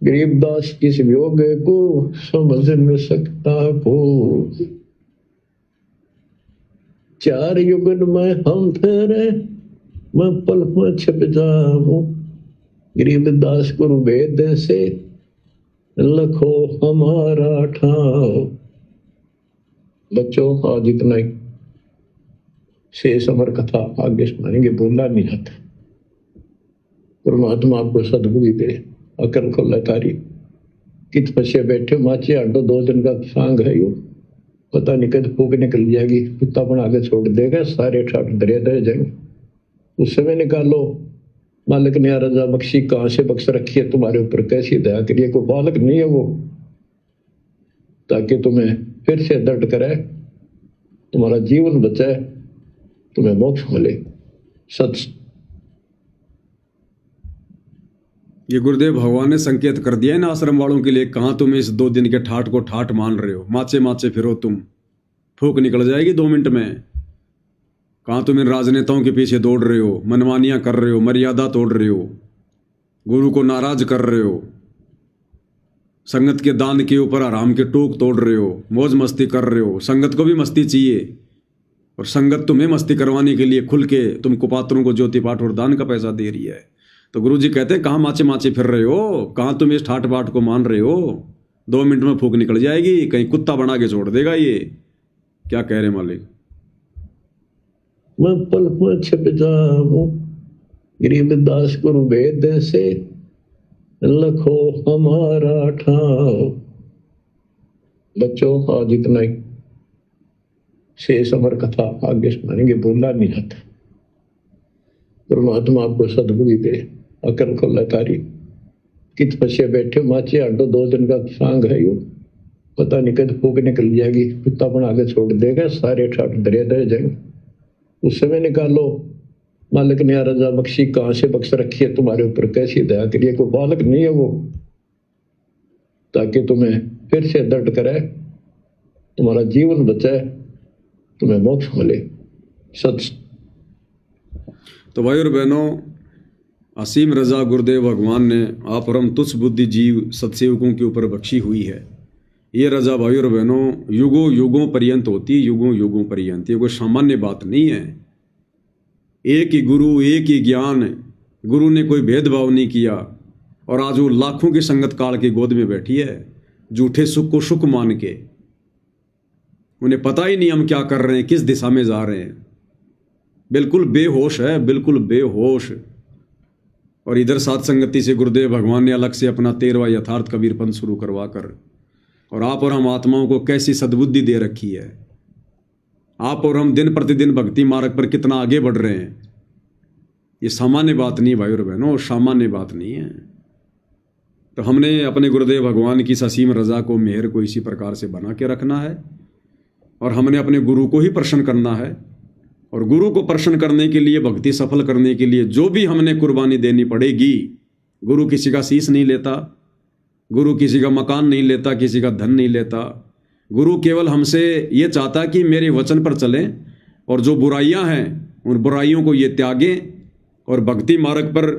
गरीबदास किस वियोग को समझ न सकता को, चार युगन में हम ठहरे, मैं पल में छिप जाऊं। गरीबदास गुरु वेद से लखो हमारा ठाव। बच्चों आज इतना ही, शेष अमर कथा आगे सुनाएंगे, बोलना नहीं आता। परमात्मा आपको सद्बुद्धि दे, अकल को लतारी कित पछे बैठे माचे आटो 2 दिन का सांग है यो, पता नहीं कद फूक निकल जाएगी, कुत्ता बना के छोड़ देगा, सारे ठाट दरिया दे जाएंगे। उस समय निकालो, मालिक ने रजा बख्शी कहाँ से बख्श रखी है तुम्हारे ऊपर, कैसी दया करिए, कोई बालक नहीं है वो, ताकि तुम्हें फिर से दर्द करे, तुम्हारा जीवन बचे, तुम्हें मोक्ष मिले। सच ये गुरुदेव भगवान ने संकेत कर दिया है ना आश्रम वालों के लिए, कहाँ तुम इस 2 दिन के ठाठ को ठाठ मान रहे हो, माचे माचे फिरो तुम, फूक निकल जाएगी 2 मिनट में। कहाँ तुम इन राजनेताओं के पीछे दौड़ रहे हो, मनमानियां कर रहे हो, मर्यादा तोड़ रहे हो, गुरु को नाराज कर रहे हो, संगत के दान के ऊपर आराम के टोक तोड़ रहे हो, मौज मस्ती कर रहे हो। संगत को भी मस्ती चाहिए, और संगत तुम्हें मस्ती करवाने के लिए खुल के तुम कुपात्रों को ज्योति पाठ और दान का पैसा दे रही है। तो गुरु जी कहते हैं कहाँ माचे माचे फिर रहे हो, कहाँ तुम इस ठाठ बाट को मान रहे हो, 2 मिनट में फूक निकल जाएगी, कहीं कुत्ता बना के छोड़ देगा। ये क्या कह रहे मालिक? मैं पल में छिप जाऊं गरीबदास गुरु वेद से, लखो हमारा ठाव। बच्चों आज इतना ही, शेष अमर कथा आगे सुनाएंगे, बोला नहीं जाता। परमात्मा आपको सद्बुद्धि दे, अकल को लतारी कित पछे बैठे माचे आटो 2 दिन का सांग है यो, पता नहीं कद फूक निकल जाएगी, कुत्ता बना के छोड़ देगा, सारे ठाट दरिया दे जाएंगे। उस समय निकालो, मालिक ने रजा बख्शी कहाँ से बख्श रखी है तुम्हारे ऊपर, कैसी दया करिए, कोई बालक नहीं है वो, ताकि तुम्हें फिर से दर्द करे, तुम्हारा जीवन बचे, तुम्हें मोक्ष मिले। सच तो भाई और बहनों, असीम रजा गुरुदेव भगवान ने आप और हम तुच्छ बुद्धि जीव सत्सेवकों के ऊपर बख्शी हुई है। ये रजा भाई और बहनों युगों युगों पर्यंत होती है, युगों युगों पर्यंत। ये कोई सामान्य बात नहीं है। एक ही गुरु, एक ही ज्ञान, गुरु ने कोई भेदभाव नहीं किया, और आज वो लाखों की संगत काल की गोद में बैठी है, झूठे सुख को सुख मान के। उन्हें पता ही नहीं हम क्या कर रहे हैं, किस दिशा में जा रहे हैं, बिल्कुल बेहोश है, बिल्कुल बेहोश। और इधर साथ संगति से गुरुदेव भगवान ने अलग से अपना 13वां यथार्थ कबीरपंथ शुरू करवा कर, और आप और हम आत्माओं को कैसी सद्बुद्धि दे रखी है। आप और हम दिन प्रतिदिन भक्ति मार्ग पर कितना आगे बढ़ रहे हैं। ये सामान्य बात नहीं भाई और बहनों, सामान्य बात नहीं है। तो हमने अपने गुरुदेव भगवान की असीम रजा को, मेहर को इसी प्रकार से बना के रखना है, और हमने अपने गुरु को ही प्रसन्न करना है। और गुरु को प्रसन्न करने के लिए, भक्ति सफल करने के लिए जो भी हमने कुर्बानी देनी पड़ेगी। गुरु किसी का शीश नहीं लेता, गुरु किसी का मकान नहीं लेता, किसी का धन नहीं लेता। गुरु केवल हमसे ये चाहता कि मेरे वचन पर चलें, और जो बुराइयां हैं उन बुराइयों को ये त्यागें, और भक्ति मार्ग पर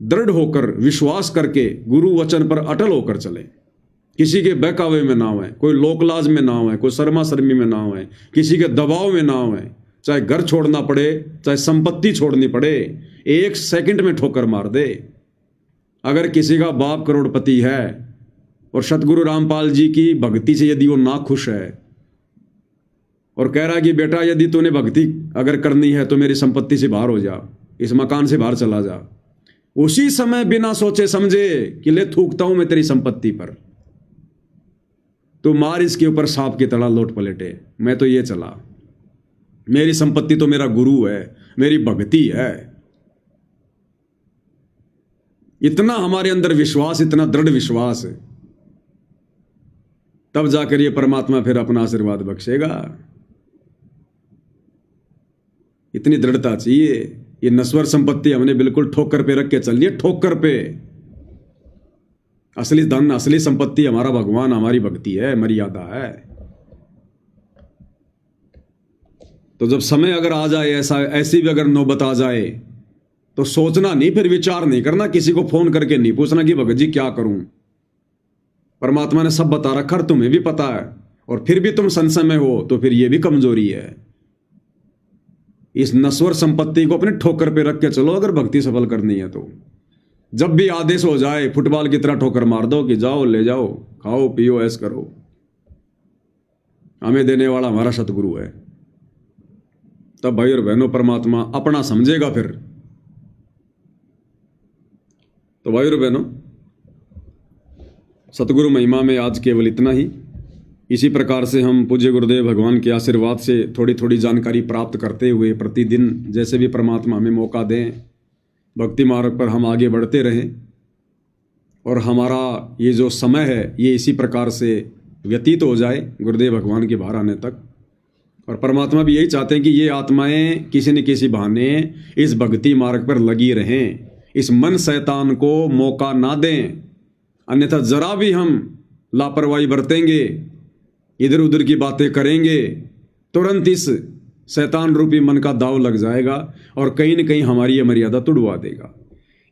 दृढ़ होकर, विश्वास करके गुरु वचन पर अटल होकर चलें। किसी के बहकावे में ना आए, कोई लोकलाज में ना आए, कोई शर्मा शर्मी में ना आए, किसी के दबाव में ना आए। चाहे घर छोड़ना पड़े, चाहे संपत्ति छोड़नी पड़े, 1 सेकंड में ठोकर मार दे। अगर किसी का बाप करोड़पति है और सतगुरु रामपाल जी की भक्ति से यदि वो ना खुश है, और कह रहा है कि बेटा यदि तूने भक्ति अगर करनी है तो मेरी संपत्ति से बाहर हो जा, इस मकान से बाहर चला जा, उसी समय बिना सोचे समझे कि ले थूकता हूं मैं तेरी संपत्ति पर, तो मार इसके ऊपर सांप की तरह लौट पलटे। मैं तो ये चला, मेरी संपत्ति तो मेरा गुरु है, मेरी भक्ति है। इतना हमारे अंदर विश्वास, इतना दृढ़ विश्वास है, तब जाकर ये परमात्मा फिर अपना आशीर्वाद बख्शेगा। इतनी दृढ़ता चाहिए। ये नश्वर संपत्ति हमने बिल्कुल ठोकर पे रख के चलनी है, ठोकर पे। असली धन, असली संपत्ति हमारा भगवान, हमारी भक्ति है, मर्यादा है। तो जब समय अगर आ जाए, ऐसी भी अगर नौबत आ जाए, तो सोचना नहीं, फिर विचार नहीं करना, किसी को फोन करके नहीं पूछना कि भगत जी क्या करूं। परमात्मा ने सब बता रखा, तुम्हें भी पता है, और फिर भी तुम संशय में हो, तो फिर यह भी कमजोरी है। इस नश्वर संपत्ति को अपने ठोकर पे रख के चलो अगर भक्ति सफल करनी है तो। जब भी आदेश हो जाए, फुटबॉल की तरह ठोकर मार दो कि जाओ, ले जाओ, खाओ पियो, ऐस करो। हमें देने वाला हमारा सतगुरु है। तब भाई और बहनों, परमात्मा अपना समझेगा फिर। तो भाइयों और बहनों, सतगुरु महिमा में आज केवल इतना ही। इसी प्रकार से हम पूज्य गुरुदेव भगवान के आशीर्वाद से थोड़ी थोड़ी जानकारी प्राप्त करते हुए प्रतिदिन जैसे भी परमात्मा हमें मौका दें, भक्ति मार्ग पर हम आगे बढ़ते रहें और हमारा ये जो समय है ये इसी प्रकार से व्यतीत हो जाए गुरुदेव भगवान के बाहर आने तक। और परमात्मा भी यही चाहते हैं कि ये आत्माएं किसी न किसी बहाने इस भक्ति मार्ग पर लगी रहें, इस मन शैतान को मौका ना दें, अन्यथा जरा भी हम लापरवाही बरतेंगे, इधर उधर की बातें करेंगे, तुरंत इस शैतान रूपी मन का दाव लग जाएगा और कहीं न कहीं हमारी ये मर्यादा तुड़वा देगा।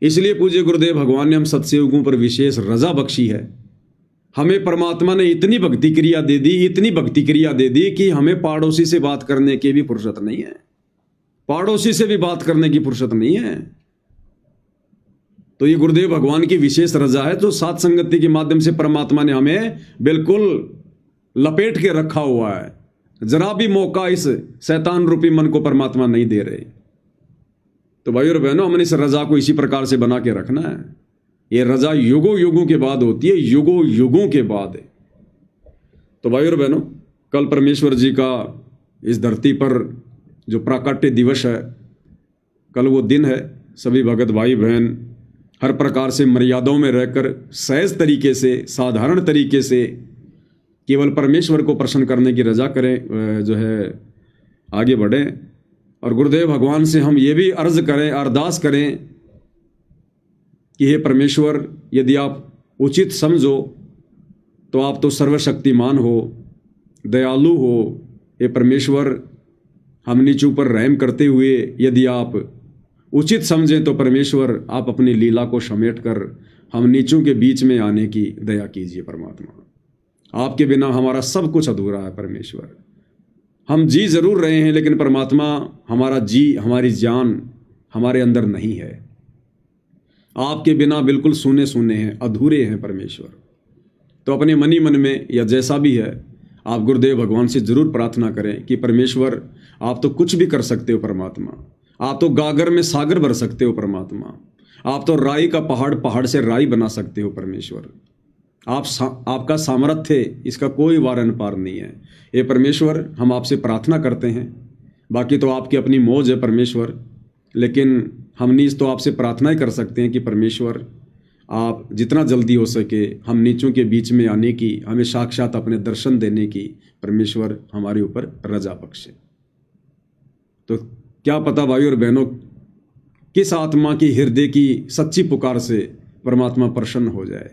इसलिए पूज्य गुरुदेव भगवान ने हम सत्संगों पर विशेष रजा बख्शी है। हमें परमात्मा ने इतनी भक्ति क्रिया दे दी, इतनी भक्ति क्रिया दे दी कि हमें पड़ोसी से बात करने की भी फुर्सत नहीं है, पड़ोसी से भी बात करने की फुर्सत नहीं है। तो ये गुरुदेव भगवान की विशेष रजा है, जो सात संगति के माध्यम से परमात्मा ने हमें बिल्कुल लपेट के रखा हुआ है। जरा भी मौका इस शैतान रूपी मन को परमात्मा नहीं दे रहे। तो भाइयों और बहनों, हमने इस रजा को इसी प्रकार से बना के रखना है। ये रजा युगों युगों के बाद होती है, युगों युगों के बाद है। तो भाइयों और बहनों, कल परमेश्वर जी का इस धरती पर जो प्राकट्य दिवस है, कल वो दिन है। सभी भगत भाई बहन हर प्रकार से मर्यादाओं में रहकर सहज तरीके से, साधारण तरीके से केवल परमेश्वर को प्रसन्न करने की रजा करें, जो है आगे बढ़ें। और गुरुदेव भगवान से हम ये भी अर्ज करें, अरदास करें कि हे परमेश्वर, यदि आप उचित समझो तो आप तो सर्वशक्तिमान हो, दयालु हो। हे परमेश्वर, हम नीचों पर रहम करते हुए यदि आप उचित समझें तो परमेश्वर आप अपनी लीला को समेट कर हम नीचों के बीच में आने की दया कीजिए। परमात्मा, आपके बिना हमारा सब कुछ अधूरा है। परमेश्वर, हम जी जरूर रहे हैं, लेकिन परमात्मा हमारा जी, हमारी जान हमारे अंदर नहीं है। आपके बिना बिल्कुल सूने सूने हैं, अधूरे हैं परमेश्वर। तो अपने मनी मन में या जैसा भी है, आप गुरुदेव भगवान से जरूर प्रार्थना करें कि परमेश्वर, आप तो कुछ भी कर सकते हो परमात्मा, आप तो गागर में सागर भर सकते हो परमात्मा, आप तो राई का पहाड़ पहाड़ से राई बना सकते हो परमेश्वर। आपका सामर्थ्य, इसका कोई वारन पार नहीं है। ये परमेश्वर, हम आपसे प्रार्थना करते हैं। बाकी तो आपकी अपनी मौज है परमेश्वर, लेकिन हम नीच तो आपसे प्रार्थना ही कर सकते हैं कि परमेश्वर, आप जितना जल्दी हो सके हम नीचों के बीच में आने की, हमें साक्षात अपने दर्शन देने की परमेश्वर हमारे ऊपर रजा बख्शे। तो क्या पता भाइयों और बहनों, किस आत्मा की हृदय की सच्ची पुकार से परमात्मा प्रसन्न हो जाए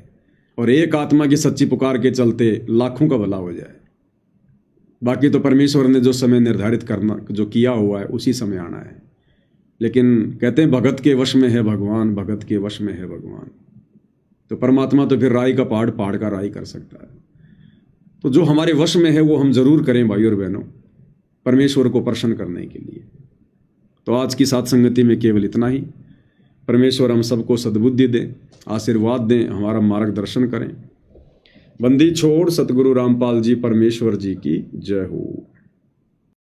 और एक आत्मा की सच्ची पुकार के चलते लाखों का भला हो जाए। बाकी तो परमेश्वर ने जो समय निर्धारित करना, जो किया हुआ है, उसी समय आना है। लेकिन कहते हैं भगत के वश में है भगवान, भगत के वश में है भगवान। तो परमात्मा तो फिर राई का पहाड़ पहाड़ का राई कर सकता है। तो जो हमारे वश में है वो हम जरूर करें भाइयों और बहनों, परमेश्वर को प्रसन्न करने के लिए। तो आज की साथ संगति में केवल इतना ही। परमेश्वर हम सबको सद्बुद्धि दें, आशीर्वाद दें, हमारा मार्गदर्शन करें। बंदी छोड़ सतगुरु रामपाल जी परमेश्वर जी की जय हो।